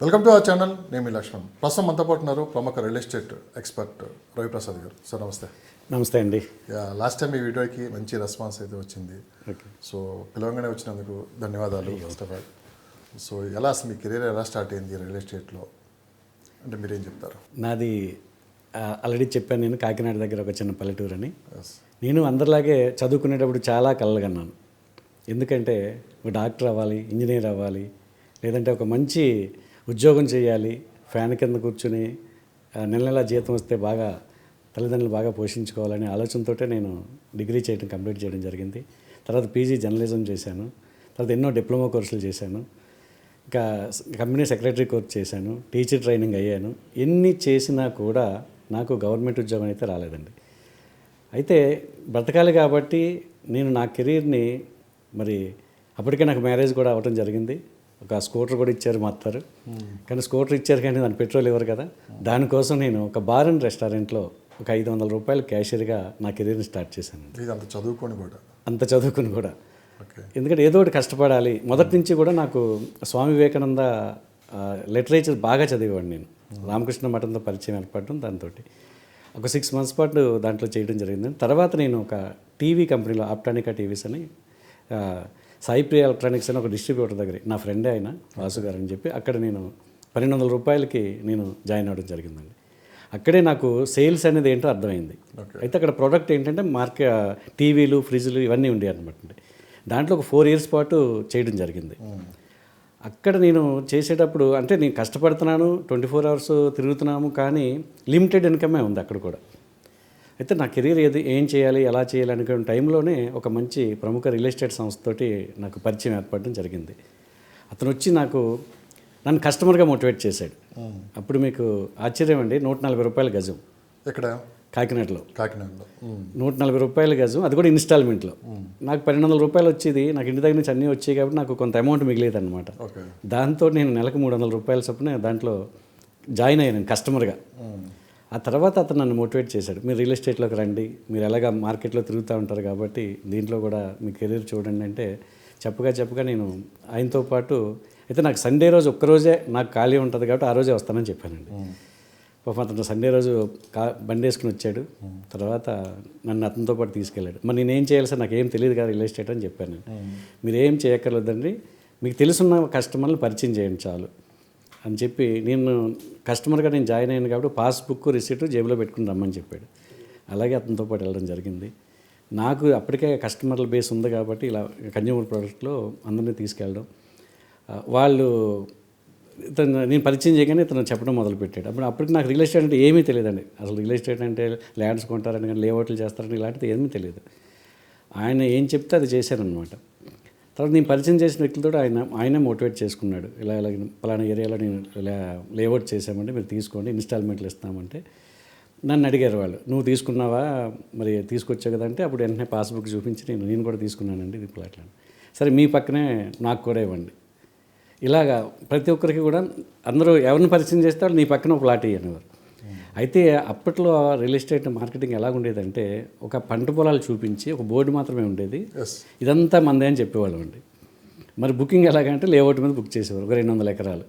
Welcome to our channel. నేను మీ లక్ష్మణ్. ప్రస్తుతం మనతో పాటు ఉన్నారు ప్రముఖ రియల్ ఎస్టేట్ ఎక్స్పర్ట్ రవిప్రసాద్ గారు. సార్ నమస్తే. నమస్తే అండి. లాస్ట్ టైం ఈ వీడియోకి మంచి రెస్పాన్స్ అయితే వచ్చింది. ఓకే. సో పిలవగానే వచ్చినందుకు ధన్యవాదాలు ఫస్ట్ ఆఫ్ ఆల్. సో ఎలా అసలు మీ కెరీర్ ఎలా స్టార్ట్ అయింది రియల్ ఎస్టేట్లో అంటే మీరేం చెప్తారు? నాది ఆల్రెడీ చెప్పాను, నేను కాకినాడ దగ్గర ఒక చిన్న పల్లెటూరు అని. ఎస్. నేను అందరిలాగే చదువుకునేటప్పుడు చాలా కలలుగన్నాను. ఎందుకంటే ఒక డాక్టర్ అవ్వాలి, ఇంజనీర్ అవ్వాలి, లేదంటే ఒక మంచి ఉద్యోగం చేయాలి, ఫ్యాన్ కింద కూర్చుని నెల నెల జీతం వస్తే బాగా తల్లిదండ్రులు బాగా పోషించుకోవాలనే ఆలోచనతో నేను డిగ్రీ కంప్లీట్ చేయడం జరిగింది. తర్వాత పీజీ జర్నలిజం చేశాను. తర్వాత ఎన్నో డిప్లొమా కోర్సులు చేశాను. ఇంకా కంపెనీ సెక్రటరీ కోర్స్ చేశాను, టీచర్ ట్రైనింగ్ అయ్యాను. ఎన్ని చేసినా కూడా నాకు గవర్నమెంట్ ఉద్యోగం అయితే రాలేదండి. అయితే బ్రతకాలి కాబట్టి నేను నా కెరీర్ని మరి అప్పటికే నాకు మ్యారేజ్ కూడా అవ్వడం జరిగింది. ఒక స్కూటర్ కూడా ఇచ్చారు మా అత్తారు. కానీ స్కూటర్ ఇచ్చారు కానీ దాని పెట్రోల్ ఇవ్వరు కదా. దానికోసం నేను ఒక బార్ అండ్ రెస్టారెంట్లో ఒక 500 రూపాయలు క్యాషియర్గా నా కెరీర్ని స్టార్ట్ చేశాను. అంత చదువుకొని కూడా ఎందుకంటే ఏదో ఒకటి కష్టపడాలి. మొదటి నుంచి కూడా నాకు స్వామి వివేకానంద లిటరేచర్ బాగా చదివేవాడిని. నేను రామకృష్ణ మఠంతో పరిచయం ఏర్పడడం, దాంతో ఒక 6 months పాటు దాంట్లో చేయడం జరిగింది. తర్వాత నేను ఒక టీవీ కంపెనీలో ఆప్టానికా టీవీస్ అని సాయిప్రియ ఎలక్ట్రానిక్స్ అని ఒక డిస్ట్రిబ్యూటర్ దగ్గర నా ఫ్రెండే ఆయన వాసు గారు అని చెప్పి అక్కడ నేను 1200 రూపాయలకి నేను జాయిన్ అవ్వడం జరిగిందండి. అక్కడే నాకు సేల్స్ అనేది ఏంటో అర్థమైంది. అయితే అక్కడ ప్రోడక్ట్ ఏంటంటే టీవీలు, ఫ్రిడ్జ్లు ఇవన్నీ ఉండేవి అనమాట. దాంట్లో ఒక 4 years పాటు చేయడం జరిగింది. అక్కడ నేను చేసేటప్పుడు అంటే నేను కష్టపడుతున్నాను, 24 hours తిరుగుతున్నాము, కానీ లిమిటెడ్ ఇన్కమే ఉంది అక్కడ కూడా. అయితే నా కెరీర్ ఏం చేయాలి, ఎలా చేయాలి అనుకునే టైంలోనే ఒక మంచి ప్రముఖ రియల్ ఎస్టేట్ సంస్థతోటి నాకు పరిచయం ఏర్పడడం జరిగింది. అతను వచ్చి నన్ను కస్టమర్గా మోటివేట్ చేశాడు. అప్పుడు మీకు ఆశ్చర్యం అండి, 140 రూపాయల గజం. ఎక్కడ? కాకినాడలో 140 రూపాయల గజం, అది కూడా ఇన్స్టాల్మెంట్లో. నాకు 1200 రూపాయలు వచ్చేది. నాకు ఇంటి దగ్గర నుంచి అన్నీ వచ్చాయి కాబట్టి నాకు కొంత అమౌంట్ మిగిలేదు అనమాట. దాంతో నేను నెలకు 300 రూపాయల చొప్పున దాంట్లో జాయిన్ అయ్యాను కస్టమర్గా. ఆ తర్వాత అతను నన్ను మోటివేట్ చేశాడు, మీరు రియల్ ఎస్టేట్లోకి రండి, మీరు ఎలాగా మార్కెట్లో తిరుగుతూ ఉంటారు కాబట్టి దీంట్లో కూడా మీ కెరీర్ చూడండి అంటే చెప్పగా నేను ఆయనతో పాటు అయితే నాకు సండే రోజు ఒక్కరోజే నాకు ఖాళీ ఉంటుంది కాబట్టి ఆ రోజే వస్తానని చెప్పానండి. పాపం అతను సండే రోజు బండి వేసుకుని వచ్చాడు. తర్వాత నన్ను అతనితో పాటు తీసుకెళ్ళాడు. మరి నేనేం చేయాలి సార్, నాకు ఏం తెలియదు కదా రియల్ ఎస్టేట్ అని చెప్పాను. మీరు ఏం చేయక్కర్లేదండి, మీకు తెలుసున్న కస్టమర్లు పరిచయం చేయండి చాలు అని చెప్పి నేను కస్టమర్గా నేను జాయిన్ అయ్యాను కాబట్టి పాస్బుక్, రిసీట్ జేబులో పెట్టుకుని రమ్మని చెప్పాడు. అలాగే అతనితో పాటు వెళ్ళడం జరిగింది. నాకు అప్పటికే కస్టమర్ల బేస్ ఉంది కాబట్టి ఇలా కన్జ్యూమర్ ప్రోడక్ట్లో అందరినీ తీసుకెళ్ళడం, వాళ్ళు నేను పరిచయం చేయగానే ఇతను చెప్పడం మొదలుపెట్టాడు. అప్పటికి నాకు రియల్ ఎస్టేట్ అంటే ఏమీ తెలియదండి. అసలు రియల్ ఎస్టేట్ అంటే ల్యాండ్స్ కొంటారని కానీ లేఅవుట్లు చేస్తారని ఇలాంటిది ఏమీ తెలియదు. ఆయన ఏం చెప్తే అది చేశానమాట. తర్వాత నేను పరిచయం చేసిన వ్యక్తులతో ఆయనే మోటివేట్ చేసుకున్నాడు. ఇలా పలానా ఏరియాలో నేను లేఅవుట్ చేసామంటే మీరు తీసుకోండి, ఇన్స్టాల్మెంట్లు ఇస్తామంటే నన్ను అడిగారు వాళ్ళు, నువ్వు తీసుకున్నావా, మరి తీసుకొచ్చావు కదంటే అప్పుడు వెంటనే పాస్బుక్ చూపించి నేను కూడా తీసుకున్నానండి ఇది ప్లాట్లను. సరే మీ పక్కనే నాకు కూడా ఇవ్వండి. ఇలాగా ప్రతి ఒక్కరికి కూడా అందరూ ఎవరిని పరిచయం చేస్తే వాళ్ళు నీ పక్కన ఒక ప్లాట్ ఇవ్వనివారు. అయితే అప్పట్లో రియల్ ఎస్టేట్ మార్కెటింగ్ ఎలా ఉండేదంటే ఒక పంట పొలాలు చూపించి ఒక బోర్డు మాత్రమే ఉండేది, ఇదంతా మందే అని చెప్పేవాళ్ళం అండి. మరి బుకింగ్ ఎలాగంటే లేఅవుట్ మీద బుక్ చేసేవారు. ఒక 200 ఎకరాలు,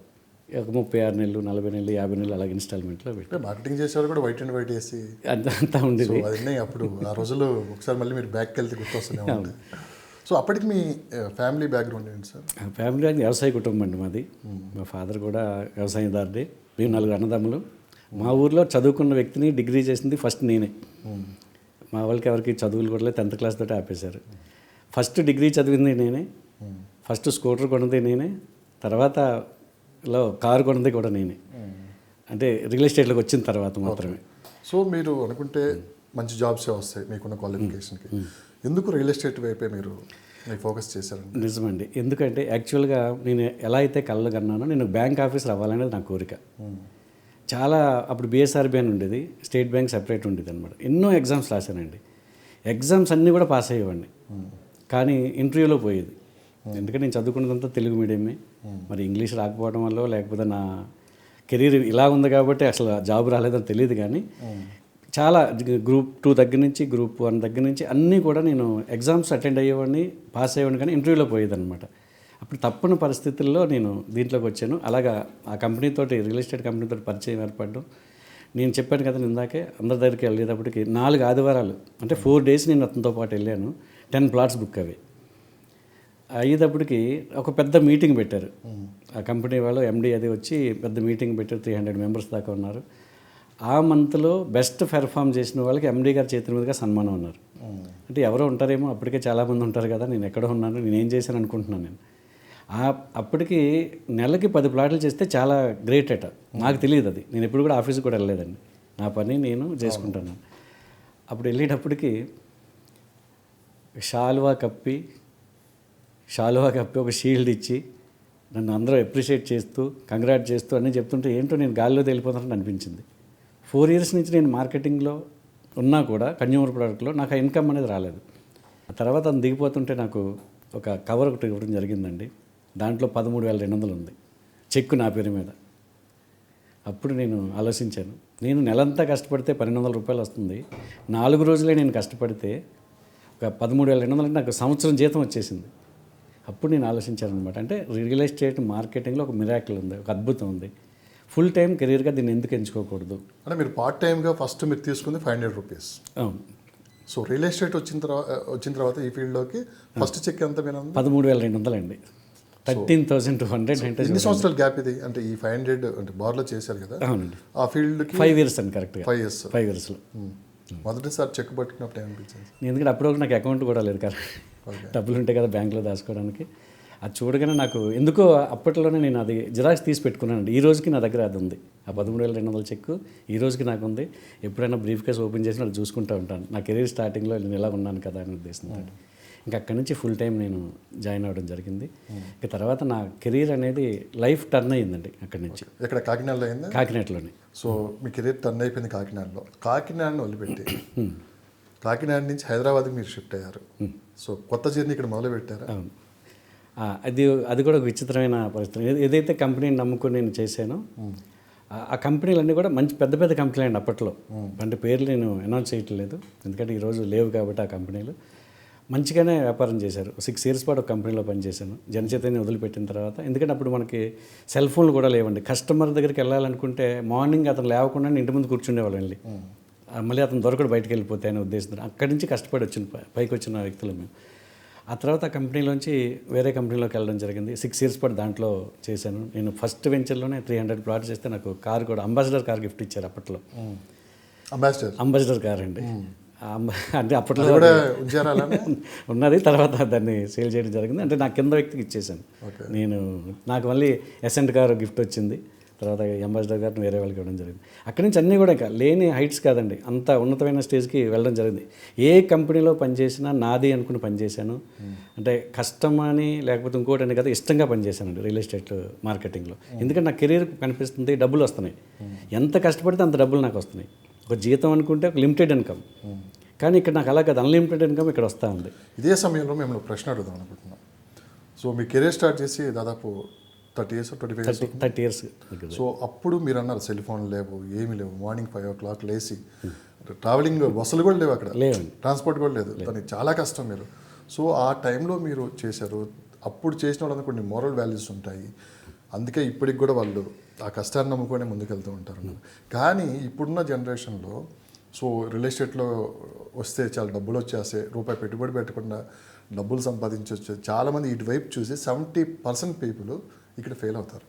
ఒక 36 నెలలు, 40 నెలలు, 50 నెలలు అలాగే ఇన్స్టాల్మెంట్లో పెట్టి మార్కెటింగ్ చేసేవారు కూడా వైట్ అండ్ వైట్ వేసి అంతా ఉండేది. అప్పుడు ఆ రోజుల్లో ఒకసారి మళ్ళీ మీరు బ్యాక్కి వెళ్తే గుర్తొస్తూనే. సో అప్పటికి మీ ఫ్యామిలీ బ్యాక్గ్రౌండ్ ఏంటి సార్? ఫ్యామిలీ వ్యవసాయ కుటుంబం అండి మాది. మా ఫాదర్ కూడా వ్యవసాయదారుడే. మేము 4 అన్నదమ్ములు. మా ఊర్లో చదువుకున్న వ్యక్తిని డిగ్రీ చేసింది ఫస్ట్ నేనే. మా వాళ్ళకి ఎవరికి చదువులు కూడా 10th class తోటి ఆపేశారు. ఫస్ట్ డిగ్రీ చదివింది నేనే, ఫస్ట్ స్కూటర్ కొన్నది నేనే, తర్వాత కారు కొన్నది కూడా నేనే. అంటే రియల్ ఎస్టేట్లోకి వచ్చిన తర్వాత మాత్రమే. సో మీరు అనుకుంటే మంచి జాబ్సే వస్తాయి మీకున్న క్వాలిఫికేషన్కి. ఎందుకు రియల్ ఎస్టేట్ వైపే మీరు ఫోకస్ చేశారండి? నిజమండి. ఎందుకంటే యాక్చువల్గా నేను ఎలా అయితే కళ్ళు కన్నానో నేను బ్యాంక్ ఆఫీసర్ అవ్వాలనేది నా కోరిక. చాలా అప్పుడు బిఎస్ఆర్బి అని ఉండేది, స్టేట్ బ్యాంక్ సెపరేట్ ఉండేది అనమాట. ఎన్నో ఎగ్జామ్స్ రాశానండి. ఎగ్జామ్స్ అన్నీ కూడా పాస్ అయ్యేవాడిని, కానీ ఇంటర్వ్యూలో పోయేది. ఎందుకంటే నేను చదువుకున్నదంతా తెలుగు మీడియమే. మరి ఇంగ్లీష్ రాకపోవడం వల్ల లేకపోతే నా కెరీర్ ఇలా ఉంది కాబట్టి అసలు జాబ్ రాలేదని తెలియదు. కానీ చాలా Group 2 దగ్గర నుంచి Group 1 దగ్గర నుంచి అన్నీ కూడా నేను ఎగ్జామ్స్ అటెండ్ అయ్యేవాడిని, పాస్ అయ్యేవాడిని, కానీ ఇంటర్వ్యూలో పోయేదన్నమాట. అప్పుడు తప్పని పరిస్థితుల్లో నేను దీంట్లోకి వచ్చాను. అలాగా ఆ కంపెనీతోటి, రియల్ ఎస్టేట్ కంపెనీతో పరిచయం ఏర్పడడం. నేను చెప్పాను కదా ఇందాకే, అందరి దగ్గరికి వెళ్ళేటప్పటికి 4 ఆదివారాలు అంటే 4 days నేను అతనితో పాటు వెళ్ళాను. 10 plots బుక్ అవి అయ్యేటప్పటికి ఒక పెద్ద మీటింగ్ పెట్టారు. ఆ కంపెనీ వాళ్ళు ఎండి అది వచ్చి పెద్ద మీటింగ్ పెట్టారు. 300 members దాకా ఉన్నారు. ఆ మంత్లో బెస్ట్ పెర్ఫామ్ చేసిన వాళ్ళకి ఎండి గారి చేతుల మీదుగా సన్మానం ఉన్నారు. అంటే ఎవరో ఉంటారేమో, అప్పటికే చాలామంది ఉంటారు కదా, నేను ఎక్కడో ఉన్నాను, నేనేం చేశాను అనుకుంటున్నాను నేను. అప్పటికి నెలకి 10 ప్లాట్లు చేస్తే చాలా గ్రేట్ అట. నాకు తెలియదు అది, నేను ఎప్పుడు కూడా ఆఫీస్కి కూడా వెళ్ళలేదండి, నా పని నేను చేసుకుంటాను. అప్పుడు వెళ్ళేటప్పటికి షాలువా కప్పి ఒక షీల్డ్ ఇచ్చి నన్ను అందరూ అప్రిషియేట్ చేస్తూ, కంగ్రాట్ చేస్తూ అన్నీ చెప్తుంటే ఏంటో నేను గాల్లో తేలిపోతానని అనిపించింది. 4 years నుంచి నేను మార్కెటింగ్లో ఉన్నా కూడా కన్జ్యూమర్ ప్రోడక్ట్లో నాకు ఆ ఇన్కమ్ అనేది రాలేదు. ఆ తర్వాత అది దిగిపోతుంటే నాకు ఒక కవర్ ఒకటి ఇవ్వడం జరిగిందండి. దాంట్లో 13,200 ఉంది, చెక్కు నా పేరు మీద. అప్పుడు నేను ఆలోచించాను, నేను నెలంతా కష్టపడితే 1,200 రూపాయలు వస్తుంది, 4 రోజులే నేను కష్టపడితే ఒక 13,200 అంటే నాకు సంవత్సరం జీతం వచ్చేసింది. అప్పుడు నేను ఆలోచించాను అనమాట, అంటే రియల్ ఎస్టేట్ మార్కెటింగ్లో ఒక మిరాకిల్ ఉంది, ఒక అద్భుతం ఉంది. ఫుల్ టైం కెరీర్గా దీన్ని ఎందుకు ఎంచుకోకూడదు? అంటే మీరు పార్ట్ టైమ్గా ఫస్ట్ మీరు తీసుకుంది 500 రూపీస్. అవును. సో రియల్ ఎస్టేట్ వచ్చిన తర్వాత ఈ ఫీల్డ్లోకి ఫస్ట్ చెక్ ఎంత మీరు 13,200 అండి. 13,200 అంటే ఎన్ని సంవత్సరాల గ్యాప్ ఇది? అంటే ఈ 500 అంటే బార్లో చేశారు కదా. అవునండి. ఆ ఫీల్డ్కి 5 years అండి కరెక్ట్గా. 5 years. 5 yearsలో మొదటిసారి చెక్ పట్టుకున్నప్పుడు ఏమనిపించింది? ఎందుకంటే అప్పుడు నాకు అకౌంట్ కూడా లేదు కదా, డబ్బులు ఉంటాయి కదా బ్యాంకులో దాచుకోవడానికి. అది చూడగానే నాకు ఎందుకో అప్పట్లోనే నేను అది జిరాక్స్ తీసి పెట్టుకున్నానండి. ఈ రోజుకి నా దగ్గర అది ఉంది, ఆ 13,200 చెక్కు ఈ రోజుకి నాకు ఉంది. ఎప్పుడైనా బ్రీఫ్ కేస్ ఓపెన్ చేసి అది చూసుకుంటూ ఉంటాను. నా కెరీర్ స్టార్టింగ్లో నేను ఎలా ఉన్నాను కదా అని ఉద్దేశంతో. ఇంకా అక్కడి నుంచి ఫుల్ టైం నేను జాయిన్ అవ్వడం జరిగింది. ఇక తర్వాత నా కెరీర్ అనేది లైఫ్ టర్న్ అయ్యిందండి అక్కడి నుంచి. ఇక్కడ కాకినాడలో అయింది? కాకినాడలోనే. సో మీ కెరీర్ టర్న్ అయిపోయింది కాకినాడలో. కాకినాడని వదిలిపెట్టి కాకినాడ నుంచి హైదరాబాద్కి మీరు షిఫ్ట్ అయ్యారు. సో కొత్త జర్నీ ఇక్కడ మొదలు పెట్టారు. అవును. అది కూడా ఒక విచిత్రమైన పరిస్థితి. ఏదైతే కంపెనీని నమ్ముకొని నేను చేశానో ఆ కంపెనీలన్నీ కూడా మంచి పెద్ద పెద్ద కంపెనీలు అండి అప్పట్లో. అంటే పేర్లు నేను అనౌన్స్ చేయట్లేదు ఎందుకంటే ఈరోజు లేవు కాబట్టి ఆ కంపెనీలు. మంచిగానే వ్యాపారం చేశారు. 6 years పాటు ఒక కంపెనీలో పనిచేశాను జనచేతని వదిలిపెట్టిన తర్వాత. ఎందుకంటే అప్పుడు మనకి సెల్ ఫోన్లు కూడా లేవండి. కస్టమర్ దగ్గరికి వెళ్ళాలనుకుంటే మార్నింగ్ అతను లేవకుండా ఇంటి ముందు కూర్చుండేవాళ్ళు వెళ్ళి, మళ్ళీ అతను దొరకడు బయటకు వెళ్ళిపోతే అనే ఉద్దేశంతో అక్కడి నుంచి కష్టపడి పైకి వచ్చిన వ్యక్తులు మేము. ఆ తర్వాత ఆ కంపెనీలోంచి వేరే కంపెనీలోకి వెళ్ళడం జరిగింది. 6 years పాటు దాంట్లో చేశాను. నేను ఫస్ట్ వెంచర్లోనే 300 plots చేస్తే నాకు కార్ కూడా అంబాసిడర్ కార్ గిఫ్ట్ ఇచ్చారు అప్పట్లో. అంబాసిడర్ కార్ అండి. అంటే అప్పట్లో ఉన్నది, తర్వాత దాన్ని సేల్ చేయడం జరిగింది. అంటే నా కింద వ్యక్తికి ఇచ్చేసాను నేను. నాకు మళ్ళీ ఎసెంట్ కార్ గిఫ్ట్ వచ్చింది. తర్వాత అంబాసిడర్ గారిని వేరే వాళ్ళకి ఇవ్వడం జరిగింది. అక్కడి నుంచి అన్నీ కూడా ఇంకా లేని హైట్స్ కాదండి, అంత ఉన్నతమైన స్టేజ్కి వెళ్ళడం జరిగింది. ఏ కంపెనీలో పనిచేసినా నాది అనుకుని పనిచేశాను. అంటే కష్టం అని లేకపోతే ఇంకోటి అని కదా, ఇష్టంగా పనిచేశానండి రియల్ ఎస్టేట్ మార్కెటింగ్లో. ఎందుకంటే నా కెరీర్ కనిపిస్తుంది, డబ్బులు వస్తున్నాయి. ఎంత కష్టపడితే అంత డబ్బులు నాకు వస్తున్నాయి. ఒక జీతం అనుకుంటే ఒక లిమిటెడ్ ఇన్కమ్, కానీ ఇక్కడ నాకు అలా కాదు, అన్లిమిటెడ్ ఇన్కమ్ ఇక్కడ వస్తూ ఉంది. ఇదే సమయంలో మేము ప్రశ్న అడుగుదాం అనుకుంటున్నాం. సో మీ కెరీర్ స్టార్ట్ చేసి దాదాపు 30 years 30 years. సో అప్పుడు మీరు అన్నారు సెల్ ఫోన్ లేవు, ఏమీ లేవు, మార్నింగ్ 5 o'clock లేచి ట్రావెలింగ్ బస్సులు కూడా లేవు, అక్కడ ట్రాన్స్పోర్ట్ కూడా లేదు, దానికి చాలా కష్టం మీరు. సో ఆ టైంలో మీరు చేశారు. అప్పుడు చేసిన వాళ్ళందరూ కొన్ని మోరల్ వాల్యూస్ ఉంటాయి, అందుకే ఇప్పటికి కూడా వాళ్ళు ఆ కష్టాన్ని నమ్ముకొని ముందుకెళ్తూ ఉంటారు. కానీ ఇప్పుడున్న జనరేషన్లో సో రియల్ ఎస్టేట్లో వస్తే చాలా డబ్బులు వచ్చేస్తే రూపాయి పెట్టుబడి పెట్టకుండా డబ్బులు సంపాదించవచ్చు. చాలామంది ఇటువైపు చూసి 70% పీపుల్ ఇక్కడ ఫెయిల్ అవుతారు.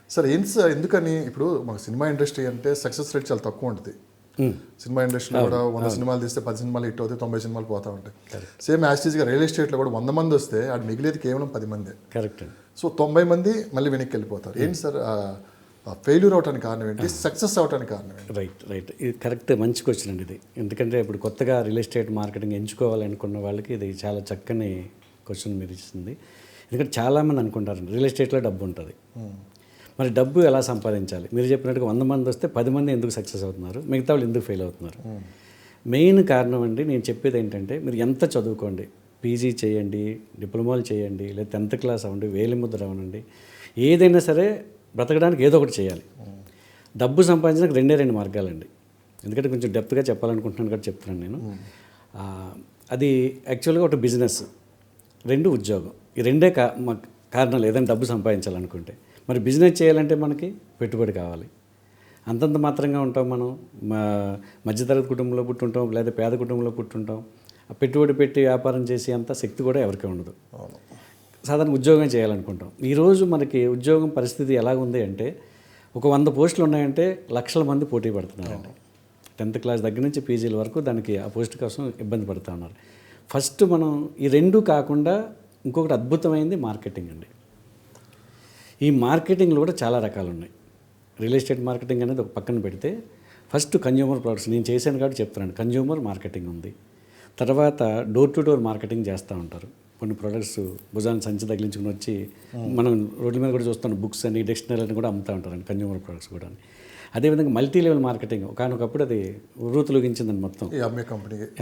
సార్ ఏంటి సార్, ఎందుకని? ఇప్పుడు మాకు సినిమా ఇండస్ట్రీ అంటే సక్సెస్ రేట్ చాలా తక్కువ ఉంటుంది. సినిమా ఇండస్ట్రీలో కూడా 100 సినిమాలు తీస్తే 10 సినిమాలు హిట్ అవుతాయి, 90 సినిమాలు పోతూ ఉంటాయి. సేమ్ యాస్టీస్గా రియల్ ఎస్టేట్లో కూడా 100 మంది వస్తే అది మిగిలేదు కేవలం 10 మందే. కరెక్ట్. సో 90 మంది మళ్ళీ వెనక్కి వెళ్ళిపోతారు. ఏంటి సార్ ఫెయిల్యూర్ అవడానికి కారణం ఏంటి, సక్సెస్ అవడానికి కారణం ఏంటి? రైట్, ఇది కరెక్ట్, మంచి క్వశ్చన్ అండి ఇది. ఎందుకంటే ఇప్పుడు కొత్తగా రియల్ ఎస్టేట్ మార్కెటింగ్ ఎంచుకోవాలనుకున్న వాళ్ళకి ఇది చాలా చక్కని క్వశ్చన్ మీరు ఇస్తుంది. ఎందుకంటే చాలామంది అనుకుంటారు రియల్ ఎస్టేట్లో డబ్బు ఉంటుంది, మరి డబ్బు ఎలా సంపాదించాలి? మీరు చెప్పినట్టుగా 100 మంది వస్తే 10 మంది ఎందుకు సక్సెస్ అవుతున్నారు, మిగతా వాళ్ళు ఎందుకు ఫెయిల్ అవుతున్నారు? మెయిన్ కారణం అండి నేను చెప్పేది ఏంటంటే, మీరు ఎంత చదువుకోండి, పీజీ చేయండి, డిప్లొమాలు చేయండి, లేదా 10th class అవ్వండి, వేలిముద్ర అవ్వనండి, ఏదైనా సరే బ్రతకడానికి ఏదో ఒకటి చేయాలి. డబ్బు సంపాదించడానికి 2 మార్గాలండి. ఎందుకంటే కొంచెం డెప్త్గా చెప్పాలనుకుంటున్నాను కాబట్టి చెప్తున్నాను నేను. అది యాక్చువల్గా ఒకటి బిజినెస్, 2 ఉద్యోగం. ఈ రెండే కారణాలు ఏదైనా డబ్బు సంపాదించాలనుకుంటే. మరి బిజినెస్ చేయాలంటే మనకి పెట్టుబడి కావాలి. అంతంత మాత్రంగా ఉంటాం మనం. మధ్యతరగతి కుటుంబంలో పుట్టుంటాం, లేదా పేద కుటుంబంలో పుట్టుంటాం. ఆ పెట్టుబడి పెట్టి వ్యాపారం చేసే అంత శక్తి కూడా ఎవరికీ ఉండదు. సాధారణ ఉద్యోగం చేయాలనుకుంటాం. ఈరోజు మనకి ఉద్యోగం పరిస్థితి ఎలాగుంది అంటే, ఒక 100 పోస్టులు ఉన్నాయంటే లక్షల మంది పోటీ పడుతున్నారండి. 10th క్లాస్ దగ్గర నుంచి పీజీల వరకు దానికి ఆ పోస్ట్ కోసం ఇబ్బంది పడుతూ ఉన్నారు. ఫస్ట్ మనం ఈ రెండు కాకుండా ఇంకొకటి అద్భుతమైంది మార్కెటింగ్ అండి. ఈ మార్కెటింగ్లో కూడా చాలా రకాలు ఉన్నాయి. రియల్ ఎస్టేట్ మార్కెటింగ్ అనేది ఒక పక్కన పెడితే, ఫస్ట్ కన్జ్యూమర్ ప్రొడక్ట్స్ నేను చేశాను కాబట్టి చెప్తున్నాను. కన్జ్యూమర్ మార్కెటింగ్ ఉంది. తర్వాత డోర్ టు డోర్ మార్కెటింగ్ చేస్తూ ఉంటారు. కొన్ని ప్రొడక్ట్స్ భుజాన్ని సంచి తగిలించుకుని వచ్చి మనం రోడ్ల మీద కూడా చూస్తాం, బుక్స్ అని డిక్షనరీని కూడా అమ్ముతూ ఉంటారండి కన్జ్యూమర్ ప్రొడక్ట్స్ కూడా. అదేవిధంగా మల్టీ లెవెల్ మార్కెటింగ్ ఒకనొకప్పుడు అది రూతులోగించిందని మొత్తం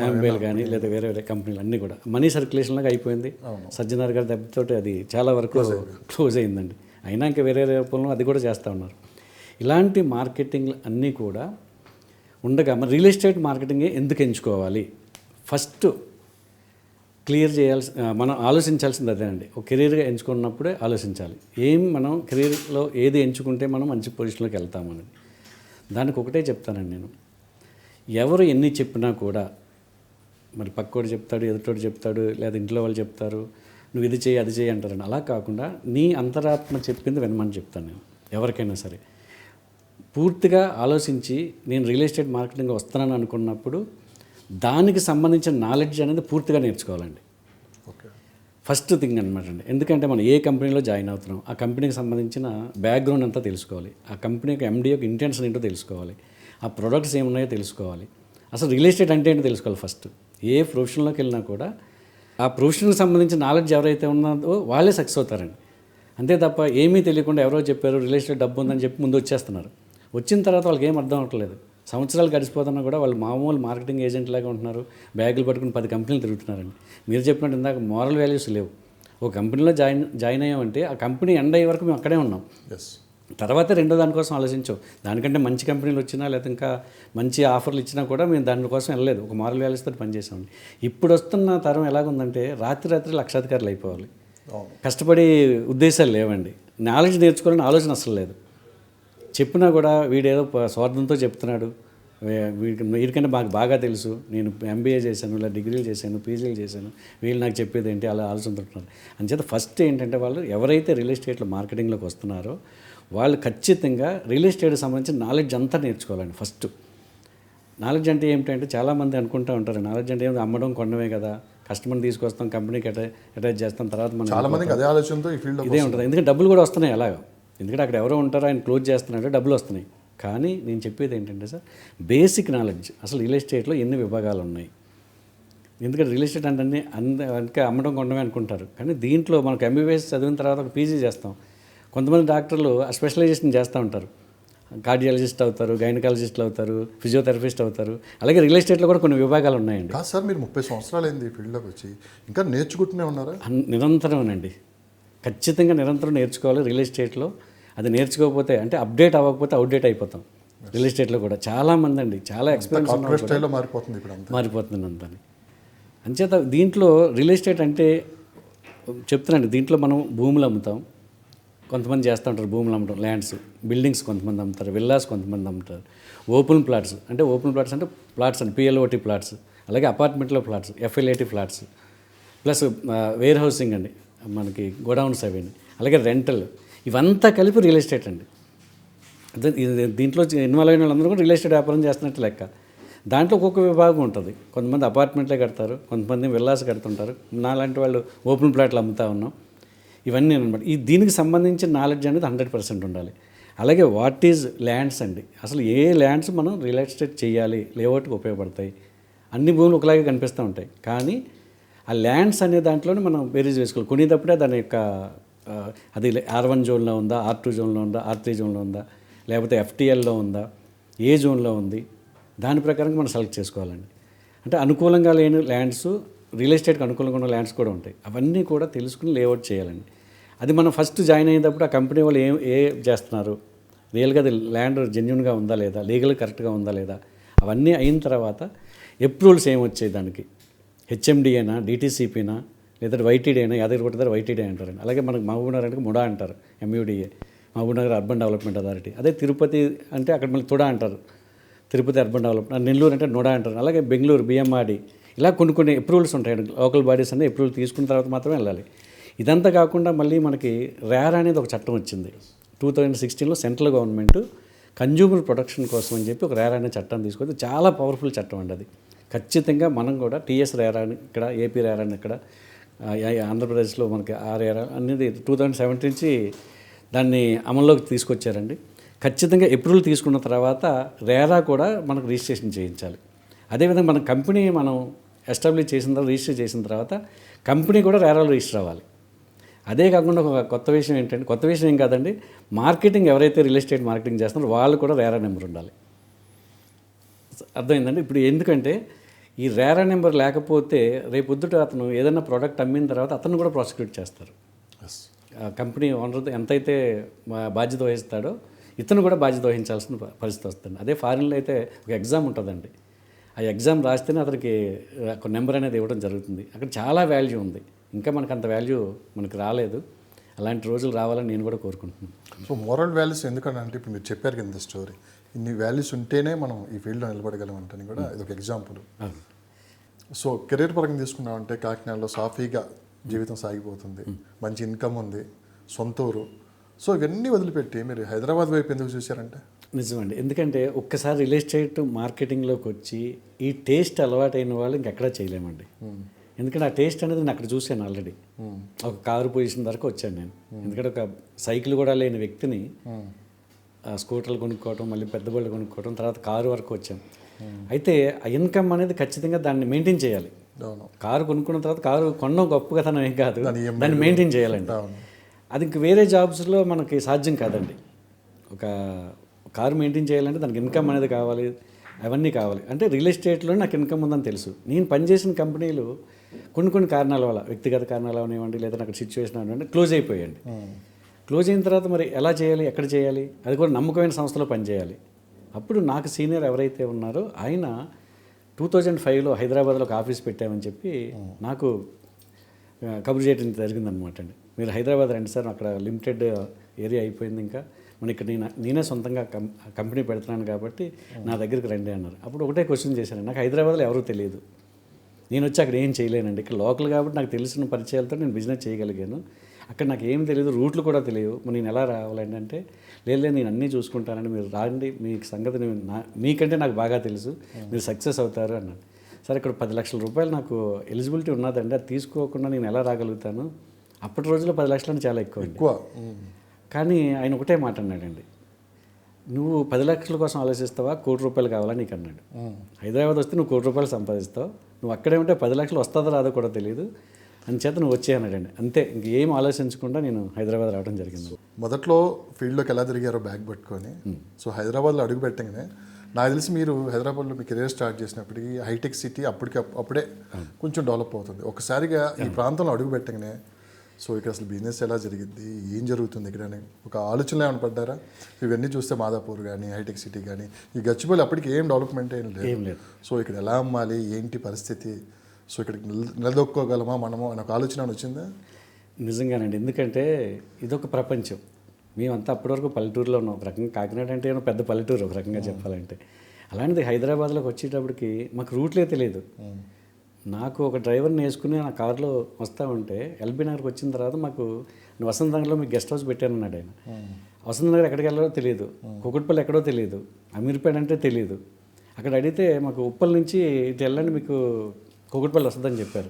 యాంబేల్ కానీ లేదా వేరే వేరే కంపెనీలు అన్నీ కూడా మనీ సర్క్యులేషన్లాగా అయిపోయింది. సజ్జనార్ గారి దెబ్బతోటి అది చాలా వరకు క్లోజ్ అయిందండి. అయినా ఇంకా వేరే రూపంలో అది కూడా చేస్తూ ఉన్నారు. ఇలాంటి మార్కెటింగ్ అన్నీ కూడా ఉండగా మరి రియల్ ఎస్టేట్ మార్కెటింగ్ ఎందుకు ఎంచుకోవాలి? ఫస్ట్ క్లియర్ చేయాల్సి మనం ఆలోచించాల్సింది అదేనండి. ఒక కెరీర్గా ఎంచుకున్నప్పుడే ఆలోచించాలి. మనం కెరీర్లో ఏది ఎంచుకుంటే మనం మంచి పొజిషన్లోకి వెళ్తామని. దానికి ఒకటే చెప్తానండి నేను. ఎవరు ఎన్ని చెప్పినా కూడా, మరి పక్కోడు చెప్తాడు, ఎదుటోడు చెప్తాడు, లేదా ఇంట్లో వాళ్ళు చెప్తారు, నువ్వు ఇది చేయి అది చేయి అంటారండి. అలా కాకుండా నీ అంతరాత్మ చెప్పింది వినమని చెప్తాను నేను ఎవరికైనా సరే. పూర్తిగా ఆలోచించి నేను రియల్ ఎస్టేట్ మార్కెటింగ్ వస్తున్నాను అనుకున్నప్పుడు దానికి సంబంధించిన నాలెడ్జ్ అనేది పూర్తిగా నేర్చుకోవాలండి. ఫస్ట్ థింగ్ అనమాట అండి. ఎందుకంటే మనం ఏ కంపెనీలో జాయిన్ అవుతున్నాం, ఆ కంపెనీకి సంబంధించిన బ్యాక్గ్రౌండ్ అంతా తెలుసుకోవాలి. ఆ కంపెనీ యొక్క ఎండీ యొక్క ఇంటెన్షన్ ఏంటో తెలుసుకోవాలి. ఆ ప్రొడక్ట్స్ ఏమున్నాయో తెలుసుకోవాలి. అసలు రియల్ ఎస్టేట్ అంటే ఏంటో తెలుసుకోవాలి. ఫస్ట్ ఏ ప్రొఫెషన్లోకి వెళ్ళినా కూడా ఆ ప్రొఫెషన్కి సంబంధించిన నాలెడ్జ్ ఎవరైతే ఉన్నదో వాళ్ళే సక్సెస్ అవుతారండి. అంతే తప్ప ఏమీ తెలియకుండా ఎవరో చెప్పారు రియల్ ఎస్టేట్ డబ్బు ఉందని చెప్పి ముందు వచ్చేస్తున్నారు. వచ్చిన తర్వాత వాళ్ళకి ఏం అర్థం అవ్వట్లేదు. సంవత్సరాలు గడిచిపోతున్నా కూడా వాళ్ళు మామూలు మార్కెటింగ్ ఏజెంట్ లాగా ఉంటున్నారు. బ్యాగులు పట్టుకుని 10 కంపెనీలు తిరుగుతున్నారండి. మీరు చెప్పినట్టు ఇందాక మోరల్ వాల్యూస్ లేవు. ఒక కంపెనీలో జాయిన్ అయ్యామంటే ఆ కంపెనీ ఎండ్ అయ్యే వరకు మేము అక్కడే ఉన్నాం. తర్వాత రెండో దానికోసం ఆలోచించాం. దానికంటే మంచి కంపెనీలు వచ్చినా లేదా ఇంకా మంచి ఆఫర్లు ఇచ్చినా కూడా మేము దానికోసం వెళ్ళలేదు. ఒక మోరల్ వాల్యూస్తో పనిచేసామండి. ఇప్పుడు వస్తున్న తరం ఎలాగుందంటే రాత్రి లక్షాధికారులు అయిపోవాలి. కష్టపడి ఉద్దేశాలు లేవండి. నాలెడ్జ్ నేర్చుకోవాలని ఆలోచన అసలు లేదు. చెప్పినా కూడా వీడేదో స్వార్థంతో చెప్తున్నాడు, వీడికంటే మాకు బాగా తెలుసు, నేను MBA చేశాను, ఇలా డిగ్రీలు చేశాను, PGలు చేశాను, వీళ్ళు నాకు చెప్పేది ఏంటి, అలా ఆలోచనతుంటున్నారు. అంచేత ఫస్ట్ ఏంటంటే వాళ్ళు ఎవరైతే రియల్ ఎస్టేట్లో మార్కెటింగ్లోకి వస్తున్నారో వాళ్ళు ఖచ్చితంగా రియల్ ఎస్టేట్కి సంబంధించిన నాలెడ్జ్ అంతా నేర్చుకోవాలండి. ఫస్ట్ నాలెడ్జ్ అంటే ఏమిటంటే చాలామంది అనుకుంటూ ఉంటారు, నాలెడ్జ్ అంటే అమ్మడం కొనడమే కదా, కస్టమర్ని తీసుకొస్తాం, కంపెనీకి అటాచ్ చేస్తాం, తర్వాత మనం చాలామందికి అదే ఆలోచనతో ఈ ఫీల్డ్ ఇదే ఉంటుంది. ఎందుకంటే డబ్బులు కూడా వస్తున్నాయి అలాగా. ఎందుకంటే అక్కడ ఎవరో ఉంటారో ఆయన క్లోజ్ చేస్తున్నారో డబ్బులు వస్తున్నాయి. కానీ నేను చెప్పేది ఏంటంటే సార్, బేసిక్ నాలెడ్జ్ అసలు రియల్ ఎస్టేట్లో ఎన్ని విభాగాలు ఉన్నాయి. ఎందుకంటే రియల్ ఎస్టేట్ అంటే అందుకే అమ్మడం కొనడమే అనుకుంటారు. కానీ దీంట్లో మనకు MBBS చదివిన తర్వాత ఒక PG చేస్తాం. కొంతమంది డాక్టర్లు స్పెషలైజేషన్ చేస్తూ ఉంటారు. కార్డియాలజిస్ట్ అవుతారు, గైనకాలజిస్టులు అవుతారు, ఫిజియోథెరపిస్ట్ అవుతారు. అలాగే రియల్ ఎస్టేట్లో కూడా కొన్ని విభాగాలు ఉన్నాయండి. కాదు సార్, మీరు 30 సంవత్సరాలు అయింది ఈ ఫీల్డ్లోకి వచ్చి, ఇంకా నేర్చుకుంటూనే ఉన్నారా? నిరంతరమేనండి. ఖచ్చితంగా నిరంతరం నేర్చుకోవాలి రియల్ ఎస్టేట్లో. అది నేర్చుకోకపోతే అంటే అప్డేట్ అవ్వకపోతే అవుట్డేట్ అయిపోతాం. రియల్ ఎస్టేట్లో కూడా చాలామంది అండి చాలా ఎక్స్పీరియన్స్ మారిపోతుంది అంతని. అంచేత దీంట్లో రియల్ ఎస్టేట్ అంటే చెప్తున్నాండి, దీంట్లో మనం భూములు అమ్ముతాం, కొంతమంది చేస్తూ ఉంటారు భూములు అమ్మటం, ల్యాండ్స్, బిల్డింగ్స్ కొంతమంది అమ్ముతారు, విల్లాస్ కొంతమంది అమ్ముతారు, ఓపెన్ ప్లాట్స్ అంటే ప్లాట్స్ అండి, PLOT ప్లాట్స్, అలాగే అపార్ట్మెంట్లో flats, FLAT flats, plus warehousing అండి, మనకి గోడౌన్స్ అవి, అలాగే రెంటల్, ఇవంతా కలిపి రియల్ ఎస్టేట్ అండి. దీంట్లో ఇన్వాల్వ్ అయిన వాళ్ళందరూ కూడా రియల్ ఎస్టేట్ వ్యాపారం చేస్తున్నట్టు లెక్క. దాంట్లో ఒక్కొక్క విభాగం ఉంటుంది. కొంతమంది అపార్ట్మెంట్లే కడతారు, కొంతమంది విల్లాస్ కడుతుంటారు, నాలాంటి వాళ్ళు ఓపెన్ ప్లాట్లు అమ్ముతూ ఉన్నాం. ఇవన్నీ అనమాట. దీనికి సంబంధించిన నాలెడ్జ్ అనేది 100% ఉండాలి. అలాగే వాట్ ఈజ్ ల్యాండ్స్ అండి, అసలు ఏ ల్యాండ్స్ మనం రియల్ ఎస్టేట్ చేయాలి, లేఅవుట్కి ఉపయోగపడతాయి. అన్ని భూములు ఒకలాగే కనిపిస్తూ ఉంటాయి, కానీ ఆ ల్యాండ్స్ అనే దాంట్లోనే మనం బేరీజ్ వేసుకోవాలి. కొనేటప్పుడే దాని యొక్క అది R1 జోన్లో ఉందా, R2 జోన్లో ఉందా, R3 జోన్లో ఉందా, లేకపోతే FTLలో ఉందా, ఏ జోన్లో ఉంది, దాని ప్రకారంగా మనం సెలెక్ట్ చేసుకోవాలండి. అంటే అనుకూలంగా లేని ల్యాండ్స్, రియల్ ఎస్టేట్కి అనుకూలంగా ఉన్న ల్యాండ్స్ కూడా ఉంటాయి. అవన్నీ కూడా తెలుసుకుని లేఅవుట్ చేయాలండి. అది మనం ఫస్ట్ జాయిన్ అయ్యేటప్పుడు ఆ కంపెనీ వాళ్ళు ఏ చేస్తున్నారు, రియల్గా అది ల్యాండ్ జెన్యున్గా ఉందా లేదా, లీగల్ కరెక్ట్గా ఉందా లేదా, అవన్నీ అయిన తర్వాత అప్రూవల్స్ ఏమొచ్చాయి దానికి, HMDAనా, DTCPనా, లేదా వైటీడీ అయినా యాదగిరిగుట్ట దగ్గర వైటీడీ అంటారండి. అలాగే మనకు మహబూబ్నగర్ అంటే ముడా అంటారు, MUDA, Mahabubnagar urban development authority. అదే తిరుపతి అంటే అక్కడ మళ్ళీ తుడా అంటారు, తిరుపతి అర్బన్ డెవలప్మెంట్. నెల్లూరు అంటే నుడా అంటారు. అలాగే బెంగళూరు BMRD. ఇలా కొన్ని అప్రూవల్స్ ఉంటాయండి. లోకల్ బాడీస్ అన్నీ అప్రూవల్ తీసుకున్న తర్వాత మాత్రమే వెళ్ళాలి. ఇదంతా కాకుండా మళ్ళీ మనకి RARA అనేది ఒక చట్టం వచ్చింది 2016లో. సెంట్రల్ గవర్నమెంట్ కన్జ్యూమర్ ప్రొటెక్షన్ కోసం అని చెప్పి ఒక RARA అనే చట్టాన్ని తీసుకొచ్చి చాలా పవర్ఫుల్ చట్టం అండి అది. ఖచ్చితంగా మనం కూడా TS RARA అని ఇక్కడ, AP RARA అని ఇక్కడ, ఆంధ్రప్రదేశ్లో మనకి RARA అనేది 2017 నుంచి దాన్ని అమల్లోకి తీసుకొచ్చారండి. ఖచ్చితంగా అప్రూవల్ తీసుకున్న తర్వాత RARA కూడా మనకు రిజిస్ట్రేషన్ చేయించాలి. అదేవిధంగా మన కంపెనీ మనం ఎస్టాబ్లిష్ చేసిన తర్వాత, రిజిస్టర్ చేసిన తర్వాత కంపెనీ కూడా RARAలో రిజిస్టర్ అవ్వాలి. అదే కాకుండా ఒక కొత్త విషయం ఏంటంటే, కొత్త విషయం ఏం కాదండి, మార్కెటింగ్ ఎవరైతే రియల్ ఎస్టేట్ మార్కెటింగ్ చేస్తున్నారో వాళ్ళు కూడా RARA నెంబర్ ఉండాలి. అర్థమైందండి. ఇప్పుడు ఎందుకంటే ఈ RARA నెంబర్ లేకపోతే రేపొద్దుట అతను ఏదైనా ప్రోడక్ట్ అమ్మిన తర్వాత అతను కూడా ప్రాసిక్యూట్ చేస్తారు. కంపెనీ ఓనర్ ఎంతైతే బాధ్యత వహిస్తాడో ఇతను కూడా బాధ్యత వహించాల్సిన పరిస్థితి వస్తుంది. అదే ఫారిన్లో అయితే ఒక ఎగ్జామ్ ఉంటుందండి. ఆ ఎగ్జామ్ రాస్తేనే అతనికి ఒక నెంబర్ అనేది ఇవ్వడం జరుగుతుంది. అక్కడ చాలా వాల్యూ ఉంది. ఇంకా మనకు అంత వాల్యూ మనకు రాలేదు. అలాంటి రోజులు రావాలని నేను కూడా కోరుకుంటున్నాను. సో మోరల్ వాల్యూస్ ఎందుకంటే ఇప్పుడు మీరు చెప్పారు కింద స్టోరీ, ఇన్ని వాల్యూస్ ఉంటేనే మనం ఈ ఫీల్డ్లో నిలబడగలం అంటే కూడా ఇది ఒక ఎగ్జాంపుల్. సో కెరీర్ పరంగా తీసుకున్నామంటే కాకినాడలో సాఫీగా జీవితం సాగిపోతుంది, మంచి ఇన్కమ్ ఉంది, సొంత ఊరు. సో ఇవన్నీ వదిలిపెట్టి మీరు హైదరాబాద్ వైపు ఎందుకు చూశారంటే? నిజమండి. ఎందుకంటే ఒక్కసారి రియల్ ఎస్టేట్ మార్కెటింగ్లోకి వచ్చి ఈ టేస్ట్ అలవాటైన వాళ్ళు ఇంకెక్కడా చేయలేమండి. ఎందుకంటే ఆ టేస్ట్ అనేది నేను అక్కడ చూశాను ఆల్రెడీ. ఒక కారు పొజిషన్ వరకు వచ్చాను నేను. ఎందుకంటే ఒక సైకిల్ కూడా లేని వ్యక్తిని స్కూటర్లు కొనుక్కోవటం, మళ్ళీ పెద్ద బళ్ళు కొనుక్కోవటం, తర్వాత కారు వరకు వచ్చాను. అయితే ఆ ఇన్కమ్ అనేది ఖచ్చితంగా దాన్ని మెయింటైన్ చేయాలి. కారు కొనుక్కున్న తర్వాత కారు కొనడం గొప్పగా తనం ఏం కాదు, దాన్ని మెయింటైన్ చేయాలండి. అది ఇంక వేరే జాబ్స్లో మనకి సాధ్యం కాదండి. ఒక కారు మెయింటైన్ చేయాలంటే దానికి ఇన్కమ్ అనేది కావాలి, అవన్నీ కావాలి. అంటే రియల్ ఎస్టేట్లో నాకు ఇన్కమ్ ఉందని తెలుసు. నేను పనిచేసిన కంపెనీలు కొన్ని కారణాల వల్ల, వ్యక్తిగత కారణాలు అవనివ్వండి, లేదా నాకు సిచ్యువేషన్ అవనివ్వండి, క్లోజ్ అయిపోయాయండి. క్లోజ్ అయిన తర్వాత మరి ఎలా చేయాలి, ఎక్కడ చేయాలి, అది కూడా నమ్మకమైన సంస్థలో పనిచేయాలి. అప్పుడు నాకు సీనియర్ ఎవరైతే ఉన్నారో ఆయన 2005లో హైదరాబాద్లో ఒక ఆఫీస్ పెట్టామని చెప్పి నాకు కబురు చేయడం జరిగిందనమాట అండి. మీరు హైదరాబాద్ రండి సార్, అక్కడ లిమిటెడ్ ఏరియా అయిపోయింది, ఇంకా మన ఇక్కడ నేనే సొంతంగా కంపెనీ పెడుతున్నాను కాబట్టి నా దగ్గరికి రండి అన్నారు. అప్పుడు ఒకటే క్వశ్చన్ చేశాను, నాకు హైదరాబాద్లో ఎవరూ తెలియదు, నేను వచ్చి అక్కడ ఏం చేయలేనండి. ఇక్కడ లోకల్ కాబట్టి నాకు తెలిసిన పరిచయాలతో నేను బిజినెస్ చేయగలిగాను. అక్కడ నాకు ఏం తెలియదు, రూట్లు కూడా తెలియదు, మరి నేను ఎలా రావాలండి అంటే, లేదు నేను అన్నీ చూసుకుంటానండి, మీరు రాండి, మీ సంగతి మీకంటే నాకు బాగా తెలుసు, మీరు సక్సెస్ అవుతారు అన్నాను. సరే ఇక్కడ 10 లక్షల రూపాయలు నాకు ఎలిజిబిలిటీ ఉన్నదండి, అది తీసుకోకుండా నేను ఎలా రాగలుగుతాను? అప్పటి రోజుల్లో 10 లక్షలు చాలా ఎక్కువ. కానీ ఆయన ఒకటే మాట అన్నాడండి, నువ్వు 10 లక్షల కోసం ఆలోచిస్తావా, ₹1 కోటి కావాలా నీకు అన్నాడు. హైదరాబాద్ వస్తే నువ్వు ₹1 కోటి సంపాదిస్తావు, నువ్వు అక్కడే ఉంటే 10 లక్షలు వస్తుందో రాదో కూడా తెలియదు, అంచేత నువ్వు వచ్చే అన్నాడండి. అంతే, ఇంకేం ఆలోచించకుండా నేను హైదరాబాద్ రావడం జరిగింది. మొదట్లో ఫీల్డ్లోకి ఎలా తిరిగారో బ్యాగ్ పట్టుకొని, సో హైదరాబాద్లో అడుగు పెట్టగానే నాకు తెలిసి మీరు హైదరాబాద్లో మీ కెరీర్ స్టార్ట్ చేసినప్పటికీ హైటెక్ సిటీ అప్పుడే కొంచెం డెవలప్ అవుతుంది. ఒకసారిగా ఈ ప్రాంతంలో అడుగు పెట్టగానే సో ఇక్కడ అసలు బిజినెస్ ఎలా జరిగింది, ఏం జరుగుతుంది ఇక్కడ అని ఒక ఆలోచనలో ఏమైనా పడ్డారా? ఇవన్నీ చూస్తే మాదాపూర్ కానీ హైటెక్ సిటీ కానీ ఈ గచ్చిబౌలి అప్పటికి ఏం డెవలప్మెంట్ ఏం లేదు. సో ఇక్కడ ఎలా అమ్మాలి, ఏంటి పరిస్థితి, సో ఇక్కడికి నిలదొక్కోగలమా మనము అని ఒక ఆలోచన వచ్చిందా? నిజంగానండి. ఎందుకంటే ఇదొక ప్రపంచం. మేమంతా అప్పటివరకు పల్లెటూరులో ఉన్నాం. ఒక రకంగా కాకినాడ అంటే పెద్ద పల్లెటూరు ఒక రకంగా చెప్పాలంటే. అలాంటిది హైదరాబాద్లోకి వచ్చేటప్పటికి మాకు రూట్లే తెలియదు. నాకు ఒక డ్రైవర్ని వేసుకుని నా కారులో వస్తూ ఉంటే ఎల్బీ నగర్కి వచ్చిన తర్వాత మాకు వసంతనగర్లో మీకు గెస్ట్ హౌస్ పెట్టాను అన్నాడు ఆయన. వసంతనగర్ ఎక్కడికి వెళ్ళాలో తెలియదు, కుకుట్పల్లి ఎక్కడో తెలియదు, అమీర్పేట అంటే తెలియదు. అక్కడ అడిగితే మాకు ఉప్పల్ నుంచి ఇటు వెళ్ళండి మీకు కుకుట్పల్లి వస్తుందని చెప్పారు.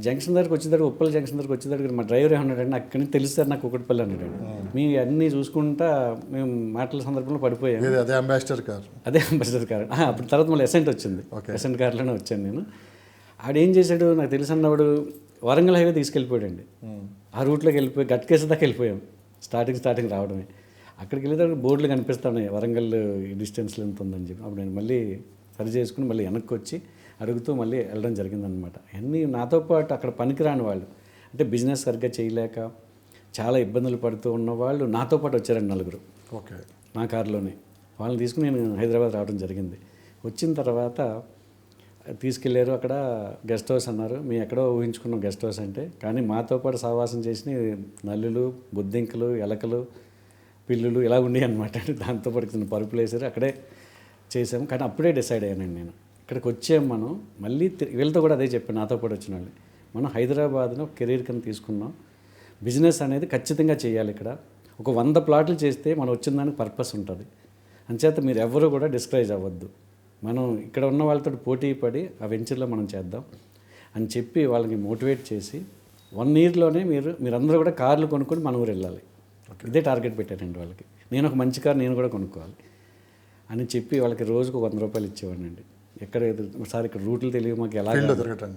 జంక్షన్ దగ్గరికి వచ్చేదాడు, ఉప్పల్ జంక్షన్ దగ్గరికి వచ్చేదాడు మా డ్రైవర్ ఏమన్నాడండి, అక్కడి నుంచి తెలుస్తారు నాకు కుకుట్పల్లి అన్నాడు. మీ అన్నీ చూసుకుంటా మేము మాటల సందర్భంలో పడిపోయాం. అదే అంబాసిడర్ కార్. అప్పుడు తర్వాత మళ్ళీ ఎసెంట్ వచ్చింది, ఎసెంట్ కార్లోనే వచ్చాను నేను. ఆడేం చేశాడు నాకు తెలిసి అన్నవాడు వరంగల్ హైవే తీసుకెళ్ళిపోయాడండి. ఆ రూట్లోకి వెళ్ళిపోయి గట్కేస దాకా వెళ్ళిపోయాం. స్టార్టింగ్ రావడమే. అక్కడికి వెళ్ళేటప్పుడు బోర్డులు కనిపిస్తున్నాయి వరంగల్ డిస్టెన్స్లో ఎంత ఉందని చెప్పి. అప్పుడు నేను మళ్ళీ సరి చేసుకుని మళ్ళీ వెనక్కి వచ్చి అడుగుతూ మళ్ళీ వెళ్ళడం జరిగిందనమాట. అన్నీ నాతో పాటు అక్కడ పనికిరాని వాళ్ళు, అంటే బిజినెస్ సరిగ్గా చేయలేక చాలా ఇబ్బందులు పడుతూ ఉన్న వాళ్ళు నాతో పాటు వచ్చారండి 4. నా కారులోనే వాళ్ళని తీసుకుని నేను హైదరాబాద్ రావడం జరిగింది. వచ్చిన తర్వాత తీసుకెళ్ళారు. అక్కడ గెస్ట్ హౌస్ అన్నారు. మేము ఎక్కడో ఊహించుకున్నాం గెస్ట్ హౌస్ అంటే, కానీ మాతో పాటు సహవాసం చేసిన నల్లులు, బొద్దింకలు, ఎలకలు, పిల్లులు ఇలా ఉండేవి అనమాట. దాంతోపాటు చిన్న పరుపులు వేసారు. అక్కడే చేసాము. కానీ అప్పుడే డిసైడ్ అయ్యానండి నేను, ఇక్కడికి వచ్చాము మనం మళ్ళీ వీళ్ళతో కూడా అదే చెప్పాను, నాతో పాటు వచ్చిన వాళ్ళు, మనం హైదరాబాద్లో కెరీర్ కింద తీసుకున్నాం. బిజినెస్ అనేది ఖచ్చితంగా చేయాలి. ఇక్కడ ఒక 100 ప్లాట్లు చేస్తే మనం వచ్చిన దానికి పర్పస్ ఉంటుంది. అంచేత మీరు ఎవరు కూడా డిస్కరేజ్ అవ్వద్దు. మనం ఇక్కడ ఉన్న వాళ్ళతో పోటీ పడి ఆ వెంచర్లో మనం చేద్దాం అని చెప్పి వాళ్ళని మోటివేట్ చేసి 1 ఇయర్లోనే మీరందరూ కూడా కార్లు కొనుక్కొని మన ఊరు వెళ్ళాలి. ఇదే టార్గెట్ పెట్టానండి వాళ్ళకి. నేను ఒక మంచి కార్ నేను కూడా కొనుక్కోవాలి అని చెప్పి వాళ్ళకి రోజుకు 100 రూపాయలు ఇచ్చేవాడినండి. ఎక్కడ ఒకసారి ఇక్కడ రూట్లు తెలియదు మాకు, ఎలా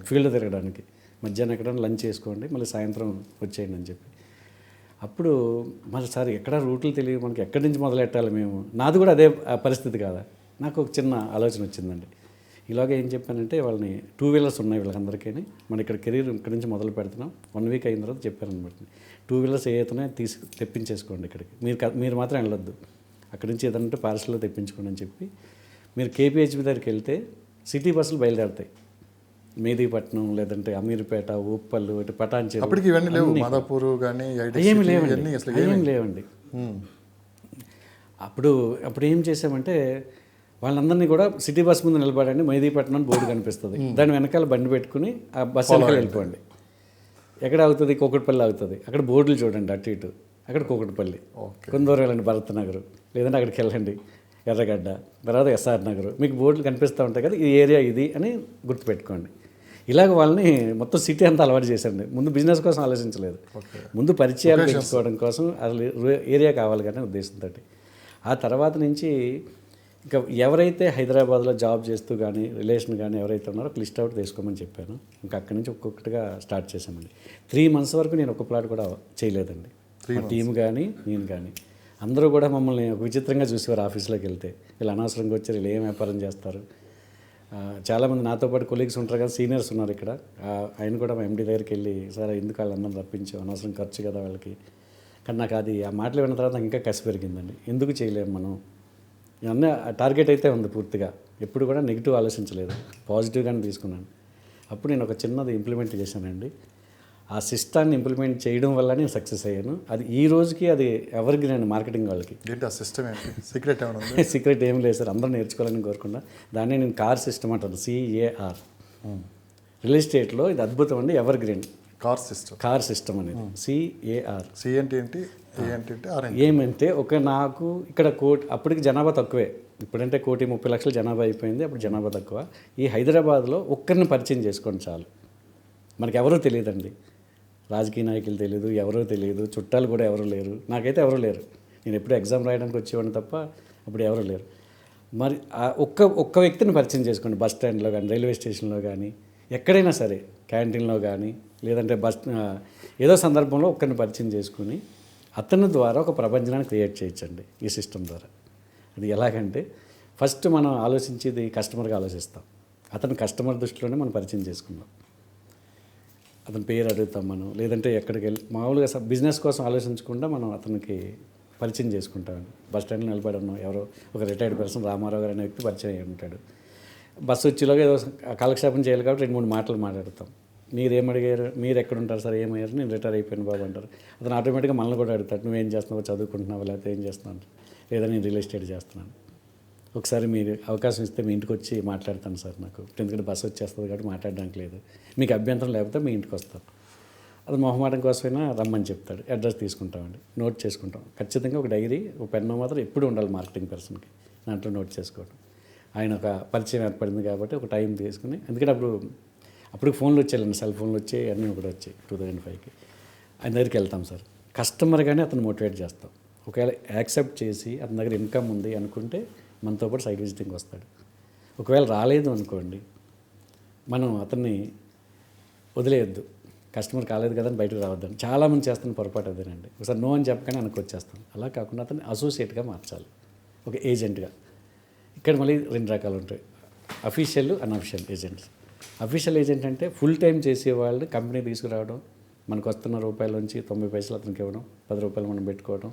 ఫీల్డ్ తిరగడానికి, మధ్యాహ్నం ఎక్కడ లంచ్ చేసుకోండి, మళ్ళీ సాయంత్రం వచ్చేయండి అని చెప్పి. అప్పుడు మరి సార్ ఎక్కడ రూట్లు తెలియదు మనకి, ఎక్కడి నుంచి మొదలెట్టాలి మేము, నాది కూడా అదే పరిస్థితి కాదా. నాకు ఒక చిన్న ఆలోచన వచ్చిందండి. ఇలాగే ఏం చెప్పానంటే వాళ్ళని 2 వీలర్స్ ఉన్నాయి వీళ్ళందరికీ, మన ఇక్కడ కెరీర్ ఇక్కడి నుంచి మొదలు పెడుతున్నాం. 1 వీక్ అయిన తర్వాత చెప్పారనమాట, 2 వీలర్స్ ఏ అవుతున్నాయో తెప్పించేసుకోండి ఇక్కడికి, మీరు మాత్రం వెళ్ళొద్దు, అక్కడి నుంచి ఏదంటే పార్సల్లో తెప్పించుకోండి అని చెప్పి. మీరు కేపీహెచ్బి దగ్గరికి వెళ్తే సిటీ బస్సులు బయలుదేరుతాయి, మేదీపట్నం లేదంటే అమీర్పేట, ఉప్పల్లు, ఇటు పటాన్చెరు. అప్పటికి ఇవన్నీ లేవు, మాదాపూర్ కానీ ఏమి లేవండి. అప్పుడు ఏం చేసామంటే వాళ్ళందరినీ కూడా సిటీ బస్ ముందు నిలబడండి, మెహదీపట్నం అని బోర్డు కనిపిస్తుంది, దాని వెనకాల బండి పెట్టుకుని ఆ బస్సు వెనకాల వెళ్ళిపోండి. ఎక్కడ అవుతుంది, కూకట్పల్లి అవుతుంది, అక్కడ బోర్డులు చూడండి అటు ఇటు, అక్కడ కూకట్పల్లి. కొంత దూరం వెళ్ళండి భరత్ నగర్, లేదంటే అక్కడికి వెళ్ళండి ఎర్రగడ్డ, తర్వాత ఎస్ఆర్ నగర్, మీకు బోర్డులు కనిపిస్తూ ఉంటాయి కదా, ఈ ఏరియా ఇది అని గుర్తుపెట్టుకోండి. ఇలాగ వాళ్ళని మొత్తం సిటీ అంతా అలవాటు చేశారండి. ముందు బిజినెస్ కోసం ఆలోచించలేదు, ముందు పరిచయాలు పెంచుకోవడం కోసం, అసలు ఏరియా కావాలి కానీ ఉద్దేశంతో. ఆ తర్వాత నుంచి ఇంకా ఎవరైతే హైదరాబాద్లో జాబ్ చేస్తూ కానీ రిలేషన్ కానీ ఎవరైతే ఉన్నారో ఒక లిస్ట్ అవుట్ తీసుకోమని చెప్పాను. ఇంకా అక్కడి నుంచి ఒక్కొక్కటిగా స్టార్ట్ చేశామండి. 3 months వరకు నేను ఒక ప్లాట్ కూడా చేయలేదండి. మా టీం కానీ నేను కానీ అందరూ కూడా మమ్మల్ని ఒక విచిత్రంగా చూసేవారు. ఆఫీస్లోకి వెళ్తే వీళ్ళు అనవసరంగా వచ్చారు, వీళ్ళు ఏం వ్యాపారం చేస్తారు. చాలామంది నాతో పాటు కొలీగ్స్ ఉంటారు కదా, సీనియర్స్ ఉన్నారు ఇక్కడ. ఆయన కూడా మా ఎండి దగ్గరికి వెళ్ళి, సార్ ఎందుకు వాళ్ళందరం రప్పించాం, అనవసరం ఖర్చు కదా వాళ్ళకి. కానీ నాకు అది ఆ మాటలు విన్న తర్వాత నాకు ఇంకా కసి పెరిగిందండి. ఎందుకు చేయలేము మనం, అన్న టార్గెట్ అయితే ఉంది పూర్తిగా. ఎప్పుడు కూడా నెగిటివ్ ఆలోచించలేదు, పాజిటివ్గానే తీసుకున్నాను. అప్పుడు నేను ఒక చిన్నది ఇంప్లిమెంట్ చేశానండి. ఆ సిస్టాన్ని ఇంప్లిమెంట్ చేయడం వల్ల నేను సక్సెస్ అయ్యాను. అది ఈ రోజుకి అది ఎవరికి నేను మార్కెటింగ్ వాళ్ళకి. ఏంటి ఆ సిస్టమ్ ఏంటి, సీక్రెట్ ఏమైనా? సీక్రెట్ ఏం లేదు సార్, అందరూ నేర్చుకోవాలని కోరుకున్నా. దాన్ని నేను కార్ సిస్టమ్ అంటాను, CAR. రియల్ ఎస్టేట్లో ఇది అద్భుతం అండి, ఎవర్ గ్రీన్ కార్ సిస్టమ్ అనేది. CAR. సి అంటే ఏంటి, ఏ అంటే ఏమంటే నాకు ఇక్కడ అప్పటికి జనాభా తక్కువే, ఇప్పుడంటే 1,30,00,000 జనాభా అయిపోయింది, అప్పుడు జనాభా తక్కువ. ఈ హైదరాబాద్లో ఒక్కరిని పరిచయం చేసుకోండి చాలు. మనకి ఎవరూ తెలియదండి, రాజకీయ నాయకులు తెలియదు, ఎవరో తెలియదు, చుట్టాలు కూడా ఎవరు లేరు. నాకైతే ఎవరు లేరు, నేను ఎప్పుడు ఎగ్జామ్ రాయడానికి వచ్చేవాడిని తప్ప అప్పుడు ఎవరు లేరు. మరి ఒక్క వ్యక్తిని పరిచయం చేసుకోండి, బస్ స్టాండ్లో కానీ, రైల్వే స్టేషన్లో కానీ, ఎక్కడైనా సరే, క్యాంటీన్లో కానీ, లేదంటే ఏదో సందర్భంలో ఒక్కరిని పరిచయం చేసుకుని అతని ద్వారా ఒక ప్రపంచాన్ని క్రియేట్ చేయొచ్చండి ఈ సిస్టమ్ ద్వారా. అది ఎలాగంటే ఫస్ట్ మనం ఆలోచించేది కస్టమర్గా ఆలోచిస్తాం. అతను కస్టమర్ దృష్టిలోనే మనం పరిచయం చేసుకుందాం, అతని పేరు అడుగుతాం మనం, లేదంటే ఎక్కడికి వెళ్ళి మామూలుగా బిజినెస్ కోసం ఆలోచించకుండా మనం అతనికి పరిచయం చేసుకుంటామండి. బస్ స్టాండ్లో నిలబడి ఉన్నాం, ఎవరో ఒక రిటైర్డ్ పర్సన్ రామారావు గారు అనే వ్యక్తి పరిచయం అయ్యి ఉంటాడు. బస్సు వచ్చేలోగా ఏదో కాలక్షేపం చేయాలి కాబట్టి 2-3 మాటలు మాట్లాడతాం. మీరేమడిగారు, మీరు ఎక్కడ ఉంటారు సార్, ఏమయ్యారు, నేను రిటైర్ అయిపోయాను బాబు అంటారు. అతను ఆటోమేటిక్గా మనల్ని కూడా అడుగుతాడు, నువ్వేం చేస్తున్నావు, చదువుకుంటున్నావు, లేకపోతే ఏం చేస్తున్నావు, లేదా నేను రియల్ ఎస్టేట్ చేస్తున్నాను, ఒకసారి మీరు అవకాశం ఇస్తే మీ ఇంటికి వచ్చి మాట్లాడతాను సార్, నాకు ఎందుకంటే బస్సు వచ్చేస్తుంది కాబట్టి మాట్లాడడానికి లేదు, మీకు అభ్యంతరం లేకపోతే మీ ఇంటికి వస్తాను. అది మొహమాటం కోసమైనా రమ్మని చెప్తాడు. అడ్రస్ తీసుకుంటామండి, నోట్ చేసుకుంటాం. ఖచ్చితంగా ఒక డైరీ, ఒక పెన్ను మాత్రం ఎప్పుడు ఉండాలి మార్కెటింగ్ పర్సన్కి, దాంట్లో నోట్ చేసుకోవడం. ఆయన ఒక పరిచయం ఏర్పడింది కాబట్టి ఒక టైం తీసుకుని, ఎందుకంటే అప్పుడు ఫోన్లు వచ్చేయాలండి, సెల్ ఫోన్లు వచ్చాయి, అన్నీ కూడా వచ్చాయి 2005కి. ఆయన దగ్గరికి వెళ్తాం సార్, కస్టమర్గానే అతను మోటివేట్ చేస్తాం. ఒకవేళ యాక్సెప్ట్ చేసి అతని దగ్గర ఇన్కమ్ ఉంది అనుకుంటే మనతో పాటు సైట్ విజిటింగ్ వస్తాడు. ఒకవేళ రాలేదు అనుకోండి, మనం అతన్ని వదిలేయద్దు, కస్టమర్ కాలేదు కదా అని బయటకు రావద్దని. చాలామంది చేస్తున్న పొరపాటు అదేనండి, ఒకసారి నో అని చెప్పగానే వెనక్కి వచ్చేస్తాను. అలా కాకుండా అతన్ని అసోసియేట్గా మార్చాలి, ఒక ఏజెంట్గా. ఇక్కడ మళ్ళీ 2 రకాలు ఉంటాయి, official, unofficial agents. Official agent అంటే ఫుల్ టైం చేసేవాళ్ళు కంపెనీ తీసుకురావడం, మనకు వస్తున్న రూపాయల నుంచి 90 పైసలు అతనికి ఇవ్వడం, 10 రూపాయలు మనం పెట్టుకోవడం,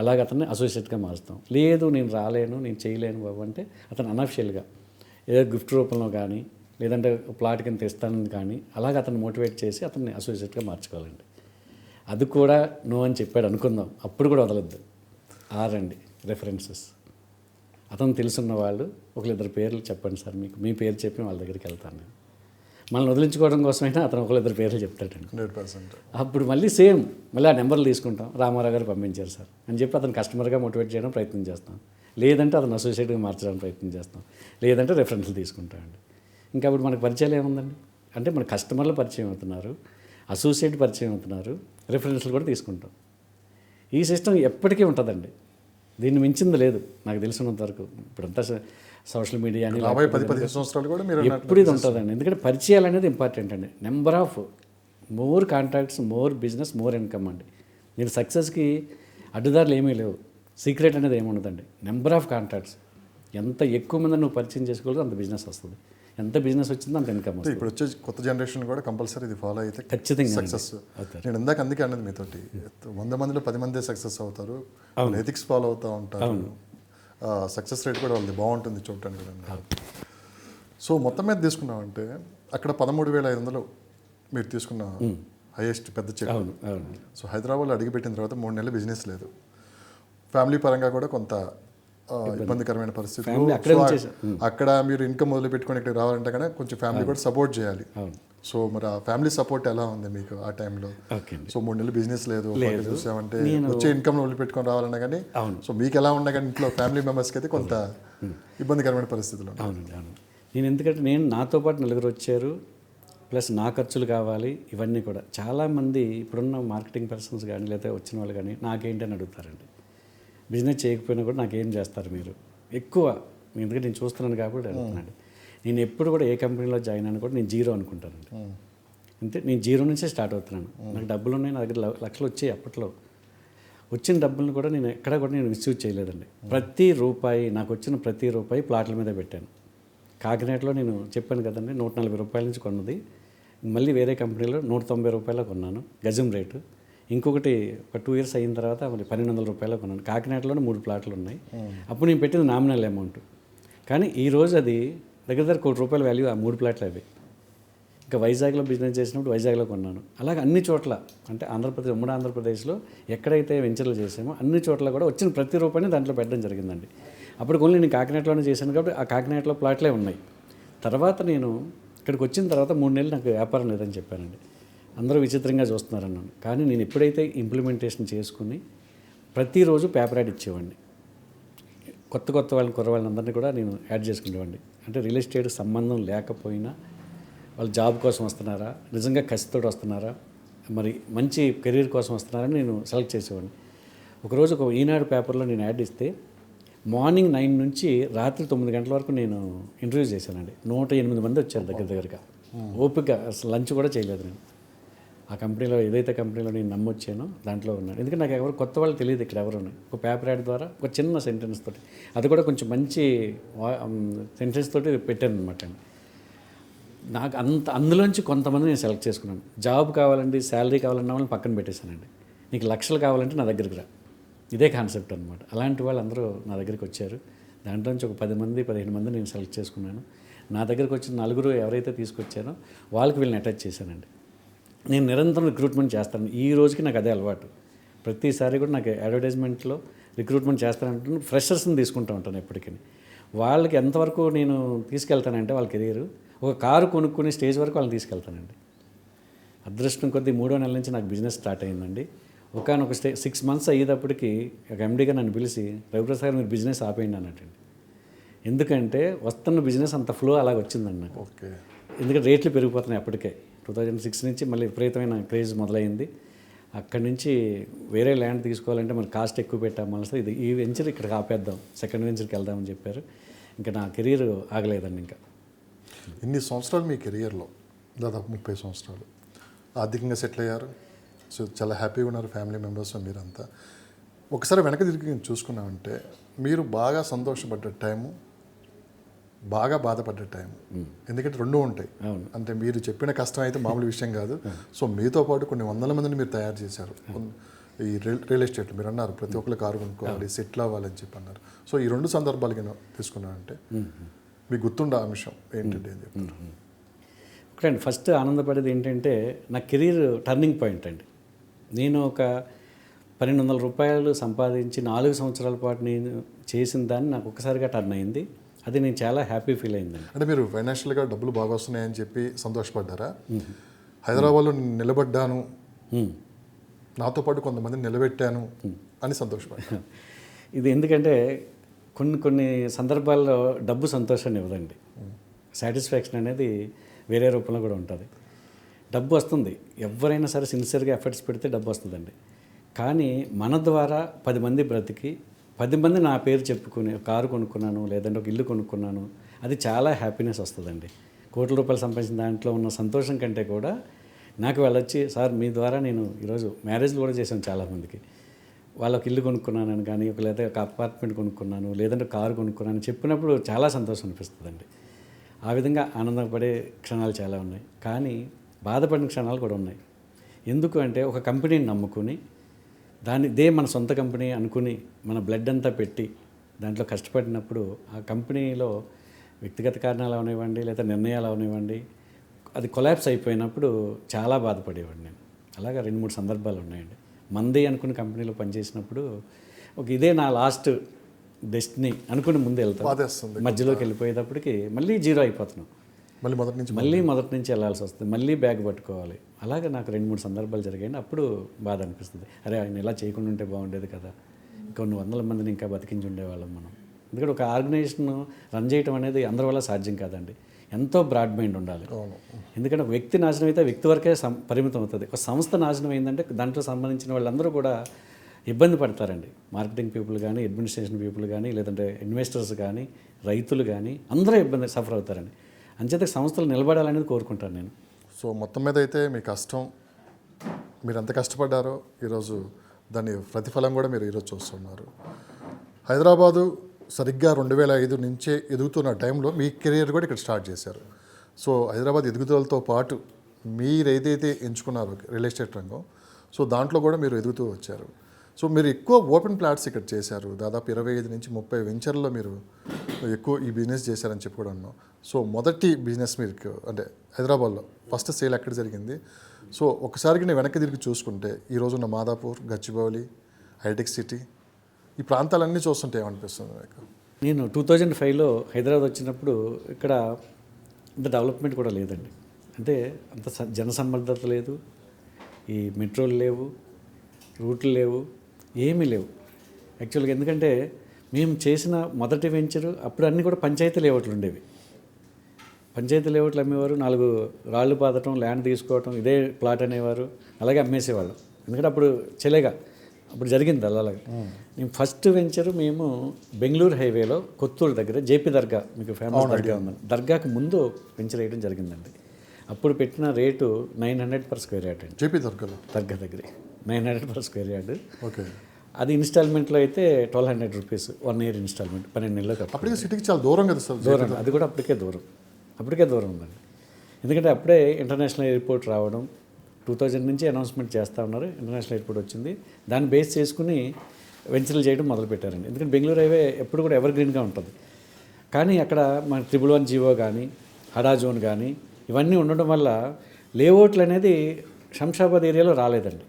అలాగే అతన్ని అసోసియేట్గా మారుస్తాం. లేదు నేను రాలేను, నేను చేయలేను బాబు అంటే అతను అన్అఫీషియల్గా ఏదో గిఫ్ట్ రూపంలో కానీ, లేదంటే ప్లాట్ కింద తెస్తానని కానీ అలాగ అతను మోటివేట్ చేసి అతన్ని అసోసియేట్గా మార్చుకోవాలండి. అది కూడా నో అని చెప్పాడు అనుకుందాం, అప్పుడు కూడా వదలొద్దు. ఆరండి రెఫరెన్సెస్, అతను తెలుసున్న వాళ్ళు ఒకరిద్దరు పేర్లు చెప్పండి సార్, మీకు మీ పేరు చెప్పి వాళ్ళ దగ్గరికి వెళ్తాను నేను. మనల్ని వదిలించుకోవడం కోసమైనా అతను ఒకరిద్దరు పేర్లు చెప్తాడండి. 100%. అప్పుడు మళ్ళీ సేమ్ మళ్ళీ ఆ నెంబర్లు తీసుకుంటాం, రామారావు గారు పంపించారు సార్ అని చెప్పి అతను కస్టమర్గా మోటివేట్ చేయడం ప్రయత్నం చేస్తాం. లేదంటే అతను అసోసియేట్గా మార్చడానికి ప్రయత్నం చేస్తాం. లేదంటే రెఫరెన్స్లు తీసుకుంటామండి. ఇంకా అప్పుడు మనకు పరిచయాలు ఏముందండి, అంటే మన కస్టమర్లు పరిచయం అవుతున్నారు, అసోసియేట్ పరిచయం అవుతున్నారు, రెఫరెన్స్లు కూడా తీసుకుంటాం. ఈ సిస్టమ్ ఎప్పటికీ ఉంటుందండి, దీన్ని మించింది లేదు నాకు తెలిసినంత వరకు. ఇప్పుడంతా సోషల్ మీడియా అని 10-15 సంవత్సరాలు కూడా మీరు ఎప్పుడు ఇది ఉంటుందండి. ఎందుకంటే పరిచయాలు అనేది ఇంపార్టెంట్ అండి. Number of more contacts, more business, more income అండి. మీరు సక్సెస్కి అడ్డుదారులు ఏమీ లేవు, సీక్రెట్ అనేది ఏమి ఉండదండి. నెంబర్ ఆఫ్ కాంటాక్ట్స్, ఎంత ఎక్కువ మంది నువ్వు పరిచయం చేసుకోగలరు అంత బిజినెస్ వస్తుంది, ఎంత బిజినెస్ వచ్చిందో అంత ఇన్కమ్ వస్తుంది. ఇప్పుడు వచ్చే కొత్త జనరేషన్ కూడా కంపల్సరీ ఇది ఫాలో అయితే ఖచ్చితంగా సక్సెస్. నేను ఇందాక అందుకే అన్నది మీతోటి, 100 మందిలో 10 మందే సక్సెస్ అవుతారు, ఎథిక్స్ ఫాలో అవుతూ ఉంటారు, సక్సెస్ రేట్ కూడా వాళ్ళది బాగుంటుంది చూడటానికి కూడా. సో మొత్తం మీద తీసుకున్నామంటే అక్కడ 13,500 మీరు తీసుకున్న హైయెస్ట్ పెద్ద చెక్. సో హైదరాబాద్లో అడిగిపెట్టిన తర్వాత 3 నెలలు బిజినెస్ లేదు, ఫ్యామిలీ పరంగా కూడా కొంత ఇబ్బందికరమైన పరిస్థితి. అక్కడ మీరు ఇన్కమ్ మొదలు పెట్టుకొని ఇక్కడ రావాలంటే కనుక కొంచెం ఫ్యామిలీ కూడా సపోర్ట్ చేయాలి. సో మరి ఆ ఫ్యామిలీ సపోర్ట్ ఎలా ఉంది మీకు ఆ టైంలో? సో 3 నెలలు బిజినెస్ లేదు చూసామంటే వచ్చే ఇన్కమ్ మొదలు పెట్టుకొని రావాలన్నా కానీ సో మీకు ఎలా ఉన్నా కానీ ఇంట్లో ఫ్యామిలీ మెంబర్స్కి అయితే కొంత ఇబ్బందికరమైన పరిస్థితులు. అవునండి, అవును. నేను ఎందుకంటే నాతో పాటు 4 వచ్చారు, ప్లస్ నా ఖర్చులు కావాలి, ఇవన్నీ కూడా. చాలామంది ఇప్పుడున్న మార్కెటింగ్ పర్సన్స్ కానీ లేదా వచ్చిన వాళ్ళు కానీ నాకేంటి అని అడుగుతారండి. బిజినెస్ చేయకపోయినా కూడా నాకేం చేస్తారు మీరు ఎక్కువ, ఎందుకంటే నేను చూస్తున్నాను కాబట్టి అడుగుతున్నాను. నేను ఎప్పుడు కూడా ఏ కంపెనీలో జాయిన్ అయినా కూడా నేను జీరో అనుకుంటానండి. అంటే నేను జీరో నుంచే స్టార్ట్ అవుతున్నాను. నాకు డబ్బులు ఉన్నాయి, నా దగ్గర లక్షలు వచ్చాయి. అప్పట్లో వచ్చిన డబ్బులను కూడా నేను ఎక్కడ కూడా నేను మిస్యూజ్ చేయలేదండి. ప్రతి రూపాయి, నాకు వచ్చిన ప్రతి రూపాయి ప్లాట్ల మీద పెట్టాను. కాకినాడలో నేను చెప్పాను కదండి, 140 రూపాయల నుంచి కొన్నది, మళ్ళీ వేరే కంపెనీలో 190 రూపాయలు కొన్నాను గజం రేటు. ఇంకొకటి ఒక 2 ఇయర్స్ అయిన తర్వాత మరి 1,200 రూపాయలు కొన్నాను. కాకినాడలోనే 3 ప్లాట్లు ఉన్నాయి. అప్పుడు నేను పెట్టింది నామినల్ అమౌంట్, కానీ ఈరోజు అది దగ్గర దగ్గర ₹1,00,00,000 వాల్యూ ఆ 3 ప్లాట్లు అవి. ఇంకా వైజాగ్లో బిజినెస్ చేసినప్పుడు వైజాగ్లో కొన్నాను. అలాగే అన్ని చోట్ల, అంటే ఆంధ్రప్రదేశ్, ఉమ్మడి ఆంధ్రప్రదేశ్లో ఎక్కడైతే వెంచర్లు చేసామో అన్ని చోట్ల కూడా వచ్చిన ప్రతి రూపాయిని దాంట్లో పెట్టడం జరిగిందండి. అప్పుడు కొన్ని నేను కాకినాడలోనే చేశాను కాబట్టి ఆ కాకినాడలో ప్లాట్లే ఉన్నాయి. తర్వాత నేను ఇక్కడికి వచ్చిన తర్వాత 3 నెలలు నాకు వ్యాపారం లేదని చెప్పానండి. అందరూ విచిత్రంగా చూస్తున్నారన్నాను. కానీ నేను ఎప్పుడైతే ఇంప్లిమెంటేషన్ చేసుకుని ప్రతిరోజు పేపర్ యాడ్ ఇచ్చేవాడిని, కొత్త వాళ్ళందరినీ కూడా నేను యాడ్ చేసుకునేవాడిని. అంటే రియల్ ఎస్టేట్ సంబంధం లేకపోయినా వాళ్ళు జాబ్ కోసం వస్తున్నారా, నిజంగా కసితో వస్తున్నారా, మరి మంచి కెరీర్ కోసం వస్తున్నారని నేను సెలెక్ట్ చేసేవాడిని. ఒకరోజు ఒక ఈనాడు పేపర్లో నేను యాడ్ ఇస్తే మార్నింగ్ 9 నుంచి రాత్రి 9 గంటల వరకు నేను ఇంటర్వ్యూ చేశానండి. 108 మంది వచ్చారు దగ్గరగా. ఓపిక అసలు లంచ్ కూడా చేయలేదు నేను. ఆ కంపెనీలో ఏదైతే కంపెనీలో నేను నమ్మొచ్చానో దాంట్లో ఉన్నాను. ఎందుకంటే నాకు ఎవరు కొత్త వాళ్ళు తెలియదు ఇక్కడ ఎవరు. ఒక పేపర్ యాడ్ ద్వారా ఒక చిన్న సెంటెన్స్ తోటి, అది కూడా కొంచెం మంచి సెంటెన్స్ తోటి పెట్టాను అనమాట. నాకు అందులోంచి కొంతమంది నేను సెలెక్ట్ చేసుకున్నాను. జాబ్ కావాలండి, శాలరీ కావాలన్న వాళ్ళని పక్కన పెట్టేశానండి. నీకు లక్షలు కావాలంటే నా దగ్గరికి రా, ఇదే కాన్సెప్ట్ అనమాట. అలాంటి వాళ్ళు అందరూ నా దగ్గరికి వచ్చారు. దాంట్లోంచి ఒక 10 మంది 15 మంది నేను సెలెక్ట్ చేసుకున్నాను. నా దగ్గరికి వచ్చిన 4 ఎవరైతే తీసుకొచ్చానో వాళ్ళకి వీళ్ళని అటాచ్ చేశానండి. నేను నిరంతరం రిక్రూట్మెంట్ చేస్తాను. ఈ రోజుకి నాకు అదే అలవాటు. ప్రతిసారి కూడా నాకు అడ్వర్టైజ్మెంట్లో రిక్రూట్మెంట్ చేస్తానంటే ఫ్రెషర్స్ని తీసుకుంటూ ఉంటాను ఎప్పటికీ. వాళ్ళకి ఎంతవరకు నేను తీసుకెళ్తానంటే వాళ్ళ కెరీర్, ఒక కారు కొనుక్కునే స్టేజ్ వరకు వాళ్ళని తీసుకెళ్తానండి. అదృష్టం కొద్దీ 3వ నెల నుంచి నాకు బిజినెస్ స్టార్ట్ అయిందండి. ఒకనొక 6 మంత్స్ అయ్యేటప్పటికి ఒక ఎండీగా నన్ను పిలిచి, రవిప్రసాద్ గారు మీరు బిజినెస్ ఆపేయండి అన్నట్టండి. ఎందుకంటే వస్తున్న బిజినెస్ అంత ఫ్లో అలాగ వచ్చిందండి నాకు. ఎందుకంటే రేట్లు పెరిగిపోతున్నాయి అప్పటికే. 2006 నుంచి మళ్ళీ విపరీతమైన క్రేజ్ మొదలైంది. అక్కడి నుంచి వేరే ల్యాండ్ తీసుకోవాలంటే మనకి కాస్ట్ ఎక్కువ పెట్టాం. మళ్ళీ ఈ వెంచర్ ఇక్కడ ఆపేద్దాం, సెకండ్ వెంచర్కి వెళ్దామని చెప్పారు. ఇంకా నా కెరీర్ ఆగలేదండి. ఇంకా ఇన్ని సంవత్సరాలు మీ కెరియర్లో, దాదాపు 30 సంవత్సరాలు ఆర్థికంగా సెటిల్ అయ్యారు. సో చాలా హ్యాపీగా ఉన్నారు ఫ్యామిలీ మెంబర్స్ మీరంతా. ఒకసారి వెనక తిరిగి చూసుకున్నామంటే మీరు బాగా సంతోషపడ్డ టైము, బాగా బాధపడ్డ టైం, ఎందుకంటే 2 ఉంటాయి. అంటే మీరు చెప్పిన కష్టం అయితే మామూలు విషయం కాదు. సో మీతో పాటు కొన్ని వందల మందిని మీరు తయారు చేశారు ఈ రియల్ ఎస్టేట్లో. మీరు అన్నారు ప్రతి ఒక్కరు కారు కొనుక్కోవాలి, సెటిల్ అవ్వాలని చెప్పి అన్నారు. సో ఈ 2 సందర్భాలకి తీసుకున్నారంటే మీకు గుర్తుండే అంశం ఏంటంటే ఏం చెప్తారు? ఒకటండి ఫస్ట్ ఆనందపడేది ఏంటంటే నా కెరీర్ టర్నింగ్ పాయింట్ అండి. నేను ఒక 1200 రూపాయలు సంపాదించి 4 సంవత్సరాల పాటు నేను చేసిన దాన్ని నాకు ఒక్కసారిగా టర్న్ అయింది. అది నేను చాలా హ్యాపీ ఫీల్ అయిందండి. అంటే మీరు ఫైనాన్షియల్గా డబ్బులు బాగా వస్తున్నాయని చెప్పి సంతోషపడ్డారా? హైదరాబాద్లో నిలబడ్డాను, నాతో పాటు కొంతమందిని నిలబెట్టాను అని సంతోషపడ్డాను. ఇది ఎందుకంటే కొన్ని సందర్భాల్లో డబ్బు సంతోషాన్ని ఇవ్వదండి. సాటిస్ఫాక్షన్ అనేది వేరే రూపంలో కూడా ఉంటుంది. డబ్బు వస్తుంది, ఎవరైనా సరే సిన్సియర్గా ఎఫర్ట్స్ పెడితే డబ్బు వస్తుందండి. కానీ మన ద్వారా 10 మంది బ్రతికి 10 మంది నా పేరు చెప్పుకుని ఒక కారు కొనుక్కున్నాను, లేదంటే ఒక ఇల్లు కొనుక్కున్నాను, అది చాలా హ్యాపీనెస్ వస్తుందండి. కోట్ల రూపాయలు సంపాదించిన దాంట్లో ఉన్న సంతోషం కంటే కూడా నాకు వెళ్ళొచ్చి, సార్ మీ ద్వారా నేను ఈరోజు మ్యారేజ్లు కూడా చేశాను చాలామందికి, వాళ్ళకి ఇల్లు కొనుక్కున్నాను కానీ లేదా ఒక అపార్ట్మెంట్ కొనుక్కున్నాను, లేదంటే కారు కొనుక్కున్నాను చెప్పినప్పుడు చాలా సంతోషం అనిపిస్తుందండి. ఆ విధంగా ఆనందపడే క్షణాలు చాలా ఉన్నాయి, కానీ బాధపడిన క్షణాలు కూడా ఉన్నాయి. ఎందుకు అంటే ఒక కంపెనీని నమ్ముకుని ఇదే మన సొంత కంపెనీ అనుకుని మన బ్లడ్ అంతా పెట్టి దాంట్లో కష్టపడినప్పుడు ఆ కంపెనీలో వ్యక్తిగత కారణాలు అవనివ్వండి లేదా నిర్ణయాలు అవనివ్వండి, అది కొలాప్స్ అయిపోయినప్పుడు చాలా బాధపడేవాడిని నేను. అలాగా 2-3 సందర్భాలు ఉన్నాయండి. మంది అనుకున్న కంపెనీలో పనిచేసినప్పుడు ఇదే నా లాస్ట్ డెస్టినీ అనుకుని ముందు వెళ్తాను, మధ్యలోకి వెళ్ళిపోయేటప్పటికి మళ్ళీ జీరో అయిపోతున్నాం, మళ్ళీ మొదటి నుంచి వెళ్ళాల్సి వస్తుంది, మళ్ళీ బ్యాగ్ పట్టుకోవాలి. అలాగే నాకు 2-3 సందర్భాలు జరిగాయి. అప్పుడు బాధ అనిపిస్తుంది, అరే ఆయన ఇలా చేయకుండా ఉంటే బాగుండేది కదా, కొన్ని వందల మందిని ఇంకా బతికించి ఉండేవాళ్ళం మనం. ఎందుకంటే ఒక ఆర్గనైజేషన్ రన్ చేయడం అనేది అందరి వల్ల సాధ్యం కాదండి, ఎంతో బ్రాడ్ మైండ్ ఉండాలి. ఎందుకంటే ఒక వ్యక్తి నాశనం అయితే వ్యక్తి వరకే పరిమితం అవుతుంది. ఒక సంస్థ నాశనం అయిందంటే దాంట్లో సంబంధించిన వాళ్ళందరూ కూడా ఇబ్బంది పడతారండి. మార్కెటింగ్ పీపుల్ కానీ, అడ్మినిస్ట్రేషన్ పీపుల్ కానీ, లేదంటే ఇన్వెస్టర్స్ కానీ, రైతులు కానీ అందరూ ఇబ్బంది సఫర్ అవుతారండి. అంచేత సంస్థలు నిలబడాలనేది కోరుకుంటాను నేను. సో మొత్తం మీద అయితే మీ కష్టం, మీరు ఎంత కష్టపడ్డారో ఈరోజు దాని ప్రతిఫలం కూడా మీరు ఈరోజు చూస్తున్నారు. హైదరాబాదు సరిగ్గా 2005 నుంచే ఎదుగుతున్న టైంలో మీ కెరీర్ కూడా ఇక్కడ స్టార్ట్ చేశారు. సో హైదరాబాద్ ఎదుగుదలతో పాటు మీరు ఏదైతే ఎంచుకున్నారో రియల్ ఎస్టేట్ రంగం, సో దాంట్లో కూడా మీరు ఎదుగుతూ వచ్చారు. సో మీరు ఎక్కువ ఓపెన్ ప్లాట్స్ ఇక్కడ చేశారు, దాదాపు 25 నుంచి 30 వెంచర్లో మీరు ఎక్కువ ఈ బిజినెస్ చేశారని చెప్పి కూడా అన్నాం. సో మొదటి బిజినెస్ మీరు అంటే హైదరాబాద్లో ఫస్ట్ సేల్ ఎక్కడ జరిగింది? సో ఒకసారికి నేను వెనక్కి తిరిగి చూసుకుంటే ఈరోజున్న మాదాపూర్, గచ్చిబౌలి, హైటెక్ సిటీ, ఈ ప్రాంతాలన్నీ చూస్తుంటే ఏమనిపిస్తుంది మీకు? నేను 2005లో హైదరాబాద్ వచ్చినప్పుడు ఇక్కడ అంత డెవలప్మెంట్ కూడా లేదండి. అంటే అంత జనసమ్మర్దత లేదు, ఈ మెట్రోలు లేవు, రూట్లు లేవు, ఏమీ లేవు యాక్చువల్గా. ఎందుకంటే మేము చేసిన మొదటి వెంచరు అప్పుడు అన్నీ కూడా పంచాయతీ లేఅవుట్లు ఉండేవి. పంచాయతీ లేఅవుట్లు అమ్మేవారు, 4 రాళ్ళు పాదటం, ల్యాండ్ తీసుకోవటం, ఇదే ప్లాట్ అనేవారు, అలాగే అమ్మేసేవాళ్ళు. ఎందుకంటే అప్పుడు చెలేగా అప్పుడు జరిగింది అలాగే. నేను ఫస్ట్ వెంచరు మేము బెంగళూరు హైవేలో కొత్తూరు దగ్గర జేపీ దర్గా, మీకు ఫేమస్ దర్గా ఉందండి, దర్గాకు ముందు వెంచర్ వేయడం జరిగిందండి. అప్పుడు పెట్టిన రేటు 900 per square yard అండి. జేపీ దర్గా దగ్గర 900 per square yard. ఓకే. అది ఇన్స్టాల్మెంట్లో అయితే 1200 రూపీస్ 1 year ఇన్స్టాల్మెంట్, 12 నెలలకు. అప్పటికే సిటీకి చాలా దూరం కదా సార్? దూరం, అది కూడా అప్పటికే దూరం ఉందండి. ఎందుకంటే అప్పుడే ఇంటర్నేషనల్ ఎయిర్పోర్ట్ రావడం, 2000 నుంచి అనౌన్స్మెంట్ చేస్తూ ఉన్నారు, ఇంటర్నేషనల్ ఎయిర్పోర్ట్ వచ్చింది, దాన్ని బేస్ చేసుకుని వెంచర్లు చేయడం మొదలుపెట్టారండి. ఎందుకంటే బెంగళూరు హైవే ఎప్పుడు కూడా ఎవర్ గ్రీన్గా ఉంటుంది. కానీ అక్కడ మన 111 జీవో కానీ, హడా జోన్ కానీ ఇవన్నీ ఉండడం వల్ల లేఅవుట్లు అనేది శంషాబాద్ ఏరియాలో రాలేదండి.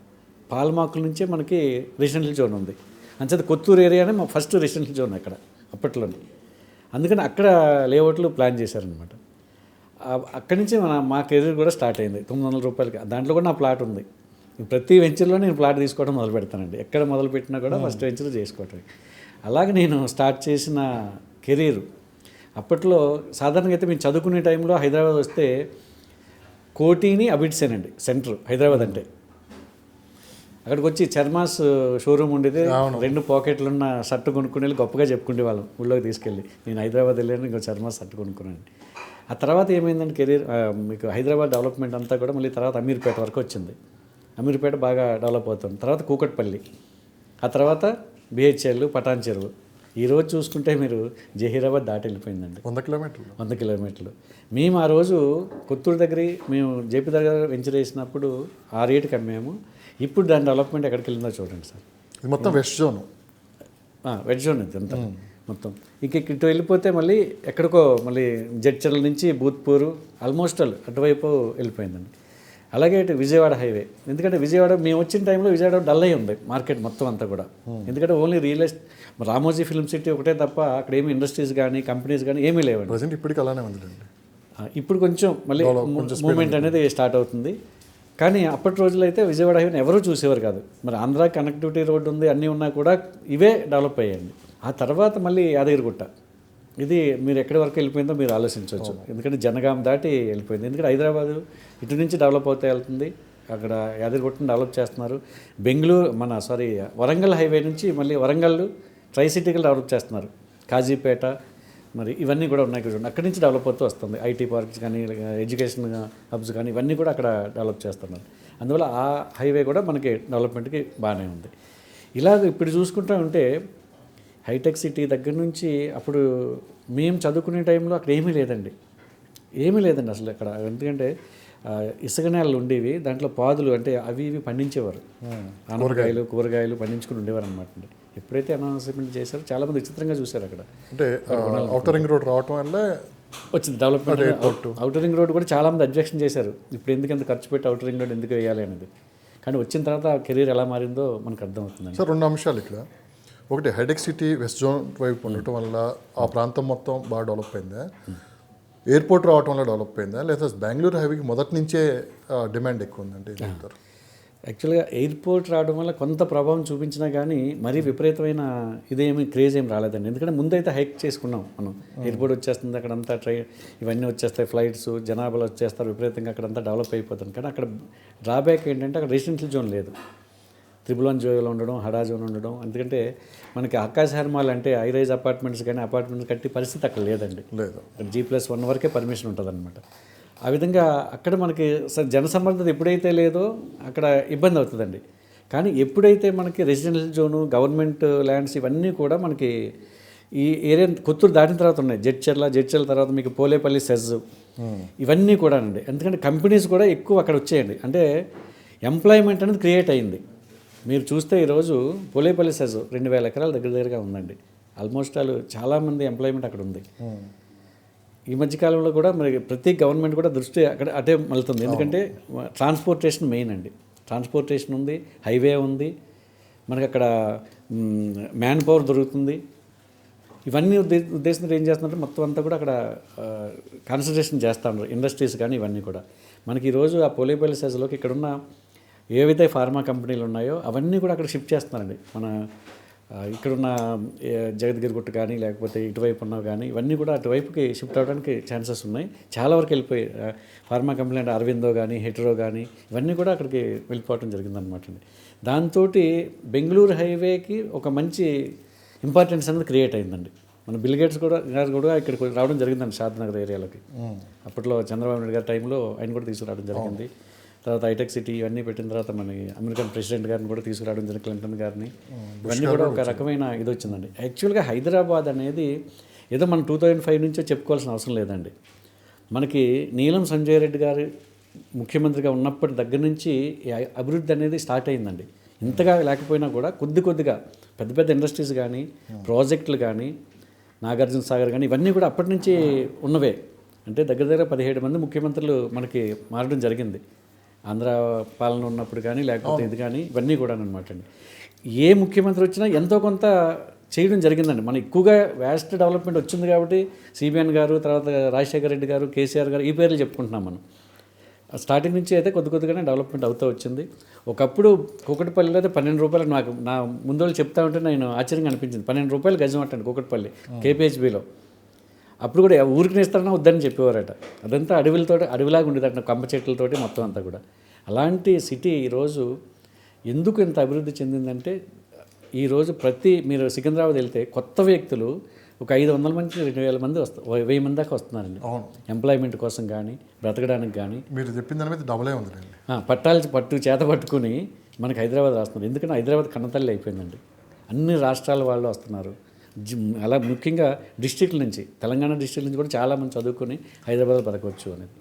పాల్మాకుల నుంచే మనకి రెసిడెన్షియల్ జోన్ ఉంది. అంచేత కొత్తూరు ఏరియానే మా ఫస్ట్ రెసిడెన్షియల్ జోన్ అక్కడ అప్పట్లోనే. అందుకని అక్కడ లేఅవుట్లు ప్లాన్ చేశారనమాట. అక్కడి నుంచి మా కెరీర్ కూడా స్టార్ట్ అయింది. 900 రూపాయలకి దాంట్లో కూడా నా ప్లాట్ ఉంది. ప్రతి వెంచర్లో నేను ప్లాట్ తీసుకోవడం మొదలు పెడతానండి. ఎక్కడ మొదలు పెట్టినా కూడా ఫస్ట్ వెంచర్ చేసుకోవటం. అలాగే నేను స్టార్ట్ చేసిన కెరీర్ అప్పట్లో సాధారణంగా అయితే మేము చదువుకునే టైంలో హైదరాబాద్ వస్తే కోటిని అబిడ్సేనండి సెంటర్ హైదరాబాద్ అంటే. అక్కడికి వచ్చి చర్మాస్ షోరూమ్ ఉండేది, 2 పాకెట్లు ఉన్న షర్ట్ కొనుక్కుని గొప్పగా చెప్పుకునే వాళ్ళం ఊళ్ళోకి తీసుకెళ్ళి, నేను హైదరాబాద్ వెళ్ళాను ఇంకో చర్మాస్ షర్ట్ కొనుక్కున్నాను. ఆ తర్వాత ఏమైందంటే కెరీర్ మీకు హైదరాబాద్ డెవలప్మెంట్ అంతా కూడా మళ్ళీ తర్వాత అమీర్పేట వరకు వచ్చింది. అమీర్పేట బాగా డెవలప్ అవుతుంది. తర్వాత కూకట్పల్లి, ఆ తర్వాత బిహెచ్ఎల్, పటాన్ చెరువు. ఈరోజు చూసుకుంటే మీరు జహీరాబాద్ దాటి వెళ్ళిపోయిందండి, 100 కిలోమీటర్లు. మేము ఆ రోజు కొత్తూరు దగ్గర మేము జేపీ దగ్గర వెంచర్ వేసినప్పుడు ఆ రేటుకి అమ్మాము. ఇప్పుడు దాని డెవలప్మెంట్ ఎక్కడికి వెళ్ళిందో చూడండి సార్. మొత్తం వెస్ట్ జోన్ ఇది అంతా మొత్తం ఇటు వెళ్ళిపోతే మళ్ళీ ఎక్కడికో మళ్ళీ జడ్చర్ల నుంచి భూత్పూరు ఆల్మోస్ట్ అటువైపు వెళ్ళిపోయిందండి. అలాగే ఇటు విజయవాడ హైవే, ఎందుకంటే విజయవాడ మేము వచ్చిన టైంలో విజయవాడ డల్ అయి ఉంది మార్కెట్ మొత్తం అంతా కూడా. ఎందుకంటే only real estate, Ramoji film city ఒకటే తప్ప అక్కడ ఏమి ఇండస్ట్రీస్ కానీ కంపెనీస్ కానీ ఏమీ లేవండి. ప్రజెంట్ ఇప్పటికి అలానే ఉందండి. ఇప్పుడు కొంచెం మళ్ళీ మూమెంట్ అనేది స్టార్ట్ అవుతుంది. కానీ అప్పటి రోజుల్లో అయితే విజయవాడ హైవేని ఎవరూ చూసేవారు కాదు. మరి ఆంధ్ర కనెక్టివిటీ రోడ్డు ఉంది, అన్నీ ఉన్నా కూడా ఇవే డెవలప్ అయ్యాయండి. ఆ తర్వాత మళ్ళీ యాదగిరిగుట్ట, ఇది మీరు ఎక్కడి వరకు వెళ్ళిపోయిందో మీరు ఆలోచించవచ్చు. ఎందుకంటే జనగాం దాటి వెళ్ళిపోయింది. ఎందుకంటే హైదరాబాదు ఇటు నుంచి డెవలప్ అవుతూ వెళ్తుంది, అక్కడ యాదగిరిగుట్టను డెవలప్ చేస్తున్నారు. బెంగళూరు వరంగల్ హైవే నుంచి మళ్ళీ వరంగల్ ట్రై సిటీకి డెవలప్ చేస్తున్నారు. కాజీపేట మరి ఇవన్నీ కూడా ఉన్నాయి చూడండి, అక్కడి నుంచి డెవలప్ అవుతూ వస్తుంది. ఐటీ పార్క్స్ కానీ ఎడ్యుకేషన్ హబ్స్ కానీ ఇవన్నీ కూడా అక్కడ డెవలప్ చేస్తున్నారు. అందువల్ల ఆ హైవే కూడా మనకి డెవలప్మెంట్కి బాగానే ఉంది. ఇలాగ ఇప్పుడు చూసుకుంటా ఉంటే హైటెక్ సిటీ దగ్గర నుంచి అప్పుడు మేము చదువుకునే టైంలో అక్కడ ఏమీ లేదండి అసలు అక్కడ. ఎందుకంటే ఇసుక నేలలు ఉండేవి, దాంట్లో పాదులు అంటే అవి ఇవి పండించేవారు, కూరగాయలు పండించుకుని ఉండేవారు అనమాట అండి. ఎప్పుడైతే అనౌన్స్మెంట్ చేశారో చాలామంది విచిత్రంగా చూశారు అక్కడ. అంటే ఔటర్ రింగ్ రోడ్ రావటం వల్ల వచ్చింది డెవలప్మెంట్. ఔటర్ రింగ్ రోడ్ కూడా చాలామంది అబ్జెక్షన్ చేశారు, ఇప్పుడు ఎందుకంత ఖర్చు పెట్టి ఔటర్ రింగ్ రోడ్ ఎందుకు వేయాలి అనేది. కానీ వచ్చిన తర్వాత కెరీర్ ఎలా మారిందో మనకు అర్థమవుతుంది. సార్ 2 అంశాలు ఇక్కడ. ఒకటి, హైటెక్ సిటీ వెస్ట్ జోన్ వైపు ఉండటం వల్ల ఆ ప్రాంతం మొత్తం బాగా డెవలప్ అయిందా, ఎయిర్పోర్ట్ రావటం వల్ల డెవలప్ అయిందా, లేదా బెంగళూరు హైవేకి మొదటి నుంచే డిమాండ్ ఎక్కువ ఉందంటే ఏం చెప్తారు? యాక్చువల్గా ఎయిర్పోర్ట్ రావడం వల్ల కొంత ప్రభావం చూపించినా కానీ మరీ విపరీతమైన ఇదేమి క్రేజ్ ఏం రాలేదండి. ఎందుకంటే ముందైతే హైక్ చేసుకున్నాం మనం, ఎయిర్పోర్ట్ వచ్చేస్తుంది, అక్కడంతా ఇవన్నీ వచ్చేస్తాయి, ఫ్లైట్స్, జనాభాలు వచ్చేస్తారు విపరీతంగా, అక్కడంతా డెవలప్ అయిపోతుంది. కానీ అక్కడ డ్రాబ్యాక్ ఏంటంటే అక్కడ రెసిడెన్షియల్ జోన్ లేదు. 1 జోన్లో ఉండడం, హడా జోన్ ఉండడం. ఎందుకంటే మనకి ఆకాశ హర్మాల్ అంటే హైరైజ్ అపార్ట్మెంట్స్ కానీ అపార్ట్మెంట్స్ కట్టి పరిస్థితి అక్కడ లేదండి. లేదు, G+1 వరకే పర్మిషన్ ఉంటుంది అనమాట. ఆ విధంగా అక్కడ మనకి జనసమ్మర్దత ఎప్పుడైతే లేదో అక్కడ ఇబ్బంది అవుతుందండి. కానీ ఎప్పుడైతే మనకి రెసిడెన్షియల్ జోను, గవర్నమెంట్ ల్యాండ్స్ ఇవన్నీ కూడా మనకి ఈ ఏరియా కొత్తూరు దాటిన తర్వాత ఉన్నాయి. జడ్చర్ల తర్వాత మీకు పోలేపల్లి, సెజ్ ఇవన్నీ కూడా అండి. ఎందుకంటే కంపెనీస్ కూడా ఎక్కువ అక్కడ వచ్చేయండి. అంటే ఎంప్లాయ్మెంట్ అనేది క్రియేట్ అయింది. మీరు చూస్తే ఈరోజు పోలేపల్లి సెజ్ 2000 ఎకరాల దగ్గరగా ఉందండి. ఆల్మోస్ట్ చాలామంది ఎంప్లాయ్మెంట్ అక్కడ ఉంది. ఈ మధ్యకాలంలో కూడా మరి ప్రతి గవర్నమెంట్ కూడా దృష్టి అక్కడ అటే మళ్తుంది. ఎందుకంటే ట్రాన్స్పోర్టేషన్ మెయిన్ అండి. ట్రాన్స్పోర్టేషన్ ఉంది, హైవే ఉంది, మనకి అక్కడ మ్యాన్ పవర్ దొరుకుతుంది. ఇవన్నీ ఉద్దేశంతో ఏం చేస్తున్నారంటే మొత్తం అంతా కూడా అక్కడ కాన్సన్ట్రేషన్ చేస్తూ ఉన్నారు, ఇండస్ట్రీస్ కానీ ఇవన్నీ కూడా. మనకి ఈరోజు ఆ పోలేపల్లి సెజ్లోకి ఇక్కడున్న ఏవైతే ఫార్మా కంపెనీలు ఉన్నాయో అవన్నీ కూడా అక్కడ షిఫ్ట్ చేస్తున్నారండి. మన ఇక్కడున్న జగద్గిరిగుట్ట కానీ లేకపోతే ఇటువైపు ఉన్నవి కానీ ఇవన్నీ కూడా అటువైపుకి షిఫ్ట్ అవ్వడానికి ఛాన్సెస్ ఉన్నాయి. చాలా వరకు వెళ్ళిపోయి ఫార్మా కంపెనీ అంటే అరవిందో కానీ హెటరో కానీ ఇవన్నీ కూడా అక్కడికి వెళ్ళిపోవడం జరిగిందనమాట అండి. దాంతో బెంగళూరు హైవేకి ఒక మంచి ఇంపార్టెన్స్ అనేది క్రియేట్ అయిందండి. మన బిల్ గేట్స్ గారు కూడా ఇక్కడికి రావడం జరిగిందండి, షాద్నగర్ ఏరియాలోకి. అప్పట్లో చంద్రబాబు నాయుడు గారి టైంలో ఆయన కూడా తీసుకురావడం జరిగింది. తర్వాత హైటెక్ సిటీ ఇవన్నీ పెట్టిన తర్వాత మన అమెరికన్ ప్రెసిడెంట్ గారిని కూడా తీసుకురావడం జరిగింది, క్లింటన్ గారిని. ఇవన్నీ కూడా ఒక రకమైన ఇది వచ్చిందండి. యాక్చువల్గా హైదరాబాద్ అనేది ఏదో మనం 2005 నుంచో చెప్పుకోవాల్సిన అవసరం లేదండి. మనకి నీలం సంజయ్ రెడ్డి గారు ముఖ్యమంత్రిగా ఉన్నప్పటి దగ్గర నుంచి అభివృద్ధి అనేది స్టార్ట్ అయిందండి. ఇంతగా లేకపోయినా కూడా కొద్దిగా పెద్ద పెద్ద ఇండస్ట్రీస్ కానీ ప్రాజెక్టులు కానీ నాగార్జున సాగర్ కానీ ఇవన్నీ కూడా అప్పటి నుంచి ఉన్నవే. అంటే దగ్గర 17 మంది ముఖ్యమంత్రులు మనకి మారడం జరిగింది. ఆంధ్ర పాలన ఉన్నప్పుడు కానీ లేకపోతే ఇది కానీ ఇవన్నీ కూడా అనమాట అండి. ఏ ముఖ్యమంత్రి వచ్చినా ఎంతో కొంత చేయడం జరిగిందండి. మనం ఎక్కువగా వ్యాస్ట్ డెవలప్మెంట్ వచ్చింది కాబట్టి సిబిఎన్ గారు, తర్వాత రాజశేఖర రెడ్డి గారు, కేసీఆర్ గారు ఈ పేర్లు చెప్పుకుంటున్నాం మనం. స్టార్టింగ్ నుంచి అయితే కొద్దిగానే డెవలప్మెంట్ అవుతూ వచ్చింది. ఒకప్పుడు కూకట్పల్లిలో అయితే 12 రూపాయలు, నాకు నా ముందు వాళ్ళు చెప్తా ఉంటే నేను ఆశ్చర్యంగా అనిపించింది. 12 రూపాయలు గజం అంటండి కూకట్పల్లి కేపీహెచ్బిలో. అప్పుడు కూడా ఊరికి ఇస్తారన్నా వద్దని చెప్పేవారట. అదంతా అడవిలాగా ఉండేదట, కంప చెట్లతోటి మొత్తం అంతా కూడా. అలాంటి సిటీ ఈరోజు ఎందుకు ఇంత అభివృద్ధి చెందిందంటే, ఈరోజు మీరు సికింద్రాబాద్ వెళ్తే కొత్త వ్యక్తులు ఒక 500 మంది 2000 మంది 1000 మంది దాకా వస్తున్నారండి. ఎంప్లాయ్మెంట్ కోసం కానీ బ్రతకడానికి కానీ. మీరు చెప్పిన దాని మీద డబులే ఉంది. చేత పట్టుకుని మనకి హైదరాబాద్ రాస్తున్నారు. ఎందుకంటే హైదరాబాద్ కన్నతల్లి అయిపోయిందండి. అన్ని రాష్ట్రాల వాళ్ళు వస్తున్నారు. అలా ముఖ్యంగా డిస్ట్రిక్ట్ నుంచి, తెలంగాణ డిస్ట్రిక్ట్ నుంచి కూడా చాలామంది చదువుకొని హైదరాబాద్ బతకవచ్చు అనేది.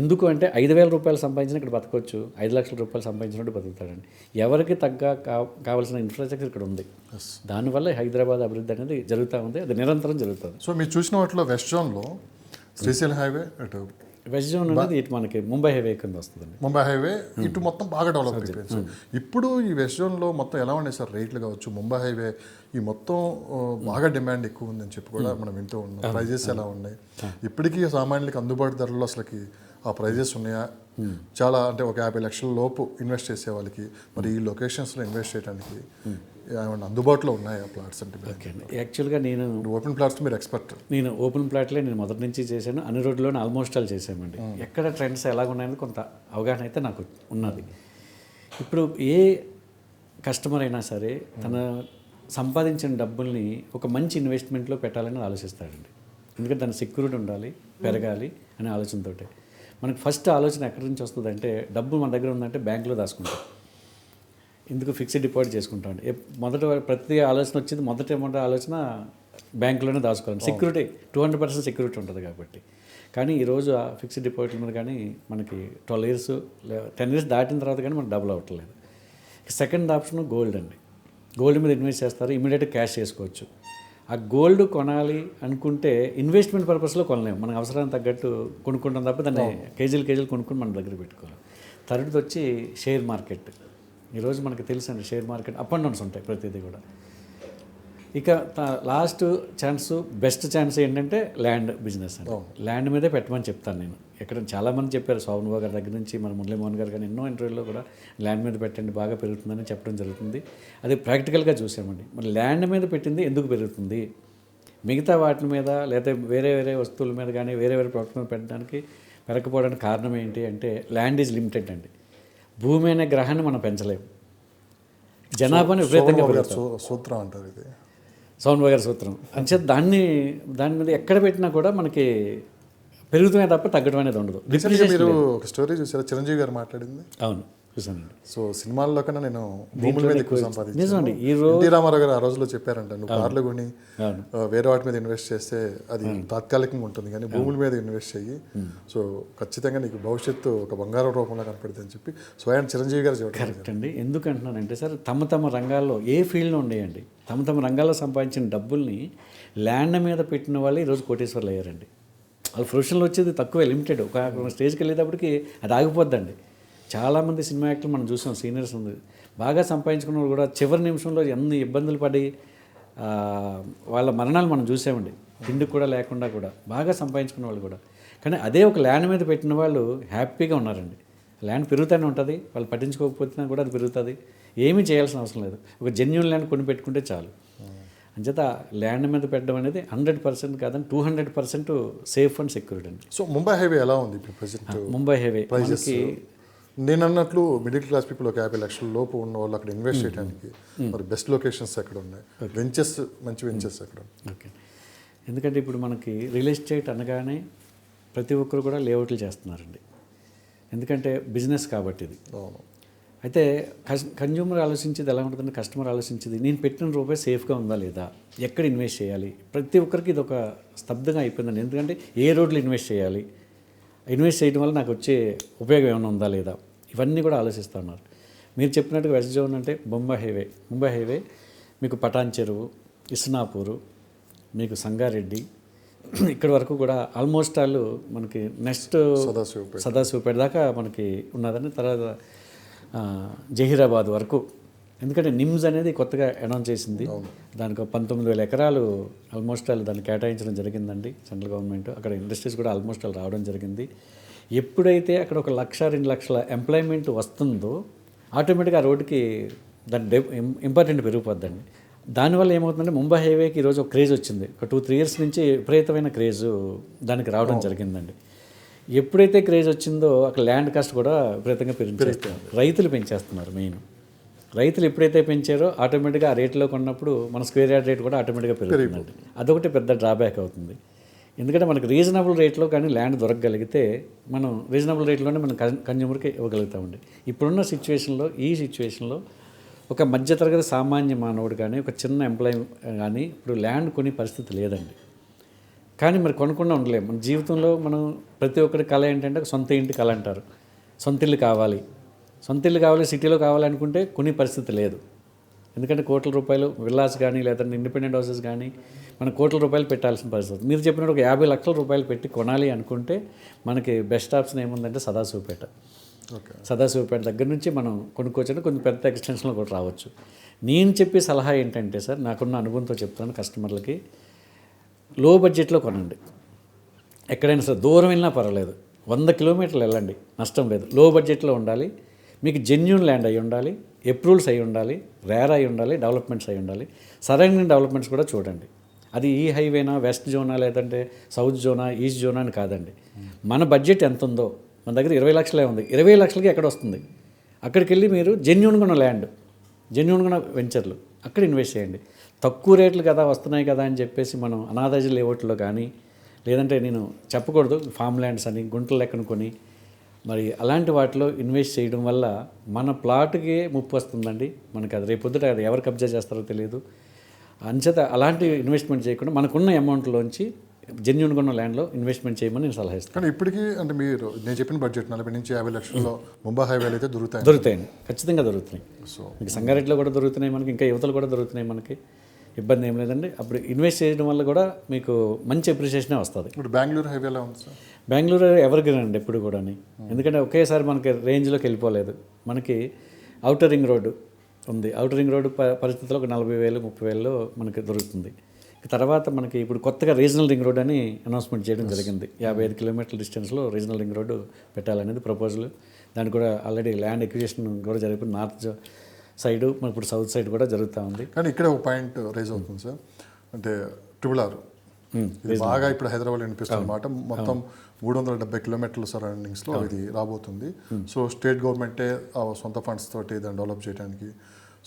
ఎందుకు అంటే 5,000 రూపాయలు సంపాదించిన ఇక్కడ బతకొచ్చు, 5 లక్షల రూపాయలు సంపాదించినట్టు బతుకుతాడండి. ఎవరికి తగ్గ కావాల్సిన ఇన్ఫ్రాస్ట్రక్చర్ ఇక్కడ ఉంది. దానివల్ల హైదరాబాద్ అభివృద్ధి అనేది జరుగుతూ ఉంది, అది నిరంతరం జరుగుతుంది. సో మీరు చూసిన వాటిలో వెస్ట్ జోన్లో శ్రీశైలం హైవే, అటు వెస్ట్ జోన్ అనేది ఇటు మనకి ముంబై హైవే కింద వస్తుందండి. ముంబై హైవే ఇటు మొత్తం బాగా డెవలప్ అయిపోయింది. సో ఇప్పుడు ఈ వెస్ట్ జోన్లో మొత్తం ఎలా ఉన్నాయి సార్ రేట్లు కావచ్చు, ముంబై హైవే ఈ మొత్తం బాగా డిమాండ్ ఎక్కువ ఉందని చెప్పి కూడా మనం వింటూ ఉన్నాం. ప్రైజెస్ ఎలా ఉన్నాయి ఇప్పటికీ సామాన్యులకి అందుబాటు ధరల్లో అసలుకి ఆ ప్రైజెస్ ఉన్నాయా? చాలా అంటే ఒక 50 లక్షల లోపు ఇన్వెస్ట్ చేసే వాళ్ళకి మరి ఈ లొకేషన్స్లో ఇన్వెస్ట్ చేయడానికి ఏమైనా అందుబాటులో ఉన్నాయా ప్లాట్స్? అంటే యాక్చువల్గా నేను ఓపెన్ ప్లాట్స్ మీరు ఎక్స్పర్ట్. నేను ఓపెన్ ప్లాట్లే నేను మొదటి నుంచి చేశాను, అన్ని రోడ్లోనే ఆల్మోస్ట్ ఆల్ చేసామండి. ఎక్కడ ట్రెండ్స్ ఎలాగ ఉన్నాయని కొంత అవగాహన అయితే నాకు ఉన్నది. ఇప్పుడు ఏ కస్టమర్ అయినా సరే తన సంపాదించిన డబ్బుల్ని ఒక మంచి ఇన్వెస్ట్మెంట్లో పెట్టాలని ఆలోచిస్తాడండి. ఎందుకంటే దాని సెక్యూరిటీ ఉండాలి, పెరగాలి అనే ఆలోచనతోటే. మనకు ఫస్ట్ ఆలోచన ఎక్కడి నుంచి వస్తుందంటే, డబ్బు మన దగ్గర ఉందంటే బ్యాంకులో దాచుకుంటాం, ఎందుకు ఫిక్స్డ్ డిపాజిట్ చేసుకుంటాం. ప్రతి ఆలోచన వచ్చింది మొదటి ఆలోచన బ్యాంకులోనే దాచుకోవాలి. సెక్యూరిటీ 200% సెక్యూరిటీ ఉంటుంది కాబట్టి. కానీ ఈరోజు ఆ ఫిక్స్డ్ డిపాజిట్ మీద కానీ మనకి 12 ఇయర్స్ 10 ఇయర్స్ దాటిన తర్వాత కానీ మనకు డబుల్ అవ్వట్లేదు. సెకండ్ ఆప్షన్ గోల్డ్ అండి. గోల్డ్ మీద ఇన్వెస్ట్ చేస్తారు, ఇమీడియట్గా క్యాష్ చేసుకోవచ్చు. ఆ గోల్డ్ కొనాలి అనుకుంటే ఇన్వెస్ట్మెంట్ పర్పస్లో కొనలేము, మనకు అవసరానికి తగ్గట్టు కొనుక్కుంటాం తప్ప దాన్ని కేజీలు కొనుక్కొని మన దగ్గర పెట్టుకోవాలి. థర్డ్ది వచ్చి షేర్ మార్కెట్. ఈరోజు మనకు తెలుసు అండి, share market up and downs ఉంటాయి ప్రతిదీ కూడా. ఇక లాస్ట్ ఛాన్స్, బెస్ట్ ఛాన్స్ ఏంటంటే ల్యాండ్ బిజినెస్ అండి. ల్యాండ్ మీదే పెట్టమని చెప్తాను నేను. ఎక్కడ చాలామంది చెప్పారు, శోభన్ బాబు గారి దగ్గర నుంచి మన మురళీమోహన్ గారు కానీ ఎన్నో ఇంటర్వ్యూలో కూడా ల్యాండ్ మీద పెట్టండి బాగా పెరుగుతుందని చెప్పడం జరుగుతుంది. అది ప్రాక్టికల్గా చూసామండి. మరి ల్యాండ్ మీద పెట్టింది ఎందుకు పెరుగుతుంది, మిగతా వాటి మీద లేదా వేరే వేరే వస్తువుల మీద కానీ వేరే వేరే ప్రాడక్ట్ మీద పెట్టడానికి పెరగకపోవడానికి కారణం ఏంటి అంటే, ల్యాండ్ ఈజ్ లిమిటెడ్ అండి. భూమి అనే గ్రహాన్ని మనం పెంచలేము, జనాభాని విపరీతంగా సూత్రం అంటారు ఇది, సోమన్ బాబు గారి సూత్రం. అంచేత దాని మీద ఎక్కడ పెట్టినా కూడా మనకి పెరుగుతున్నాయి తప్ప తగ్గడం అనేది ఉండదు. మీరు ఒక స్టోరీ చూసారా, చిరంజీవి గారు మాట్లాడింది? అవును, చూసానండి. సో సినిమాల్లో కన్నా నేను భూముల మీద ఎక్కువ సంపాదించాను. నిజమండి. ఎన్టీ రామారావు గారు ఆ రోజుల్లో చెప్పారంట, నువ్వు కార్లు కొని వేరే వాటి మీద ఇన్వెస్ట్ చేస్తే అది తాత్కాలికంగా ఉంటుంది, కానీ భూముల మీద ఇన్వెస్ట్ చెయ్యి, సో ఖచ్చితంగా నీకు భవిష్యత్తు ఒక బంగారం రూపంలో కనపడుతుంది అని చెప్పి స్వయం చిరంజీవి గారు చెప్పారు. కరెక్ట్ అండి. ఎందుకంటున్నానంటే సార్, తమ రంగాల్లో ఏ ఫీల్డ్లో ఉండేయండి, తమ రంగాల్లో సంపాదించిన డబ్బుల్ని ల్యాండ్ మీద పెట్టిన వాళ్ళు ఈరోజు కోటేశ్వర్లు అయ్యారండి. వాళ్ళ ప్రొఫెషన్లో వచ్చేది తక్కువే, లిమిటెడ్. ఒక స్టేజ్కి వెళ్ళేటప్పటికి అది ఆగిపోద్దండి. చాలామంది సినిమా యాక్టర్లు మనం చూసాం, సీనియర్స్ ఉంది, బాగా సంపాదించుకున్న వాళ్ళు కూడా చివరి నిమిషంలో ఎన్ని ఇబ్బందులు పడి వాళ్ళ మరణాలు మనం చూసామండి. తిండికి కూడా లేకుండా కూడా బాగా సంపాదించుకున్న వాళ్ళు కూడా. కానీ అదే ఒక ల్యాండ్ మీద పెట్టిన వాళ్ళు హ్యాపీగా ఉన్నారండి. ల్యాండ్ పెరుగుతూనే ఉంటుంది, వాళ్ళు పట్టించుకోకపోతున్నా కూడా అది పెరుగుతుంది, ఏమీ చేయాల్సిన అవసరం లేదు. ఒక జెన్యూన్ ల్యాండ్ కొని పెట్టుకుంటే చాలు. అంచేత ల్యాండ్ మీద పెట్టడం అనేది 100% కాదని 200% సేఫ్ అండ్ సెక్యూర్డ్ అండి. సో ముంబై హైవే ఎలా ఉంది ఇప్పుడు ప్రెజెంట్? ముంబై హైవే మనకి నేను అన్నట్లు మిడిల్ క్లాస్ పీపుల్ ఒక 50 లక్షల లోపు ఉన్న వాళ్ళు అక్కడ ఇన్వెస్ట్ చేయడానికి మరి బెస్ట్ లొకేషన్స్ ఎక్కడ ఉన్నాయి, వెంచర్స్ మంచి వెంచర్స్ ఎక్కడ? ఓకే, ఎందుకంటే ఇప్పుడు మనకి రియల్ ఎస్టేట్ అనగానే ప్రతి ఒక్కరు కూడా లేఅవుట్లు చేస్తున్నారండి, ఎందుకంటే బిజినెస్ కాబట్టి ఇది. అయితే కన్జ్యూమర్ ఆలోచించేది ఎలా ఉంటుందంటే, కస్టమర్ ఆలోచించేది నేను పెట్టిన రూపాయి సేఫ్గా ఉందా లేదా, ఎక్కడ ఇన్వెస్ట్ చేయాలి, ప్రతి ఒక్కరికి ఇది ఒక స్తబ్దంగా అయిపోయిందండి. ఎందుకంటే ఏ రోడ్లు ఇన్వెస్ట్ చేయాలి, ఇన్వెస్ట్ చేయడం వల్ల నాకు వచ్చే ఉపయోగం ఏమైనా ఉందా లేదా, ఇవన్నీ కూడా ఆలోచిస్తూ ఉన్నారు. మీరు చెప్పినట్టుగా వెస్ట్ జోన్ అంటే ముంబై హైవే మీకు పటాన్ చెరువు, ఇస్నాపూరు, మీకు సంగారెడ్డి, ఇక్కడ వరకు కూడా ఆల్మోస్ట్ ఆల్ మనకి నెక్స్ట్ సదాశివపేట దాకా మనకి ఉన్నదని. తర్వాత జహీరాబాద్ వరకు, ఎందుకంటే నిమ్స్ అనేది కొత్తగా అనౌన్స్ చేసింది, దానికి 19,000 ఎకరాలు ఆల్మోస్ట్ ఆల్ దాన్ని కేటాయించడం జరిగిందండి సెంట్రల్ గవర్నమెంట్. అక్కడ ఇండస్ట్రీస్ కూడా ఆల్మోస్ట్ ఆల్ రావడం జరిగింది. ఎప్పుడైతే అక్కడ 1,00,000-2 లక్షల ఎంప్లాయ్మెంట్ వస్తుందో ఆటోమేటిక్గా ఆ రోడ్డుకి దాని ఇంపార్టెంట్ పెరిగిపోద్దండి. దానివల్ల ఏమవుతుందంటే, ముంబై హైవేకి ఈరోజు ఒక క్రేజ్ వచ్చింది. ఒక 2-3 ఇయర్స్ నుంచి విపరీతమైన క్రేజ్ దానికి రావడం జరిగిందండి. ఎప్పుడైతే క్రేజ్ వచ్చిందో అక్కడ ల్యాండ్ కాస్ట్ కూడా విపరీతంగా పెంచేస్తున్నారు, రైతులు పెంచేస్తున్నారు. మెయిన్ రైతులు ఎప్పుడైతే పెంచారో ఆటోమేటిక్గా ఆ రేట్లో కొన్నప్పుడు మన స్క్వేర్ యార్డ్ రేట్ కూడా ఆటోమేటిక్గా పెరుగుతుందండి. అదొకటి పెద్ద డ్రాబ్యాక్ అవుతుంది. ఎందుకంటే మనకు రీజనబుల్ రేట్లో కానీ ల్యాండ్ దొరకగలిగితే మనం రీజనబుల్ రేట్లోనే మనం కన్జ్యూమర్కి ఇవ్వగలుగుతామండి. ఇప్పుడున్న ఈ సిచ్యువేషన్లో ఒక మధ్యతరగతి సామాన్య మానవుడు కానీ ఒక చిన్న ఎంప్లాయీ కానీ ఇప్పుడు ల్యాండ్ కొనే పరిస్థితి లేదండి. కానీ మరి కొనకుండా ఉండలేము. మన జీవితంలో మనం ప్రతి ఒక్కరి కళ ఏంటంటే సొంత ఇంటి కళ అంటారు. సొంత ఇల్లు కావాలి, సొంత ఇల్లు కావాలి, సిటీలో కావాలనుకుంటే కొనే పరిస్థితి లేదు. ఎందుకంటే కోట్ల రూపాయలు విల్లాస్ కానీ లేదంటే ఇండిపెండెంట్ హౌసెస్ కానీ మనం కోట్ల రూపాయలు పెట్టాల్సిన పరిస్థితి. మీరు చెప్పినట్టు ఒక 50 లక్షల రూపాయలు పెట్టి కొనాలి అనుకుంటే మనకి బెస్ట్ ఆప్షన్ ఏముందంటే సదాశివపేట. ఓకే. సదాశివపేట దగ్గర నుంచి మనం కొనుక్కోవచ్చు, కొంచెం పెద్ద ఎక్స్టెన్షన్లో కూడా రావచ్చు. నేను చెప్పే సలహా ఏంటంటే సార్, నాకున్న అనుభవంతో చెప్తాను కస్టమర్లకి, లో బడ్జెట్లో కొనండి. ఎక్కడైనా సరే దూరం వెళ్ళినా పర్వాలేదు, 100 కిలోమీటర్లు వెళ్ళండి, నష్టం లేదు. లో బడ్జెట్లో ఉండాలి, మీకు జెన్యూన్ ల్యాండ్ అయి ఉండాలి, అప్రూవల్స్ అయి ఉండాలి, రేర్ అయి ఉండాలి, డెవలప్మెంట్స్ అయి ఉండాలి. సరైన డెవలప్మెంట్స్ కూడా చూడండి. అది ఈ హైవేనా, వెస్ట్ జోనా, లేదంటే సౌత్ జోనా, ఈస్ట్ జోనా అని కాదండి. మన బడ్జెట్ ఎంత ఉందో, మన దగ్గర 20 లక్షలే ఉంది, 20 లక్షలకి ఎక్కడ వస్తుంది? అక్కడికి వెళ్ళి మీరు జెన్యూన్గా ఉన్న ల్యాండ్, జెన్యూన్గా ఉన్న వెంచర్లు అక్కడ ఇన్వెస్ట్ చేయండి. తక్కువ రేట్లు కదా వస్తున్నాయి కదా అని చెప్పేసి మనం అనాథాజీ లేఅవుట్లో కానీ, లేదంటే నేను చెప్పకూడదు ఫామ్ ల్యాండ్స్ అని గుంటలు లెక్కను కొని మరి అలాంటి వాటిలో ఇన్వెస్ట్ చేయడం వల్ల మన ప్లాట్కే ముప్పు వస్తుందండి. మనకి అది రేపొద్దుట అది ఎవరు కబ్జా చేస్తారో తెలియదు. అంచేత అలాంటి ఇన్వెస్ట్మెంట్ చేయకుండా మనకున్న అమౌంట్లోంచి జెన్యూన్గా ఉన్న ల్యాండ్లో ఇన్వెస్ట్మెంట్ చేయమని నేను సలహా ఇస్తాను. కానీ ఇప్పటికీ అంటే మీరు నేను చెప్పిన బడ్జెట్ 40 నుంచి 50 లక్షల్లో ముంబై హైవేలు అయితే దొరుకుతాయండి. ఖచ్చితంగా దొరుకుతున్నాయి. సో మీకు సంగారెడ్డిలో కూడా దొరుకుతున్నాయి, మనకి ఇంకా యువతలు కూడా దొరుకుతున్నాయి. మనకి ఇబ్బంది ఏం లేదండి. అప్పుడు ఇన్వెస్ట్ చేయడం వల్ల కూడా మీకు మంచి అప్రిషియేషనే వస్తుంది. ఇప్పుడు బెంగళూరు హైవేలో ఉంది సార్. బెంగళూరు ఎవర్ గ్రీన్ అండి ఎప్పుడు కూడా, ఎందుకంటే ఒకేసారి మనకి రేంజ్లోకి వెళ్ళిపోలేదు. మనకి ఔటర్ రింగ్ రోడ్డు ఉంది. ఔటర్ రింగ్ రోడ్డు పరిస్థితిలో ఒక 40,000 30,000లో మనకి దొరుకుతుంది. తర్వాత మనకి ఇప్పుడు కొత్తగా రీజనల్ రింగ్ రోడ్ అని అనౌన్స్మెంట్ చేయడం జరిగింది. 55 కిలోమీటర్ల డిస్టెన్స్లో రీజనల్ రింగ్ రోడ్డు పెట్టాలనేది ప్రపోజల్. దానికి కూడా ఆల్రెడీ ల్యాండ్ ఎక్విజిషన్ కూడా జరిగిపోయింది. నార్త్ సైడు మన ఇప్పుడు సౌత్ సైడ్ కూడా జరుగుతూ ఉంది. కానీ ఇక్కడ ఒక పాయింట్ రైజ్ అవుతుంది సార్, అంటే ట్రిపుల్ ఆర్ ఇది బాగా ఇప్పుడు హైదరాబాద్ వినిపిస్తుంది అన్నమాట. మొత్తం 370 కిలోమీటర్ల సరౌండింగ్స్లో ఇది రాబోతుంది. సో స్టేట్ గవర్నమెంటే సొంత ఫండ్స్ తోటి దాన్ని డెవలప్ చేయడానికి,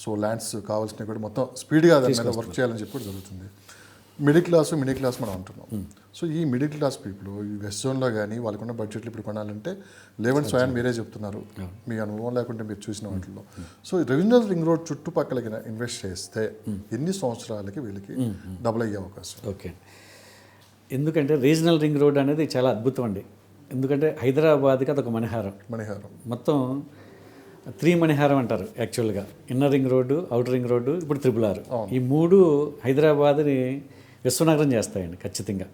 సో ల్యాండ్స్ కావాల్సినవి కూడా మొత్తం స్పీడ్గా దాని మీద వర్క్ చేయాలని చెప్పి జరుగుతుంది. మిడిల్ క్లాస్ మనం అంటున్నాం. సో ఈ మిడిల్ క్లాస్ పీపుల్ ఈ వెస్ట్ జోన్లో కానీ వాళ్ళకున్న బడ్జెట్లు ఇప్పుడు కొనాలంటే లేవని స్వయం మీరే చెప్తున్నారు, మీ అనుభవం లేకుంటే మీరు చూసిన వాటిల్లో. సో రీజనల్ రింగ్ రోడ్ చుట్టుపక్కల ఇన్వెస్ట్ చేస్తే ఎన్ని సంవత్సరాలకి వీళ్ళకి డబుల్ అయ్యే అవకాశం? ఓకే, ఎందుకంటే రీజనల్ రింగ్ రోడ్ అనేది చాలా అద్భుతం అండి. ఎందుకంటే హైదరాబాద్కి అదొక మణిహారం. మొత్తం 3 మణిహారం అంటారు యాక్చువల్గా. Inner ring road, outer ring road, ఇప్పుడు ట్రిపుల్ ఆర్. ఈ 3 హైదరాబాద్ని విశ్వనగరం చేస్తాయండి. ఖచ్చితంగా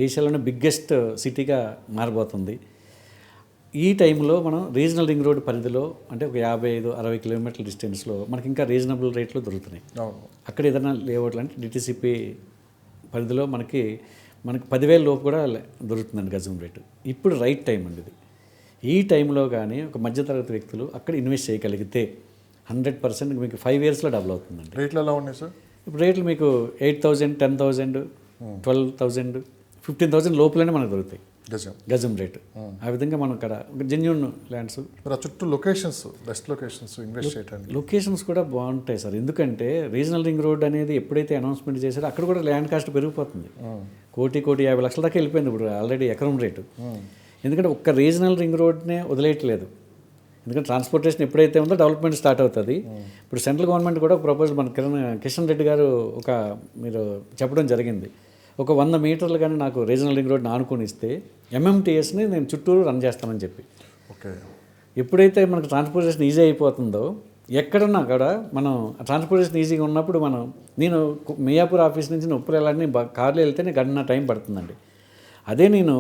ఏషియాలోనే బిగ్గెస్ట్ సిటీగా మారబోతుంది. ఈ టైంలో మనం రీజనల్ రింగ్ రోడ్ పరిధిలో అంటే ఒక 55-60 కిలోమీటర్ల డిస్టెన్స్లో మనకి ఇంకా రీజనబుల్ రేట్లో దొరుకుతున్నాయి. అక్కడ ఏదైనా లేఅవుట్లు అంటే డిటీసీపీ పరిధిలో మనకి 10,000 లోపు కూడా దొరుకుతుందండి గజం రేటు. ఇప్పుడు రైట్ టైం అండి ఇది. ఈ టైంలో కానీ ఒక మధ్యతరగతి వ్యక్తులు అక్కడ ఇన్వెస్ట్ చేయగలిగితే 100% మీకు 5 ఇయర్స్లో డబుల్ అవుతుందండి. రేట్లు ఎలా ఉన్నాయి సార్? ఇప్పుడు రేట్లు మీకు 8,000, 10,000, 12,000, 15,000 లోపలనే మనకు దొరుకుతాయి గజం రేటు. ఆ విధంగా మనం ఇక్కడ జెన్యూన్ ల్యాండ్స్ చుట్టూ లొకేషన్స్, బెస్ట్ లొకేషన్స్ ఇన్వెస్ట్ చేయడానికి లొకేషన్స్ కూడా బాగుంటాయి సార్. ఎందుకంటే రీజనల్ రింగ్ రోడ్ అనేది ఎప్పుడైతే అనౌన్స్మెంట్ చేశారో అక్కడ కూడా ల్యాండ్ కాస్ట్ పెరిగిపోతుంది. 1,50 లక్షల దాకా వెళ్ళిపోయింది ఇప్పుడు ఆల్రెడీ ఎకరం రేటు. ఎందుకంటే ఒక్క రీజనల్ రింగ్ రోడ్నే వదిలేయట్లేదు. ఎందుకంటే ట్రాన్స్పోర్టేషన్ ఎప్పుడైతే ఉందో డెవలప్మెంట్ స్టార్ట్ అవుతుంది. ఇప్పుడు సెంట్రల్ గవర్నమెంట్ కూడా ప్రపోజల్ మన కిషన్ రెడ్డి గారు మీరు చెప్పడం జరిగింది. ఒక 100 మీటర్లు కానీ నాకు రీజనల్ రింగ్ రోడ్ని ఆనుకొని ఇస్తే MMTSని నేను చుట్టూరు రన్ చేస్తానని చెప్పి. ఓకే, ఎప్పుడైతే మనకు ట్రాన్స్పోర్టేషన్ ఈజీ అయిపోతుందో ఎక్కడన్నా కూడా మనం ట్రాన్స్పోర్టేషన్ ఈజీగా ఉన్నప్పుడు నేను మియాపూర్ ఆఫీస్ నుంచి ఉప్పులు వెళ్ళాలని కార్లో వెళ్తే నేను గంట టైం పడుతుందండి. అదే నేను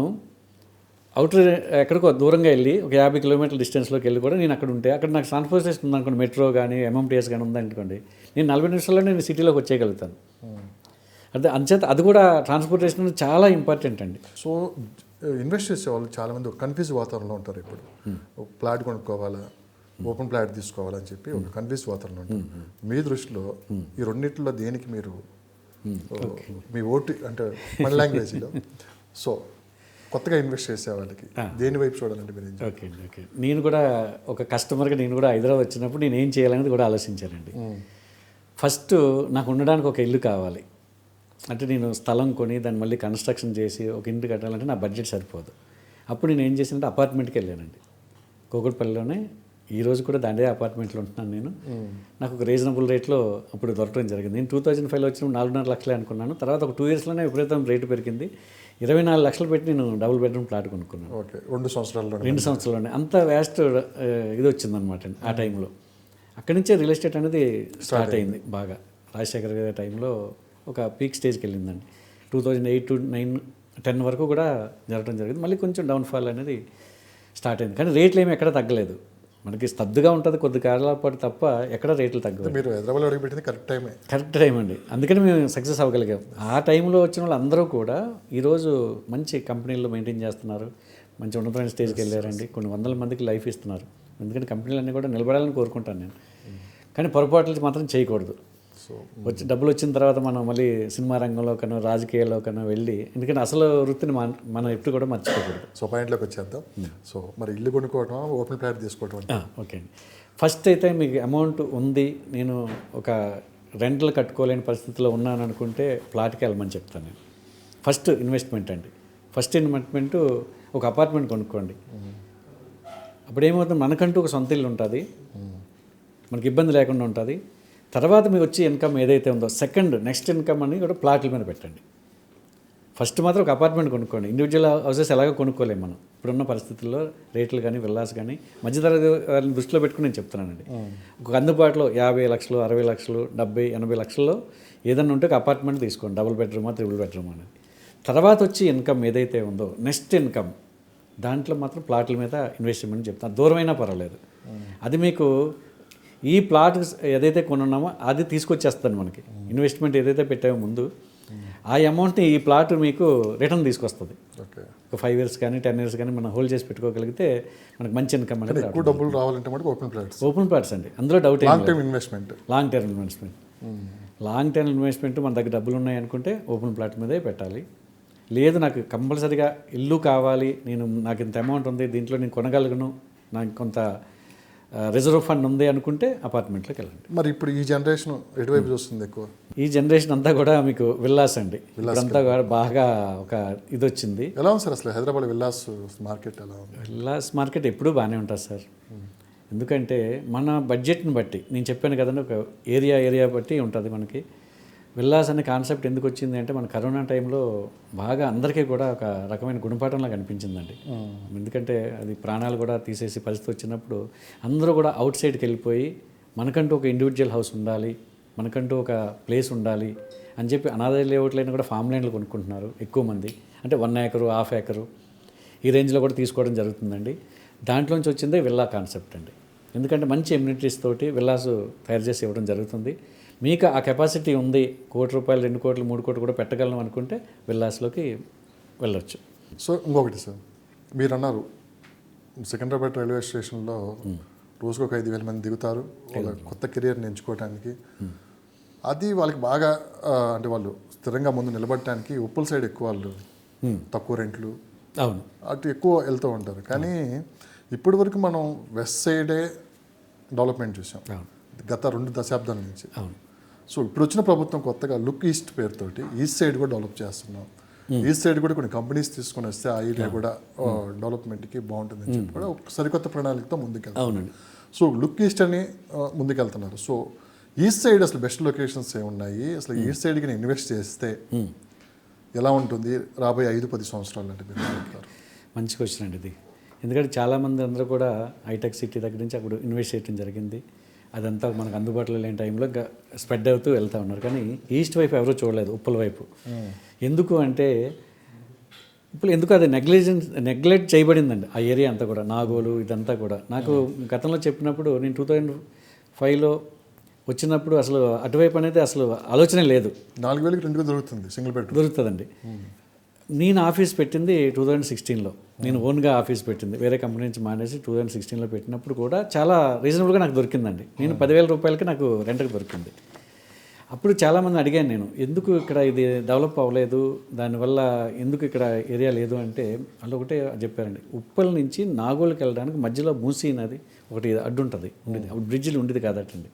అవుటర్ ఎక్కడికో దూరంగా వెళ్ళి ఒక 50 కిలోమీటర్ల డిస్టెన్స్లోకి వెళ్ళి కూడా నేను అక్కడ ఉంటే అక్కడ నాకు ట్రాన్స్పోర్టేషన్ ఉందనుకోండి, మెట్రో కానీ MMTS కానీ ఉందనుకోండి, నేను 40 నిమిషాల్లో నేను సిటీలోకి వచ్చేయగలుగుతాను. అంటే అంచేత అది కూడా ట్రాన్స్పోర్టేషన్ చాలా ఇంపార్టెంట్ అండి. సో ఇన్వెస్ట్ చేసే వాళ్ళు చాలామంది ఒక కన్ఫ్యూజ్ వాతావరణంలో ఉంటారు. ఇప్పుడు ఒక ప్లాట్ కొనుక్కోవాలా, ఓపెన్ ప్లాట్ తీసుకోవాలని చెప్పి ఒక కన్ఫ్యూజ్ వాతావరణంలో ఉంటారు. మీ దృష్టిలో ఈ రెండింటిలో దేనికి మీరు మీ ఓటు అంటే మన లాంగ్వేజ్లో సో కొత్తగా ఇన్వెస్ట్ చేసే వాళ్ళకి దేని వైపు చూడాలంటే మీరు? ఓకే, నేను కూడా ఒక కస్టమర్గా నేను కూడా హైదరాబాద్ వచ్చినప్పుడు నేను ఏం చేయాలనేది కూడా ఆలోచించానండి. ఫస్ట్ నాకు ఉండడానికి ఒక ఇల్లు కావాలి. అంటే నేను స్థలం కొని దాన్ని మళ్ళీ కన్స్ట్రక్షన్ చేసి ఒక ఇంటి కట్టాలంటే నా బడ్జెట్ సరిపోదు. అప్పుడు నేను ఏం చేశానంటే అపార్ట్మెంట్కి వెళ్ళానండి. కూకట్పల్లిలోనే ఈరోజు కూడా దాండే అపార్ట్మెంట్లో ఉంటున్నాను నేను. నాకు ఒక రీజనబుల్ రేట్లో అప్పుడు దొరకడం జరిగింది. నేను 2005లో వచ్చిన 4.5 లక్షలే అనుకున్నాను. తర్వాత ఒక 2 ఇయర్స్లోనే విపరీతం రేటు పెరిగింది. 24 లక్షలు పెట్టి నేను డబుల్ బెడ్రూమ్ ఫ్లాట్ కొనుక్కున్నాను ఓకే 2 సంవత్సరాల్లో 2 సంవత్సరాలు. అంత వ్యాస్ట్ ఇది వచ్చిందనమాట అండి ఆ టైంలో. అక్కడి నుంచే రియల్ ఎస్టేట్ అనేది స్టార్ట్ అయింది బాగా. రాజశేఖర్ గారి టైంలో ఒక పీక్ స్టేజ్కి వెళ్ళిందండి. 2008 to 9-10 వరకు కూడా జరగడం జరిగింది. మళ్ళీ కొంచెం డౌన్ఫాల్ అనేది స్టార్ట్ అయింది. కానీ రేట్లు ఏమి ఎక్కడ తగ్గలేదు. మనకి స్తబ్దుగా ఉంటుంది కొద్ది కాలాల పాటు తప్ప ఎక్కడ రేట్లు తగ్గలేదు. మీరు హైదరాబాద్లో అడుగుపెట్టింది కరెక్ట్ టైం అండి. అందుకని మేము సక్సెస్ అవ్వగలిగాం. ఆ టైంలో వచ్చిన వాళ్ళు అందరూ కూడా ఈరోజు మంచి కంపెనీల్లో మెయింటైన్ చేస్తున్నారు, మంచి ఉన్నతమైన స్టేజ్కి వెళ్ళారండి. కొన్ని వందల మందికి లైఫ్ ఇస్తున్నారు. ఎందుకంటే కంపెనీలన్నీ కూడా నిలబడాలని కోరుకుంటాను నేను. కానీ పొరపాట్లు మాత్రం చేయకూడదు. సో డబ్బులు వచ్చిన తర్వాత మనం మళ్ళీ సినిమా రంగంలో కన్నా రాజకీయాల్లో కన్నా వెళ్ళి, ఎందుకంటే అసలు వృత్తిని మనం ఎప్పుడు కూడా మర్చిపోకూడదు. సో పాయింట్లోకి వచ్చేద్దాం. సో మరి ఇల్లు కొనుక్కోవటం, ఓపెన్ ఫ్లాట్ తీసుకోవటం. ఓకే అండి. ఫస్ట్ అయితే మీకు అమౌంట్ ఉంది, నేను ఒక రెంట్లు కట్టుకోలేని పరిస్థితిలో ఉన్నాను అనుకుంటే ప్లాట్కి వెళ్ళమని చెప్తాను నేను. ఫస్ట్ ఇన్వెస్ట్మెంట్ అండి. ఫస్ట్ ఇన్వెస్ట్మెంట్ ఒక అపార్ట్మెంట్ కొనుక్కోండి. అప్పుడు ఏమవుతుంది, మనకంటూ ఒక సొంత ఇల్లు ఉంటుంది, మనకి ఇబ్బంది లేకుండా ఉంటుంది. తర్వాత మీకు వచ్చే ఇన్కమ్ ఏదైతే ఉందో నెక్స్ట్ ఇన్కమ్ అని కూడా ప్లాట్ల మీద పెట్టండి. ఫస్ట్ మాత్రం ఒక అపార్ట్మెంట్ కొనుక్కోండి. ఇండివిజువల్ హౌసెస్ ఎలాగో కొనుక్కోలేము మనం ఇప్పుడున్న పరిస్థితుల్లో. రేట్లు కానీ విల్లాస్ కానీ మధ్యతరగతి వారిని దృష్టిలో పెట్టుకుని నేను చెప్తున్నానండి. ఒక అందుబాటులో 50 లక్షలు 60 లక్షలు 70-80 లక్షల్లో ఏదన్నా ఉంటే ఒక అపార్ట్మెంట్ తీసుకోండి. డబుల్ బెడ్రూమా, త్రిబుల్ బెడ్రూమ్ అనేది. తర్వాత వచ్చి ఇన్కమ్ ఏదైతే ఉందో నెక్స్ట్ ఇన్కమ్, దాంట్లో మాత్రం ప్లాట్ల మీద ఇన్వెస్ట్మెంట్ చెప్తాను. దూరమైనా పర్వాలేదు. అది మీకు ఈ ప్లాట్ ఏదైతే కొనున్నామో అది తీసుకొచ్చేస్తాను మనకి. ఇన్వెస్ట్మెంట్ ఏదైతే పెట్టామో ముందు ఆ అమౌంట్ని ఈ ప్లాట్ మీకు రిటర్న్ తీసుకొస్తుంది. ఒక 5 years కానీ 10 years కానీ మనం హోల్డ్ చేసి పెట్టుకోగలిగితే మనకు మంచి ఇన్కమ్ అనేది. ఎక్కువ డబ్బులు రావాలంటే మనకు ఓపెన్ ప్లాట్స్ అండి. అందులో doubt long term investment. Long term investment మన దగ్గర డబ్బులు ఉన్నాయి అనుకుంటే ఓపెన్ ప్లాట్ మీదే పెట్టాలి. లేదు నాకు కంపల్సరీగా ఇల్లు కావాలి, నాకు ఇంత అమౌంట్ ఉంది, దీంట్లో నేను కొనగలను, నాకు కొంత రిజర్వ్ ఫండ్ ఉంది అనుకుంటే అపార్ట్మెంట్లోకి వెళ్ళండి. మరి ఇప్పుడు ఈ జనరేషన్ ఎటువైపు చూస్తుంది ఎక్కువ? ఈ జనరేషన్ అంతా కూడా మీకు విల్లాస్ అండి. అంతా కూడా బాగా ఒక ఇది వచ్చింది. ఎలా ఉంది సార్ అసలు హైదరాబాద్ విల్లాస్ మార్కెట్? ఎలా ఉంది? విల్లాస్ మార్కెట్ ఎప్పుడూ బాగానే ఉంటుంది సార్. ఎందుకంటే మన బడ్జెట్ని బట్టి, నేను చెప్పాను కదండి, ఒక ఏరియా బట్టి ఉంటుంది మనకి. విల్లాస్ అనే కాన్సెప్ట్ ఎందుకు వచ్చింది అంటే, మన కరోనా టైంలో బాగా అందరికీ కూడా ఒక రకమైన గుణపాఠంలా కనిపించిందండి. ఎందుకంటే అది ప్రాణాలు కూడా తీసేసి పరిస్థితి వచ్చినప్పుడు అందరూ కూడా అవుట్ సైడ్కి వెళ్ళిపోయి మనకంటూ ఒక ఇండివిజువల్ హౌస్ ఉండాలి, మనకంటూ ఒక ప్లేస్ ఉండాలి అని చెప్పి అనాథ లేఅవుట్లైనా కూడా ఫామ్ ల్యాండ్లు కొనుక్కుంటున్నారు ఎక్కువ మంది. అంటే 1 acre, 1/2 acre ఈ రేంజ్లో కూడా తీసుకోవడం జరుగుతుందండి. దాంట్లోంచి వచ్చిందే విల్లా కాన్సెప్ట్ అండి. ఎందుకంటే మంచి ఎమ్యూనిటీస్ తోటి విల్లాస్ తయారు చేసి ఇవ్వడం జరుగుతుంది. మీకు ఆ కెపాసిటీ ఉంది, ₹1 కోటి, 2 కోట్లు, 3 కోట్లు కూడా పెట్టగలను అనుకుంటే విల్లాస్లోకి వెళ్ళొచ్చు. సో ఇంకొకటి సార్, మీరు అన్నారు సికింద్రాబాద్ రైల్వే స్టేషన్లో రోజుకు ఒక 5,000 మంది దిగుతారు వాళ్ళ కొత్త కెరియర్ని ఎంచుకోవడానికి. అది వాళ్ళకి బాగా అంటే వాళ్ళు స్థిరంగా ముందు నిలబడటానికి ఉప్పల్ సైడ్ ఎక్కువ వాళ్ళు తక్కువ రెంట్లు అవును అటు ఎక్కువ వెళ్తూ ఉంటారు. కానీ ఇప్పటి వరకు మనం వెస్ట్ సైడే డెవలప్మెంట్ చూసాం గత 2 దశాబ్దాల నుంచి. సో ఇప్పుడు వచ్చిన ప్రభుత్వం కొత్తగా లుక్ ఈస్ట్ పేరుతోటి ఈస్ట్ సైడ్ కూడా డెవలప్ చేస్తున్నాం. ఈస్ట్ సైడ్ కూడా కొన్ని కంపెనీస్ తీసుకొని వస్తే ఆ ఏరియా కూడా డెవలప్మెంట్కి బాగుంటుందని చెప్పి కూడా ఒక సరికొత్త ప్రణాళికతో ముందుకెళ్తారు. సో లుక్ ఈస్ట్ అని ముందుకెళ్తున్నారు. సో ఈస్ట్ సైడ్ అసలు బెస్ట్ లొకేషన్స్ ఏమున్నాయి, అసలు ఈస్ట్ సైడ్కి ఇన్వెస్ట్ చేస్తే ఎలా ఉంటుంది రాబోయే 5-10 సంవత్సరాలు అంటే మీరు చెప్తారు? మంచి క్వశ్చన్ అండి ఇది. ఎందుకంటే చాలామంది అందరూ కూడా హైటెక్ సిటీ దగ్గర నుంచి అప్పుడు ఇన్వెస్ట్ చేయడం జరిగింది. అదంతా మనకు అందుబాటులో లేని టైంలో స్ప్రెడ్ అవుతూ వెళ్తూ ఉన్నారు. కానీ ఈస్ట్ వైపు ఎవరూ చూడలేదు, ఉప్పల వైపు. ఎందుకు అంటే ఇప్పుడు ఎందుకు అది నెగ్లెక్ట్ చేయబడిందండి ఆ ఏరియా అంతా కూడా. నాగోలు ఇదంతా కూడా నాకు గతంలో చెప్పినప్పుడు, నేను 2005లో వచ్చినప్పుడు అసలు అటువైపు అనేది అసలు ఆలోచనే లేదు. 4,000కి 2 దొరుకుతుంది, సింగిల్ బెడ్ దొరుకుతుందండి. నేను ఆఫీస్ పెట్టింది 2016లో. నేను ఓన్గా ఆఫీస్ పెట్టింది వేరే కంపెనీ నుంచి మానేసి 2016లో పెట్టినప్పుడు కూడా చాలా రీజనబుల్గా నాకు దొరికిందండి. నేను 10,000 రూపాయలకి నాకు రెంట్కి దొరికింది. అప్పుడు చాలామంది అడిగాను నేను, ఎందుకు ఇక్కడ ఇది డెవలప్ అవ్వలేదు, దానివల్ల ఎందుకు ఇక్కడ ఏరియా లేదు అంటే వాళ్ళు ఒకటే చెప్పారండి, ఉప్పల్ నుంచి నాగోల్కి వెళ్ళడానికి మధ్యలో మూసీ నది ఒకటి అడ్డు ఉంటుంది, ఉండేది అప్పుడు బ్రిడ్జిలు ఉండేది కాదటండి.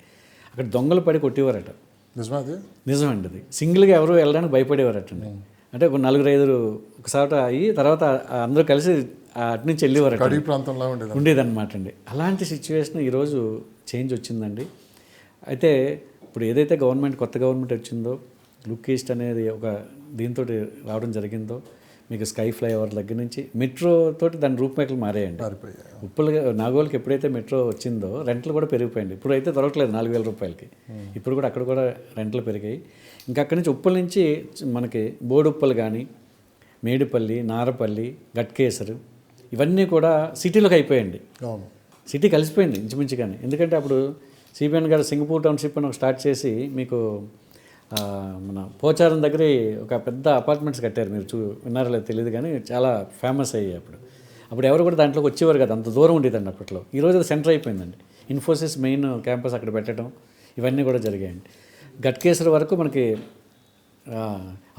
అక్కడ దొంగలు పడి కొట్టేవారట. నిజమండి, అది సింగిల్గా ఎవరు వెళ్ళడానికి భయపడేవారటండి. అంటే ఒక 4-5 ఒకసారి అయ్యి తర్వాత అందరూ కలిసి అటు నుంచి వెళ్ళేవారు, ప్రాంతంలో ఉండేదన్నమాట అండి. అలాంటి సిచ్యువేషన్ ఈరోజు చేంజ్ వచ్చిందండి. అయితే ఇప్పుడు ఏదైతే కొత్త గవర్నమెంట్ వచ్చిందో, లుక్ ఈస్ట్ అనేది ఒక దీంతో రావడం జరిగిందో, మీకు స్కై ఫ్లైఓవర్ దగ్గర నుంచి మెట్రో తోటి దాని రూపురేఖలు మారాయండి. మారిపోయాయి. ఉప్పల్ నాగోల్కి ఎప్పుడైతే మెట్రో వచ్చిందో రెంట్లు కూడా పెరిగిపోయింది. ఇప్పుడు అయితే దొరకలేదు 4,000 రూపాయలకి. ఇప్పుడు కూడా అక్కడ కూడా రెంట్లు పెరిగాయి. ఇంకా అక్కడి నుంచి ఉప్పల్ నుంచి మనకి బోడుప్పల్ కానీ, మేడిపల్లి, నారపల్లి, గట్కేసరు ఇవన్నీ కూడా సిటీలోకి అయిపోయాయండి. అవును, సిటీ కలిసిపోయింది ఇంచుమించుగానే. ఎందుకంటే అప్పుడు సిబిఎన్ గారు సింగపూర్ టౌన్షిప్ అని ఒక స్టార్ట్ చేసి మీకు మన పోచారం దగ్గర ఒక పెద్ద అపార్ట్మెంట్స్ కట్టారు. మీరు విన్నారో లేదో తెలియదు కానీ చాలా ఫేమస్ అయ్యాయి అప్పుడు ఎవరు కూడా దాంట్లోకి వచ్చేవారు కదా, అంత దూరం ఉండేదండి అప్పట్లో. ఈరోజు అది సెంటర్ అయిపోయిందండి. ఇన్ఫోసిస్ మెయిన్ క్యాంపస్ అక్కడ పెట్టడం ఇవన్నీ కూడా జరిగాయండి. గట్కేసర్ వరకు మనకి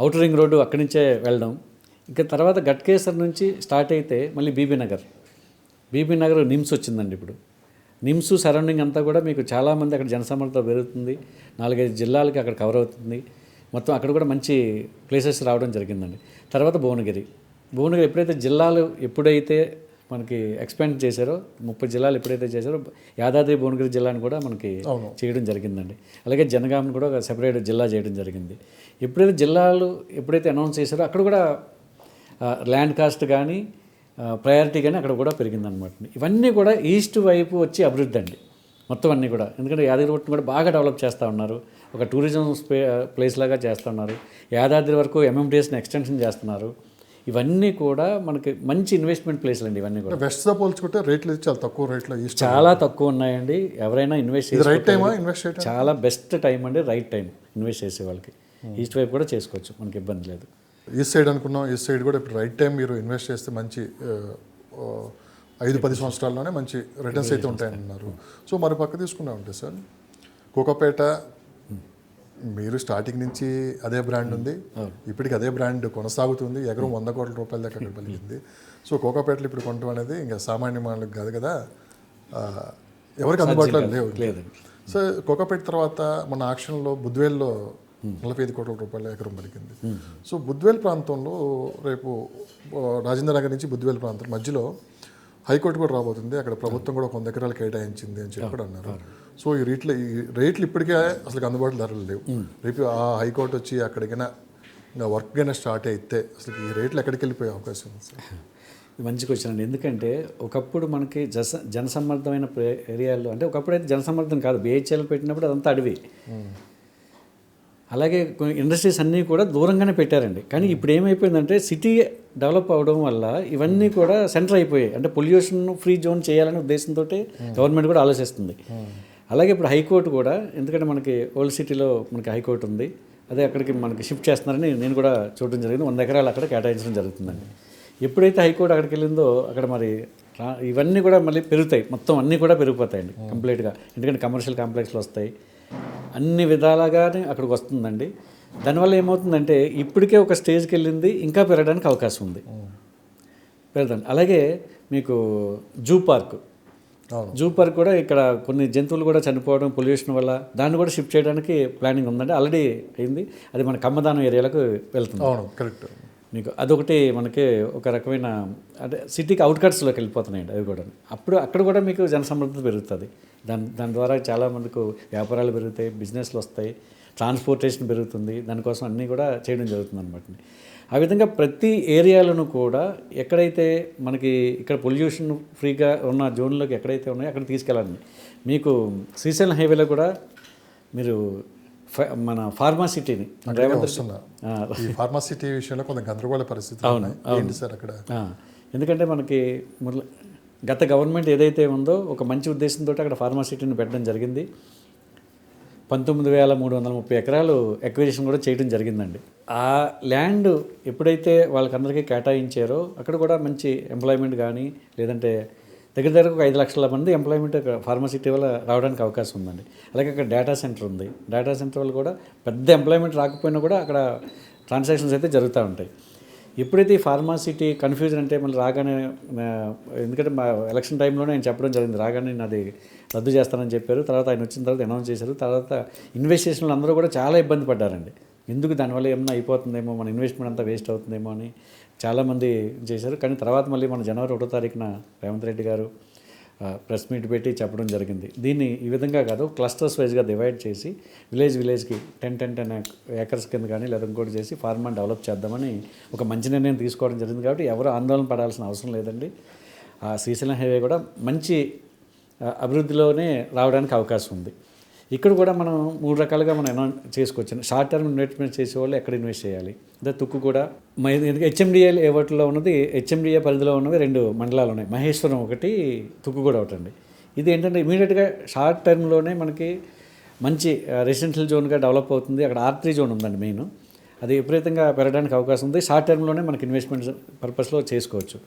ఔటర్ రింగ్ రోడ్డు అక్కడి నుంచే వెళ్ళడం. ఇంకా తర్వాత గట్కేసర్ నుంచి స్టార్ట్ అయితే మళ్ళీ బీబీ నగర్ నిమ్స్ వచ్చిందండి. ఇప్పుడు నిమ్స్ సరౌండింగ్ అంతా కూడా మీకు చాలామంది అక్కడ జనసమర్థత పెరుగుతుంది. 4-5 జిల్లాలకి అక్కడ కవర్ అవుతుంది. మొత్తం అక్కడ కూడా మంచి ప్లేసెస్ రావడం జరిగిందండి. తర్వాత భువనగిరి ఎప్పుడైతే జిల్లాలు ఎప్పుడైతే మనకి ఎక్స్పాండ్ చేశారో 30 జిల్లాలు ఎప్పుడైతే చేశారో యాదాద్రి భువనగిరి జిల్లాని కూడా మనకి చేయడం జరిగిందండి. అలాగే జనగామని కూడా ఒక సెపరేట్ జిల్లా చేయడం జరిగింది. ఎప్పుడైతే జిల్లాలు అనౌన్స్ చేశారో అక్కడ కూడా ల్యాండ్ కాస్ట్ కానీ ప్రయారిటీ కానీ అక్కడ కూడా పెరిగిందనమాట. ఇవన్నీ కూడా ఈస్ట్ వైపు వచ్చి అభివృద్ధి అండి మొత్తం అన్నీ కూడా. ఎందుకంటే యాదగిరిగుట్టను కూడా బాగా డెవలప్ చేస్తూ ఉన్నారు. ఒక టూరిజం ప్లేస్ లాగా చేస్తూ ఉన్నారు. యాదాద్రి వరకు ఎంఎంటీఎస్ని ఎక్స్టెన్షన్ చేస్తున్నారు. ఇవన్నీ కూడా మనకి మంచి ఇన్వెస్ట్మెంట్ ప్లేస్లు అండి. ఇవన్నీ కూడా వెస్ట్తో పోల్చుకుంటే రేట్లు చాలా తక్కువ రేట్లో, ఈస్ట్ చాలా తక్కువ ఉన్నాయండి. ఎవరైనా ఇన్వెస్ట్ చేసి రైట్ టైమా ఇన్వెస్ట్ చేయడం? చాలా బెస్ట్ టైం అండి, రైట్ టైం ఇన్వెస్ట్ చేసే వాళ్ళకి. ఈస్ట్ వైపు కూడా చేసుకోవచ్చు, మనకి ఇబ్బంది లేదు. ఈస్ట్ సైడ్ అనుకున్నాం, ఈస్ట్ సైడ్ కూడా ఇప్పుడు రైట్ టైం మీరు ఇన్వెస్ట్ చేస్తే మంచి 5-10 సంవత్సరాల్లోనే మంచి రిటర్న్స్ అయితే ఉంటాయన్నారు. సో మరి పక్క తీసుకున్నా ఉంటే సార్ కోకాపేట మీరు స్టార్టింగ్ నుంచి అదే బ్రాండ్ ఉంది, ఇప్పటికి అదే బ్రాండ్ కొనసాగుతుంది. ఎకరం 100 కోట్ల రూపాయల దాకా అక్కడ పలిగింది. సో కోకాపేటలో ఇప్పుడు కొనడం అనేది ఇంకా సామాన్య మానవులకు కాదు కదా, ఎవరికి అందుబాటులో లేదు. సో కోకాపేట తర్వాత మన ఆక్షన్లో బుద్వేల్లో 45 కోట్ల రూపాయల ఎకరం పలికింది. సో బుద్వేల్ ప్రాంతంలో రేపు రాజేంద్ర నగర్ నుంచి బుద్వేల్ ప్రాంతం మధ్యలో హైకోర్టు కూడా రాబోతుంది. అక్కడ ప్రభుత్వం కూడా 100 ఎకరాలు కేటాయించింది అని చెప్పి కూడా అన్నారు. సో ఈ రేట్లు ఇప్పటికే అసలు అందుబాటులో ధరలు లేవు. రేపు ఆ హైకోర్టు వచ్చి అక్కడికైనా ఇంకా వర్క్ అయినా స్టార్ట్ అయితే అసలు ఈ రేట్లు ఎక్కడికి వెళ్ళిపోయే అవకాశం ఉంది సార్? మంచి క్వశ్చన్ అండి. ఎందుకంటే ఒకప్పుడు మనకి జనసమ్మర్దమైన ఏరియాల్లో, అంటే ఒకప్పుడు అయితే జనసమ్మర్దం కాదు, బిహెచ్ఎల్ పెట్టినప్పుడు అదంతా అడవి. అలాగే ఇండస్ట్రీస్ అన్నీ కూడా దూరంగానే పెట్టారండి. కానీ ఇప్పుడు ఏమైపోయిందంటే సిటీ డెవలప్ అవడం వల్ల ఇవన్నీ కూడా సెంటర్ అయిపోయాయి. అంటే పొల్యూషన్ ఫ్రీ జోన్ చేయాలనే ఉద్దేశంతో గవర్నమెంట్ కూడా ఆలోచిస్తుంది. అలాగే ఇప్పుడు హైకోర్టు కూడా, ఎందుకంటే మనకి ఓల్డ్ సిటీలో మనకి హైకోర్టు ఉంది, అదే అక్కడికి మనకి షిఫ్ట్ చేస్తున్నారని నేను కూడా చూడడం జరిగింది. 100 ఎకరాలు అక్కడ కేటాయించడం జరుగుతుందండి. ఎప్పుడైతే హైకోర్టు అక్కడికి వెళ్ళిందో అక్కడ మరి ఇవన్నీ కూడా మళ్ళీ పెరుగుతాయి, మొత్తం అన్నీ కూడా పెరిగిపోతాయండి కంప్లీట్గా. ఎందుకంటే కమర్షియల్ కాంప్లెక్స్లు వస్తాయి, అన్ని విధాలుగానే అక్కడికి వస్తుందండి. దానివల్ల ఏమవుతుందంటే ఇప్పటికే ఒక స్టేజ్కి వెళ్ళింది, ఇంకా పెరగడానికి అవకాశం ఉంది, పెరగదండి. అలాగే మీకు జూ పార్క్ కూడా ఇక్కడ కొన్ని జంతువులు కూడా చనిపోవడం పొల్యూషన్ వల్ల, దాన్ని కూడా షిఫ్ట్ చేయడానికి ప్లానింగ్ ఉందండి. ఆల్రెడీ అయింది, అది మన కమ్మదానం ఏరియాలకు వెళ్తుంది. కరెక్ట్. మీకు అదొకటి మనకి ఒక రకమైన అంటే సిటీకి అవుట్కట్స్లోకి వెళ్ళిపోతున్నాయండి అవి కూడా. అక్కడ కూడా మీకు జనసమృద్ధి పెరుగుతుంది. దాని ద్వారా చాలామందికి వ్యాపారాలు పెరుగుతాయి, బిజినెస్లు వస్తాయి, ట్రాన్స్పోర్టేషన్ పెరుగుతుంది. దానికోసం అన్నీ కూడా చేయడం జరుగుతుంది అనమాట. ఆ విధంగా ప్రతి ఏరియాలను కూడా ఎక్కడైతే మనకి ఇక్కడ పొల్యూషన్ ఫ్రీగా ఉన్న జోన్లోకి ఎక్కడైతే ఉన్నాయో అక్కడ తీసుకెళ్ళాలి. మీకు శ్రీశైలం హైవేలో కూడా మీరు మన ఫార్మాసిటీని ఫార్మాసిటీ విషయంలో కొంత గందరగోళ పరిస్థితి ఏంటి సార్ అక్కడ? ఎందుకంటే మనకి గత గవర్నమెంట్ ఏదైతే ఉందో ఒక మంచి ఉద్దేశంతో అక్కడ ఫార్మాసిటీని పెట్టడం జరిగింది. 19,330 ఎకరాలు ఎక్విజిషన్ కూడా చేయడం జరిగిందండి. ఆ ల్యాండ్ ఎప్పుడైతే వాళ్ళకందరికీ కేటాయించారో అక్కడ కూడా మంచి ఎంప్లాయ్మెంట్ కానీ, లేదంటే దగ్గర ఒక 5 లక్షల మంది ఎంప్లాయ్మెంట్ ఫార్మాసిటీ వల్ల రావడానికి అవకాశం ఉందండి. అలాగే అక్కడ డేటా సెంటర్ ఉంది. డేటా సెంటర్ వల్ల కూడా పెద్ద ఎంప్లాయ్మెంట్ రాకపోయినా కూడా అక్కడ ట్రాన్సాక్షన్స్ అయితే జరుగుతూ ఉంటాయి. ఎప్పుడైతే ఈ ఫార్మాసిటీ కన్ఫ్యూజన్ అంటే మళ్ళీ రాగానే, ఎందుకంటే మా ఎలక్షన్ టైంలోనే ఆయన చెప్పడం జరిగింది, రాగానే నాది రద్దు చేస్తానని చెప్పారు. తర్వాత ఆయన వచ్చిన తర్వాత అనౌన్స్ చేశారు. తర్వాత ఇన్వెస్టిగేషన్లు అందరూ కూడా చాలా ఇబ్బంది పడ్డారండి. ఎందుకు దానివల్ల ఏమన్నా అయిపోతుందేమో, మన ఇన్వెస్ట్మెంట్ అంతా వేస్ట్ అవుతుందేమో అని చాలామంది చేశారు. కానీ తర్వాత మళ్ళీ మన జనవరి 1వ తారీఖున రేవంత్ రెడ్డి గారు ప్రెస్ మీట్ పెట్టి చెప్పడం జరిగింది. దీన్ని ఈ విధంగా కాదు, క్లస్టర్స్ వైజ్గా డివైడ్ చేసి విలేజ్కి 10 ఏకర్స్ కింద కానీ లేదా ఇంకోటి చేసి ఫార్మర్ డెవలప్ చేద్దామని ఒక మంచి నిర్ణయం తీసుకోవడం జరిగింది. కాబట్టి ఎవరు ఆందోళన పడాల్సిన అవసరం లేదండి. ఆ శ్రీశైలం హైవే కూడా మంచి అభివృద్ధిలోనే రావడానికి అవకాశం ఉంది. ఇక్కడ కూడా మనం 3 రకాలుగా మనం చేసుకోవచ్చు. షార్ట్ టర్మ్ ఇన్వెస్ట్మెంట్ చేసేవాళ్ళు ఎక్కడ ఇన్వెస్ట్ చేయాలి, అదే తుక్కు కూడా హెచ్ఎండిఏ ఏవట్లో ఉన్నది, హెచ్ఎండిఏ పరిధిలో ఉన్నవి 2 మండలాలు ఉన్నాయి, మహేశ్వరం ఒకటి, తుక్కు కూడా ఒకటి అండి. ఇది ఏంటంటే ఇమీడియట్గా షార్ట్ టర్మ్లోనే మనకి మంచి రెసిడెన్షియల్ జోన్గా డెవలప్ అవుతుంది. అక్కడ R3 జోన్ ఉందండి మెయిన్, అది విపరీతంగా పెరగడానికి అవకాశం ఉంది. షార్ట్ టర్మ్లోనే మనకి ఇన్వెస్ట్మెంట్ పర్పస్లో చేసుకోవచ్చు.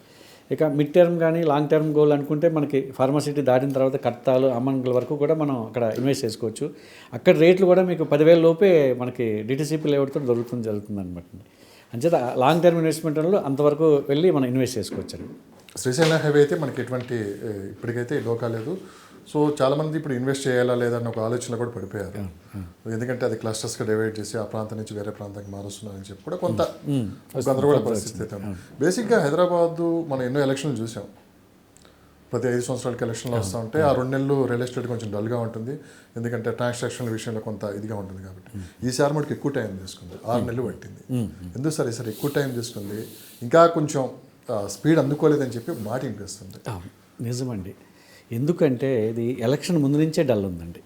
ఇక మిడ్ టర్మ్ కానీ లాంగ్ టర్మ్ గోల్ అనుకుంటే మనకి ఫార్మసిటీ దాటిన తర్వాత కర్తాలు అమ్మన్ల వరకు కూడా మనం అక్కడ ఇన్వెస్ట్ చేసుకోవచ్చు. అక్కడ రేట్లు కూడా మీకు 10,000 లోపే మనకి డిటిసిపి లేఅవుట్తో జరుగుతుంది అనమాట. అంచేత లాంగ్ టర్మ్ ఇన్వెస్ట్మెంట్లో అంతవరకు వెళ్ళి మనం ఇన్వెస్ట్ చేసుకోవచ్చు అండి. శ్రీశైలం హైవే అయితే మనకి ఎటువంటి ఇప్పటికైతే డోకా లేదు. సో చాలామంది ఇప్పుడు ఇన్వెస్ట్ చేయాలా లేదన్న ఒక ఆలోచనలో కూడా పడిపోయారు. ఎందుకంటే అది క్లస్టర్స్గా డివైడ్ చేసి ఆ ప్రాంతం నుంచి వేరే ప్రాంతానికి మారుస్తున్నారని చెప్పి కూడా కొంత గందరగోళ పరిస్థితి అయితే ఉంది. బేసిక్గా హైదరాబాద్ మనం ఎన్నో ఎలక్షన్లు చూసాం. ప్రతి 5 సంవత్సరాలకి ఎలక్షన్లు వస్తూ ఉంటే ఆ 2 నెలలు రియల్ ఎస్టేట్ కొంచెం డల్గా ఉంటుంది. ఎందుకంటే ట్రాన్సాక్షన్ల విషయంలో కొంత ఇదిగా ఉంటుంది కాబట్టి. ఈసారి మనకి ఎక్కువ టైం తీసుకుంది, 6 నెలలు పట్టింది. ఎందుకు సార్ ఈసారి ఎక్కువ టైం తీసుకుంది? ఇంకా కొంచెం స్పీడ్ అందుకోలేదని చెప్పి మాట వినిపిస్తుంది. నిజమండి. ఎందుకంటే ఇది ఎలక్షన్ ముందు నుంచే డల్ ఉందండి.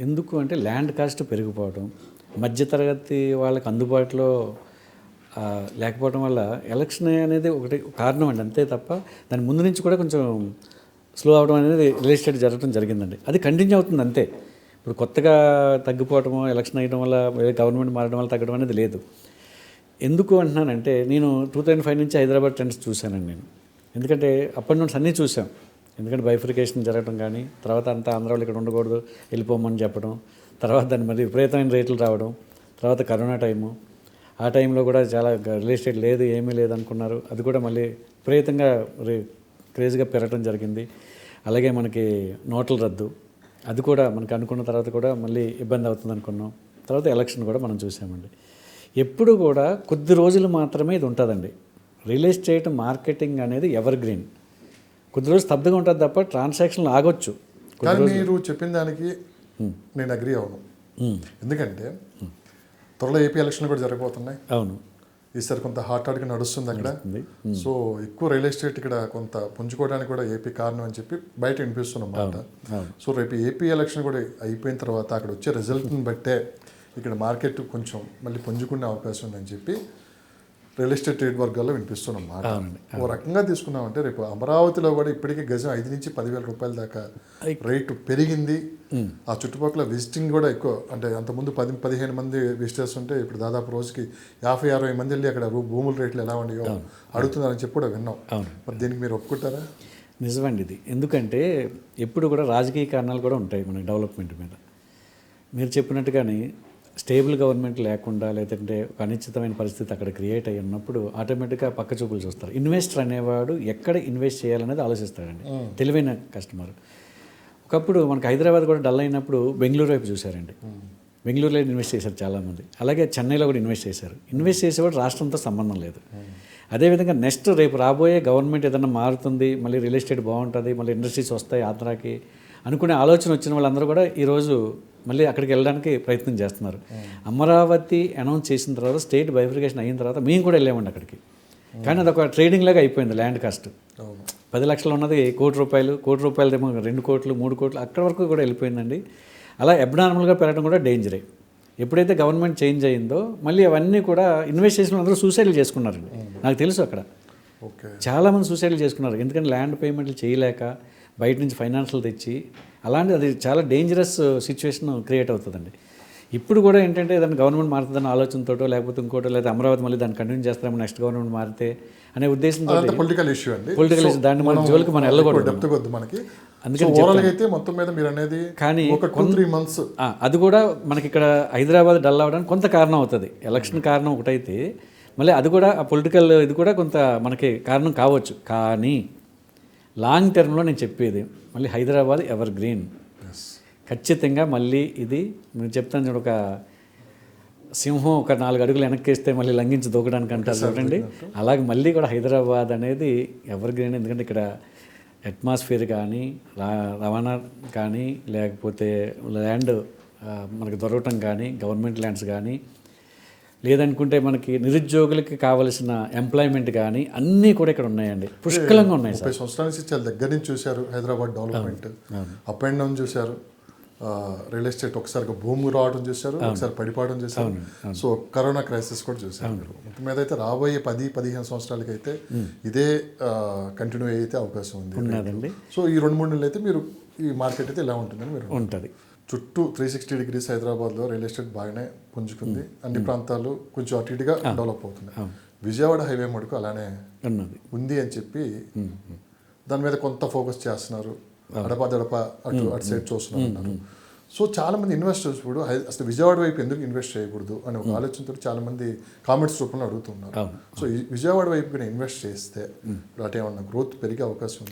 ఎందుకు అంటే ల్యాండ్ కాస్ట్ పెరిగిపోవడం, మధ్యతరగతి వాళ్ళకి అందుబాటులో లేకపోవడం వల్ల ఎలక్షన్ అనేది ఒకటి కారణం అండి, అంతే తప్ప దాని ముందు నుంచి కూడా కొంచెం స్లో అవడం అనేది రియల్ ఎస్టేట్ జరగడం జరిగిందండి. అది కంటిన్యూ అవుతుంది అంతే. ఇప్పుడు కొత్తగా తగ్గిపోవడమో ఎలక్షన్ అయ్యడం వల్ల గవర్నమెంట్ మారడం వల్ల తగ్గడం అనేది లేదు. ఎందుకు అంటున్నానంటే నేను 2005 నుంచి హైదరాబాద్ ట్రెండ్స్ చూశానండి నేను. ఎందుకంటే అప్పటి నుంచి అన్నీ చూసాం. ఎందుకంటే బైఫికేషన్ జరగడం కానీ, తర్వాత అంతా ఆంధ్ర వాళ్ళు ఇక్కడ ఉండకూడదు వెళ్ళిపోమని చెప్పడం, తర్వాత దాన్ని మరి విపరీతమైన రేట్లు రావడం, తర్వాత కరోనా టైము, ఆ టైంలో కూడా చాలా రియల్ ఎస్టేట్ లేదు, ఏమీ లేదు అనుకున్నారు. అది కూడా మళ్ళీ విపరీతంగా క్రేజ్గా పెరగడం జరిగింది. అలాగే మనకి నోట్ల రద్దు, అది కూడా మనకి అనుకున్న తర్వాత కూడా మళ్ళీ ఇబ్బంది అవుతుంది అనుకున్నాం. తర్వాత ఎలక్షన్ కూడా మనం చూసామండి. ఎప్పుడు కూడా కొద్ది రోజులు మాత్రమే ఇది ఉంటుందండి. రియల్ ఎస్టేట్ మార్కెటింగ్ అనేది ఎవర్ గ్రీన్. కొద్ది రోజులు స్తబ్దుగా ఉంటుంది తప్ప ట్రాన్సాక్షన్లు ఆగొచ్చు. కానీ మీరు చెప్పిన దానికి నేను అగ్రీ అవును. ఎందుకంటే త్వరలో ఏపీ ఎలక్షన్లు కూడా జరగబోతున్నాయి. అవును, ఈసారి కొంత హాట్గా నడుస్తుంది అక్కడ. సో ఎక్కువ రియల్ ఎస్టేట్ ఇక్కడ కొంత పుంజుకోవడానికి కూడా ఏపీ కారణం అని చెప్పి బయట వినిపిస్తున్నమాట. సో రేపు ఏపీ ఎలక్షన్ కూడా అయిపోయిన తర్వాత అక్కడ వచ్చే రిజల్ట్ని బట్టే ఇక్కడ మార్కెట్ కొంచెం మళ్ళీ పుంజుకునే అవకాశం ఉందని చెప్పి రియల్ ఎస్టేట్ ట్రేడ్ వర్గాల్లో వినిపిస్తున్నమాట. ఓ రకంగా తీసుకున్నామంటే రేపు అమరావతిలో కూడా ఇప్పటికీ గజం 5 నుంచి 10,000 రూపాయల దాకా రేటు పెరిగింది. ఆ చుట్టుపక్కల విజిటింగ్ కూడా ఎక్కువ, అంటే అంతకుముందు 10-15 మంది విజిటర్స్ ఉంటే ఇప్పుడు దాదాపు రోజుకి 50-60 మంది వెళ్ళి అక్కడ భూముల రేట్లు ఎలా ఉన్నాయో అడుగుతున్నారని చెప్పి కూడా విన్నాం. మరి దీనికి మీరు ఒప్పుకుంటారా? నిజమండి ఇది. ఎందుకంటే ఎప్పుడు కూడా రాజకీయ కారణాలు కూడా ఉంటాయి మనకి డెవలప్మెంట్ మీద. మీరు చెప్పినట్టుగానే స్టేబుల్ గవర్నమెంట్ లేకుండా, లేదంటే ఒక అనిశ్చితమైన పరిస్థితి అక్కడ క్రియేట్ అయ్యి ఉన్నప్పుడు ఆటోమేటిక్గా పక్క చూపులు చూస్తారు. ఇన్వెస్టర్ అనేవాడు ఎక్కడ ఇన్వెస్ట్ చేయాలనేది ఆలోచిస్తాడండి, తెలివైన కస్టమర్. ఒకప్పుడు మనకు హైదరాబాద్ కూడా డల్ అయినప్పుడు బెంగళూరు వైపు చూశారండి. బెంగళూరులో ఇన్వెస్ట్ చేశారు చాలామంది. అలాగే చెన్నైలో కూడా ఇన్వెస్ట్ చేశారు. ఇన్వెస్ట్ చేసేవాడు రాష్ట్రంతో సంబంధం లేదు. అదేవిధంగా నెక్స్ట్ రేపు రాబోయే గవర్నమెంట్ ఏదైనా మారుతుంది, మళ్ళీ రియల్ ఎస్టేట్ బాగుంటుంది, మళ్ళీ ఇండస్ట్రీస్ వస్తాయి ఆంధ్రాకి అనుకునే ఆలోచన వచ్చిన వాళ్ళందరూ కూడా ఈరోజు మళ్ళీ అక్కడికి వెళ్ళడానికి ప్రయత్నం చేస్తున్నారు. అమరావతి అనౌన్స్ చేసిన తర్వాత, స్టేట్ బైఫికేషన్ అయిన తర్వాత మేము కూడా వెళ్ళామండి అక్కడికి. కానీ అదొక ట్రేడింగ్ లాగా అయిపోయింది. ల్యాండ్ కాస్ట్ 10 లక్షలు ఉన్నది కోటి రూపాయలదేమో 2 కోట్లు 3 కోట్లు అక్కడి వరకు కూడా వెళ్ళిపోయిందండి. అలా అబ్నార్మల్గా పెరగడం కూడా డేంజరే. ఎప్పుడైతే గవర్నమెంట్ చేంజ్ అయిందో మళ్ళీ అవన్నీ కూడా ఇన్వెస్ట్ చేసిన అందరూ సూసైడ్లు చేసుకున్నారండి. నాకు తెలుసు అక్కడ చాలామంది సూసైడ్లు చేసుకున్నారు. ఎందుకంటే ల్యాండ్ పేమెంట్లు చేయలేక బయట నుంచి ఫైనాన్షియల్ తెచ్చి, అలాంటి అది చాలా డేంజరస్ సిచ్యువేషన్ క్రియేట్ అవుతుందండి. ఇప్పుడు కూడా ఏంటంటే ఏదైనా గవర్నమెంట్ మారుతుందన్న ఆలోచనతోటో లేకపోతే ఇంకోటో, లేదా అమరావతి మళ్ళీ దాన్ని కంటిన్యూ చేస్తామో నెక్స్ట్ గవర్నమెంట్ మారితే అనే ఉద్దేశంతో పొలిటికల్ ఇష్యూ అండి. పొలిటికల్ ఇష్యూ, దాన్ని మన జోలికి మనం వెళ్ళకూడదు. అందుకని మొత్తం మీద మీరు అనేది కానీ 3 months అది కూడా మనకి ఇక్కడ హైదరాబాద్ డల్ అవ్వడానికి కొంత కారణం అవుతుంది. ఎలక్షన్ కారణం ఒకటైతే మళ్ళీ అది కూడా ఆ పొలిటికల్ ఇది కూడా కొంత మనకి కారణం కావచ్చు. కానీ లాంగ్ టర్మ్లో నేను చెప్పేది మళ్ళీ హైదరాబాద్ ఎవర్ గ్రీన్. ఖచ్చితంగా మళ్ళీ ఇది నేను చెప్తాను చూడ, ఒక సింహం ఒక 4 అడుగులు వెనక్కేస్తే మళ్ళీ లంఘించి దూకడానికి అంటారు చూడండి, అలాగే మళ్ళీ కూడా హైదరాబాద్ అనేది ఎవర్ గ్రీన్. ఎందుకంటే ఇక్కడ అట్మాస్ఫియర్ కానీ రవాణా కానీ లేకపోతే ల్యాండ్ మనకు దొరకటం కానీ గవర్నమెంట్ ల్యాండ్స్ కానీ లేదనుకుంటే మనకి నిరుద్యోగులకి కావలసిన ఎంప్లాయ్మెంట్ కానీ అన్నీ కూడా ఇక్కడ ఉన్నాయండి, పుష్కలంగా ఉన్నాయి సార్. 30 సంవత్సరాల నుంచి చాలా దగ్గర నుంచి చూశారు Hyderabad development, up and down చూశారు. రియల్ ఎస్టేట్ ఒకసారి భూమి రావడం చూశారు, ఒకసారి పడిపోవడం చూశారు. సో కరోనా క్రైసిస్ కూడా చూశారు మీరు. మొత్తం మీద అయితే రాబోయే 10-15 సంవత్సరాలకి అయితే ఇదే కంటిన్యూ అయితే అవకాశం ఉంది. సో ఈ 2-3 నెలలు అయితే మీరు ఈ మార్కెట్ అయితే ఇలా ఉంటుందని మీరు ఉంటుంది. చుట్టూ 360 డిగ్రీస్ హైదరాబాద్లో రియల్ ఎస్టేట్ బాగానే పుంజుకుంది. అన్ని ప్రాంతాలు కొంచెం అటు ఇటుగా డెవలప్ అవుతున్నాయి. విజయవాడ హైవే మటుకు అలానే ఉంది అని చెప్పి దాని మీద కొంత ఫోకస్ చేస్తున్నారు. అడప అటు సైడ్ చూస్తున్నారు. సో చాలా మంది ఇన్వెస్టర్స్ ఇప్పుడు అసలు విజయవాడ వైపు ఎందుకు ఇన్వెస్ట్ చేయకూడదు అనే ఒక ఆలోచనతో చాలా మంది కామెంట్స్ రూపంలో అడుగుతున్నారు. సో ఈ విజయవాడ వైపు కూడా ఇన్వెస్ట్ చేస్తే అటు ఏమన్నా గ్రోత్ పెరిగే అవకాశం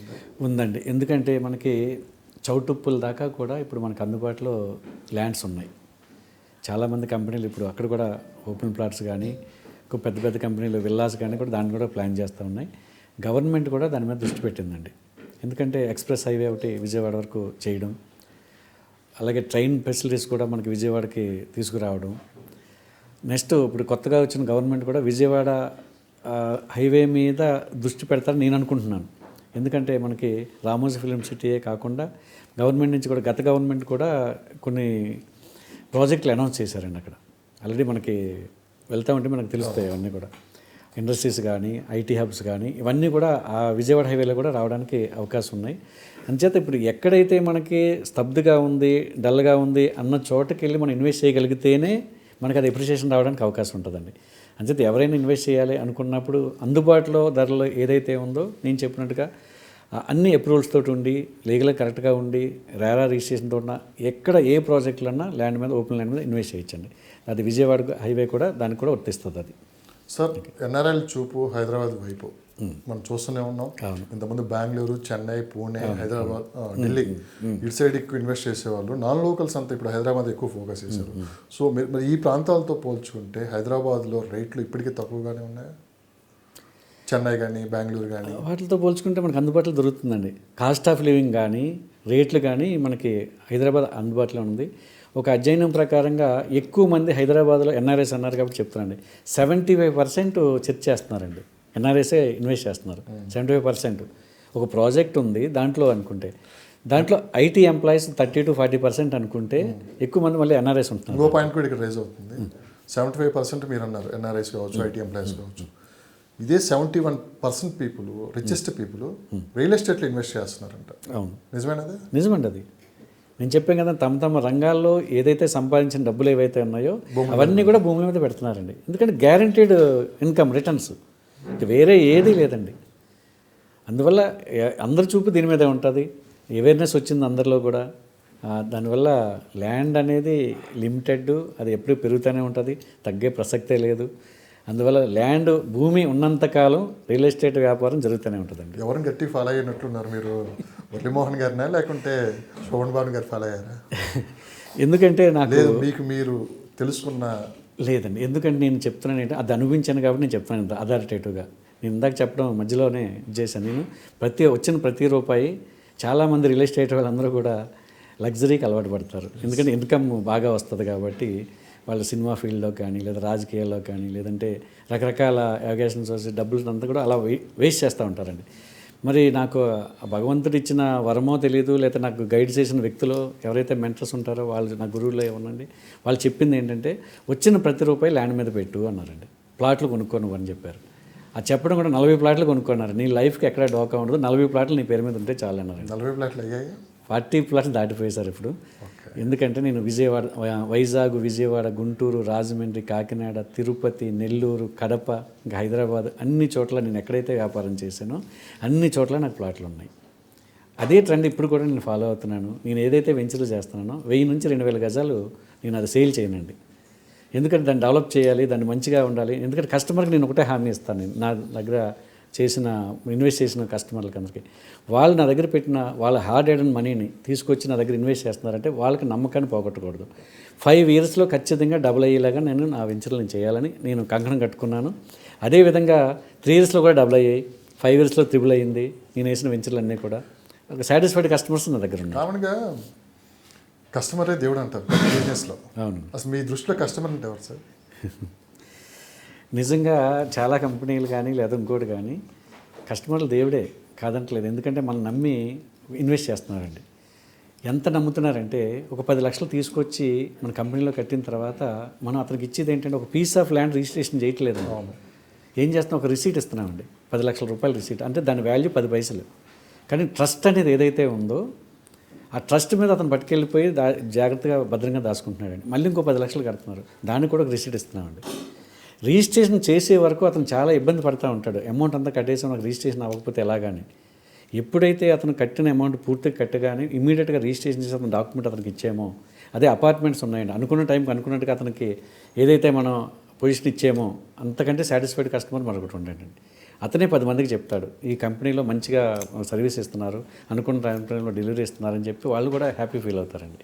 ఉందండి. ఎందుకంటే మనకి చౌటుప్పుల దాకా కూడా ఇప్పుడు మనకు అందుబాటులో ల్యాండ్స్ ఉన్నాయి. చాలామంది కంపెనీలు ఇప్పుడు అక్కడ కూడా ఓపెన్ ప్లాట్స్ కానీ పెద్ద పెద్ద కంపెనీలు విల్లాస్ కానీ కూడా దాన్ని కూడా ప్లాన్ చేస్తూ ఉన్నాయి. గవర్నమెంట్ కూడా దాని మీద దృష్టి పెట్టిందండి. ఎందుకంటే ఎక్స్ప్రెస్ హైవే ఒకటి విజయవాడ వరకు చేయడం, అలాగే ట్రైన్ ఫెసిలిటీస్ కూడా మనకి విజయవాడకి తీసుకురావడం. నెక్స్ట్ ఇప్పుడు కొత్తగా వచ్చిన గవర్నమెంట్ కూడా విజయవాడ హైవే మీద దృష్టి పెడతారని నేను అనుకుంటున్నాను. ఎందుకంటే మనకి రామోజీ ఫిలిం సిటీయే కాకుండా గవర్నమెంట్ నుంచి కూడా గత గవర్నమెంట్ కూడా కొన్ని ప్రాజెక్టులు అనౌన్స్ చేశారండి. అక్కడ ఆల్రెడీ మనకి వెళ్తూ ఉంటే మనకు తెలుస్తాయి అవన్నీ కూడా. ఇండస్ట్రీస్ కానీ ఐటీ హబ్స్ కానీ ఇవన్నీ కూడా ఆ విజయవాడ హైవేలో కూడా రావడానికి అవకాశం ఉన్నాయి. అంచేత ఇప్పుడు ఎక్కడైతే మనకి స్తబ్దుగా ఉంది, డల్గా ఉంది అన్న చోటకి వెళ్ళి మనం ఇన్వెస్ట్ చేయగలిగితేనే మనకి అది ఎప్రిషియేషన్ రావడానికి అవకాశం ఉంటుందండి. అంచేత ఎవరైనా ఇన్వెస్ట్ చేయాలి అనుకున్నప్పుడు అందుబాటులో ధరలో ఏదైతే ఉందో నేను చెప్పినట్టుగా అన్ని అప్రూవల్స్ తోటి ఉండి లీగల్గా కరెక్ట్గా ఉండి రేరా రిజిస్ట్రేషన్తో ఉన్న ఎక్కడ ఏ ప్రాజెక్టులన్నా ల్యాండ్ మీద ఓపెన్ ల్యాండ్ మీద ఇన్వెస్ట్ చేయొచ్చండి. అది విజయవాడ హైవే కూడా దానికి కూడా వర్తిస్తుంది. అది సార్ ఎన్ఆర్ఐల చూపు హైదరాబాద్ వైపు మనం చూస్తూనే ఉన్నాం. ఇంతకుముందు బెంగళూరు, చెన్నై, పూణే, హైదరాబాద్, ఢిల్లీ ఇటు సైడ్ ఎక్కువ ఇన్వెస్ట్ చేసేవాళ్ళు. నాన్ లోకల్స్ అంతా ఇప్పుడు హైదరాబాద్ ఎక్కువ ఫోకస్ చేశారు. సో మరి ఈ ప్రాంతాలతో పోల్చుకుంటే హైదరాబాద్లో రేట్లు ఇప్పటికీ తక్కువగానే ఉన్నాయా? చెన్నై కానీ బెంగళూరు కానీ వాటితో పోల్చుకుంటే మనకు అందుబాటులో దొరుకుతుందండి. కాస్ట్ ఆఫ్ లివింగ్ కానీ రేట్లు కానీ మనకి హైదరాబాద్ అందుబాటులో ఉంది. ఒక అధ్యయనం ప్రకారంగా ఎక్కువ మంది హైదరాబాద్లో ఎన్ఆర్ఐస్ అన్నారు కాబట్టి చెప్తున్నారండి. 75% చర్చ చేస్తున్నారండి. ఎన్ఆర్ఐసే ఇన్వెస్ట్ చేస్తున్నారు 75%. ఒక ప్రాజెక్ట్ ఉంది దాంట్లో అనుకుంటే దాంట్లో ఐటీ ఎంప్లాయీస్ 30-40% అనుకుంటే ఎక్కువ మంది మళ్ళీ ఎన్ఆర్ఐస్ ఉంటున్నారు. ఇంకో పాయింట్ కూడా ఇక్కడ రైజ్ అవుతుంది. 75% మీరు అన్నారు ఎన్ఆర్ఐస్ కావచ్చు, ఐటీ ఎంప్లాయీస్ కావచ్చు. ఇదే 71% పీపుల్, రిచెస్ట్ పీపుల్ రియల్ ఎస్టేట్లో ఇన్వెస్ట్ చేస్తున్నారంట. అవును, నిజమేనది? నిజమండి. అది నేను చెప్పాను కదా, తమ తమ రంగాల్లో ఏదైతే సంపాదించిన డబ్బులు ఏవైతే ఉన్నాయో అవన్నీ కూడా భూముల మీద పెడుతున్నారండి. ఎందుకంటే గ్యారంటీడ్ ఇన్కమ్ రిటర్న్స్, వేరే ఏదీ లేదండి. అందువల్ల అందరి చూపు దీని మీదే ఉంటుంది. అవేర్నెస్ వచ్చింది అందరిలో కూడా. దానివల్ల ల్యాండ్ అనేది లిమిటెడ్, అది ఎప్పుడు పెరుగుతూనే ఉంటుంది, తగ్గే ప్రసక్తే లేదు. అందువల్ల ల్యాండ్ భూమి ఉన్నంతకాలం రియల్ ఎస్టేట్ వ్యాపారం జరుగుతూనే ఉంటుందండి. ఎవరిని గట్టి ఫాలో అయినట్లున్నారు మీరు? మురళీమోహన్ గారినా లేకుంటే శోభన్ బాబు గారు ఫాలో అయ్యారా? ఎందుకంటే నాకు లేదు, మీకు మీరు తెలుసుకున్న లేదండి. ఎందుకంటే నేను చెప్తున్నాను ఏంటంటే అది అనుభవించాను కాబట్టి నేను చెప్తున్నాను అథారిటేటివ్గా. నేను ఇందాక చెప్పడం మధ్యలోనే చేశాను. నేను వచ్చిన ప్రతి రూపాయి చాలామంది రియల్ ఎస్టేట్ వాళ్ళందరూ కూడా లగ్జరీకి అలవాటు పడతారు. ఎందుకంటే ఇన్కమ్ బాగా వస్తుంది కాబట్టి వాళ్ళ సినిమా ఫీల్డ్లో కానీ లేదా రాజకీయాల్లో కానీ లేదంటే రకరకాల అవకాశం సోర్స్ డబ్బులు అంతా కూడా అలా వేస్ట్ చేస్తూ ఉంటారండి. మరి నాకు భగవంతుడు ఇచ్చిన వరమో తెలియదు, లేదా నాకు గైడ్ చేసిన వ్యక్తులు ఎవరైతే మెంటర్స్ ఉంటారో వాళ్ళు నా గురువులో ఏమన్నాండి, వాళ్ళు చెప్పింది ఏంటంటే వచ్చిన ప్రతి రూపాయి ల్యాండ్ మీద పెట్టు అన్నారండి. ప్లాట్లు కొనుక్కోను అని చెప్పారు. అది చెప్పడం కూడా 40 ప్లాట్లు కొనుక్కున్నారు. నీ లైఫ్కి ఎక్కడ డోకా ఉండదు, 40 ప్లాట్లు నీ పేరు మీద ఉంటే చాలు అన్నారు. 40 ప్లాట్లు అయ్యాయి, 40 ప్లాట్లు దాటిపోయాయి సార్ ఇప్పుడు. ఎందుకంటే నేను విజయవాడ, వైజాగ్, విజయవాడ, గుంటూరు, రాజమండ్రి, కాకినాడ, తిరుపతి, నెల్లూరు, కడప, ఇంకా హైదరాబాద్ అన్ని చోట్ల నేను ఎక్కడైతే వ్యాపారం చేశానో అన్ని చోట్ల నాకు ప్లాట్లు ఉన్నాయి. అదే ట్రెండ్ ఇప్పుడు కూడా నేను ఫాలో అవుతున్నాను. నేను ఏదైతే వెంచర్లు చేస్తున్నానో 1000 నుంచి 2000 గజాలు నేను అది సేల్ చేయనండి. ఎందుకంటే దాన్ని డెవలప్ చేయాలి, దాన్ని మంచిగా ఉండాలి. ఎందుకంటే కస్టమర్కి నేను ఒకటే హామీ ఇస్తాను. నేను నా దగ్గర ఇన్వెస్ట్ చేసిన కస్టమర్లకి అందరికీ వాళ్ళు నా దగ్గర పెట్టిన వాళ్ళ హార్డ్ ఎర్న్ మనీని తీసుకొచ్చి నా దగ్గర ఇన్వెస్ట్ చేస్తున్నారంటే వాళ్ళకి నమ్మకాన్ని పోగొట్టకూడదు. 5 ఇయర్స్లో ఖచ్చితంగా డబుల్ అయ్యేలాగా నేను నా వెంచర్లను చేయాలని నేను కంకణం కట్టుకున్నాను. అదేవిధంగా 3 ఇయర్స్లో కూడా డబుల్ అయ్యాయి, 5 ఇయర్స్లో త్రిబుల్ అయ్యింది నేను వేసిన వెంచర్లు అన్నీ కూడా. ఒక సాటిస్ఫైడ్ కస్టమర్స్ నా దగ్గర ఉన్నారు. కామన్గా కస్టమరే దేవుడు అంటారు బిజినెస్లో. అవును, అసలు మీ దృష్టిలో కస్టమర్ అంటే ఎవరు సార్? నిజంగా చాలా కంపెనీలు కానీ లేదా ఇంకోటి కానీ కస్టమర్లు దేవుడే కాదంటలేదు. ఎందుకంటే మనం నమ్మి ఇన్వెస్ట్ చేస్తున్నారండి. ఎంత నమ్ముతున్నారంటే ఒక 10 లక్షలు తీసుకొచ్చి మన కంపెనీలో కట్టిన తర్వాత మనం అతనికి ఇచ్చేది ఏంటంటే ఒక పీస్ ఆఫ్ ల్యాండ్ రిజిస్ట్రేషన్ చేయట్లేదు. ఏం చేస్తున్నాం, ఒక రిసీట్ ఇస్తున్నామండి, 10 లక్షల రూపాయల రిసీట్, అంటే దాని వాల్యూ 10 పైసలు. కానీ ట్రస్ట్ అనేది ఏదైతే ఉందో ఆ ట్రస్ట్ మీద అతను పట్టుకెళ్ళిపోయి జాగ్రత్తగా భద్రంగా దాచుకుంటున్నాడండి. మళ్ళీ ఇంకో 10 లక్షలు కడుతున్నారు, దానికి కూడా ఒక రిసీట్ ఇస్తున్నామండి. రిజిస్ట్రేషన్ చేసే వరకు అతను చాలా ఇబ్బంది పడుతూ ఉంటాడు. అమౌంట్ అంతా కట్టేసి నాకు రిజిస్ట్రేషన్ అవ్వకపోతే ఎలాగాని. ఎప్పుడైతే అతను కట్టిన అమౌంట్ పూర్తిగా కట్టగానే ఇమీడియట్గా రిజిస్ట్రేషన్ చేసి అతను డాక్యుమెంట్ అతనికి ఇచ్చామో, అదే అపార్ట్మెంట్స్ ఉన్నాయండి, అనుకున్న టైంకి అనుకున్నట్టుగా అతనికి ఏదైతే మనం పొజిషన్ ఇచ్చామో అంతకంటే సాటిస్ఫైడ్ కస్టమర్ మరొకటి ఉండండి. అతనే 10 మందికి చెప్తాడు, ఈ కంపెనీలో మంచిగా సర్వీస్ ఇస్తున్నారు, అనుకున్న టైంలో డెలివరీ ఇస్తున్నారని చెప్పి వాళ్ళు కూడా హ్యాపీ ఫీల్ అవుతారండి.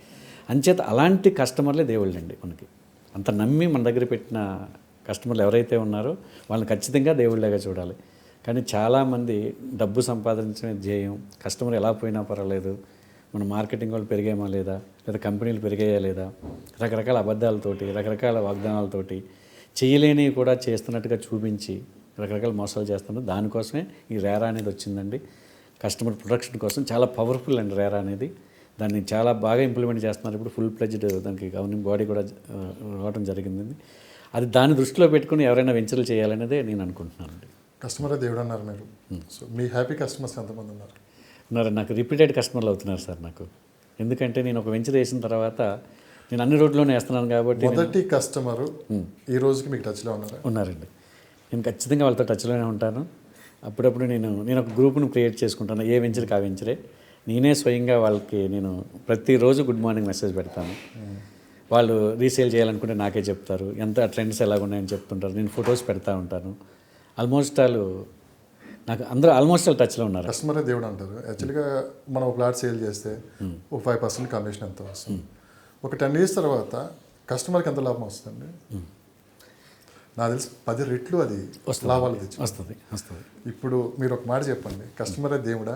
అంచేత అలాంటి కస్టమర్లే దేవుళ్ళండి మనకి. అంత నమ్మి మన దగ్గర పెట్టిన కస్టమర్లు ఎవరైతే ఉన్నారో వాళ్ళని ఖచ్చితంగా దేవుళ్ళగా చూడాలి. కానీ చాలామంది డబ్బు సంపాదించే ధ్యేయం, కస్టమర్ ఎలా పోయినా పర్వాలేదు, మన మార్కెటింగ్ వాళ్ళు పెరిగామా లేదా, లేదా కంపెనీలు పెరిగాయా లేదా, రకరకాల అబద్ధాలతోటి రకరకాల వాగ్దానాలతోటి చేయలేనివి కూడా చేస్తున్నట్టుగా చూపించి రకరకాల మోసాలు చేస్తున్నారు. దానికోసమే ఈ రేరా అనేది వచ్చిందండి. కస్టమర్ ప్రొటెక్షన్ కోసం చాలా పవర్ఫుల్ అండి రేరా అనేది. దాన్ని చాలా బాగా ఇంప్లిమెంట్ చేస్తున్నారు. ఇప్పుడు ఫుల్ ప్లెజ్డ్ దానికి గవర్నింగ్ బాడీ కూడా రావడం జరిగింది. అది దాన్ని దృష్టిలో పెట్టుకుని ఎవరైనా వెంచర్లు చేయాలనేదే నేను అనుకుంటున్నానండి. కస్టమరే దేవుడు అన్నారు మీరు. సో మీ హ్యాపీ కస్టమర్స్ ఎంతమంది ఉన్నారు? నాకు రిపీటెడ్ కస్టమర్లు అవుతున్నారు సార్ నాకు. ఎందుకంటే నేను ఒక వెంచర్ వేసిన తర్వాత నేను అన్ని రోడ్లోనే వేస్తున్నాను కాబట్టి. మొదటి కస్టమరు ఈ రోజుకి మీకు టచ్లో ఉన్నారండి. నేను ఖచ్చితంగా వాళ్ళతో టచ్లోనే ఉంటాను. అప్పుడప్పుడు నేను ఒక గ్రూప్ను క్రియేట్ చేసుకుంటాను, ఏ వెంచర్కి ఆ వెంచరే. నేనే స్వయంగా వాళ్ళకి నేను ప్రతిరోజు గుడ్ మార్నింగ్ మెసేజ్ పెడతాను. వాళ్ళు రీసేల్ చేయాలనుకుంటే నాకే చెప్తారు, ఎంత ట్రెండ్స్ ఎలాగున్నాయని చెప్తుంటారు. నేను ఫొటోస్ పెడతా ఉంటాను. ఆల్మోస్ట్ వాళ్ళు నాకు అందరూ ఆల్మోస్ట్ వాళ్ళు టచ్లో ఉన్నారు. కస్టమరే దేవుడు అంటారు. యాక్చువల్గా మనం ఒక ప్లాట్ సేల్ చేస్తే ఒక 5% కమిషన్ ఎంత వస్తుంది, ఒక 10 years తర్వాత కస్టమర్కి ఎంత లాభం వస్తుంది? నాకు తెలిసి 10 రెట్లు అది లాభాలు తెచ్చి వస్తుంది. ఇప్పుడు మీరు ఒక మాట చెప్పండి, కస్టమరే దేవుడా,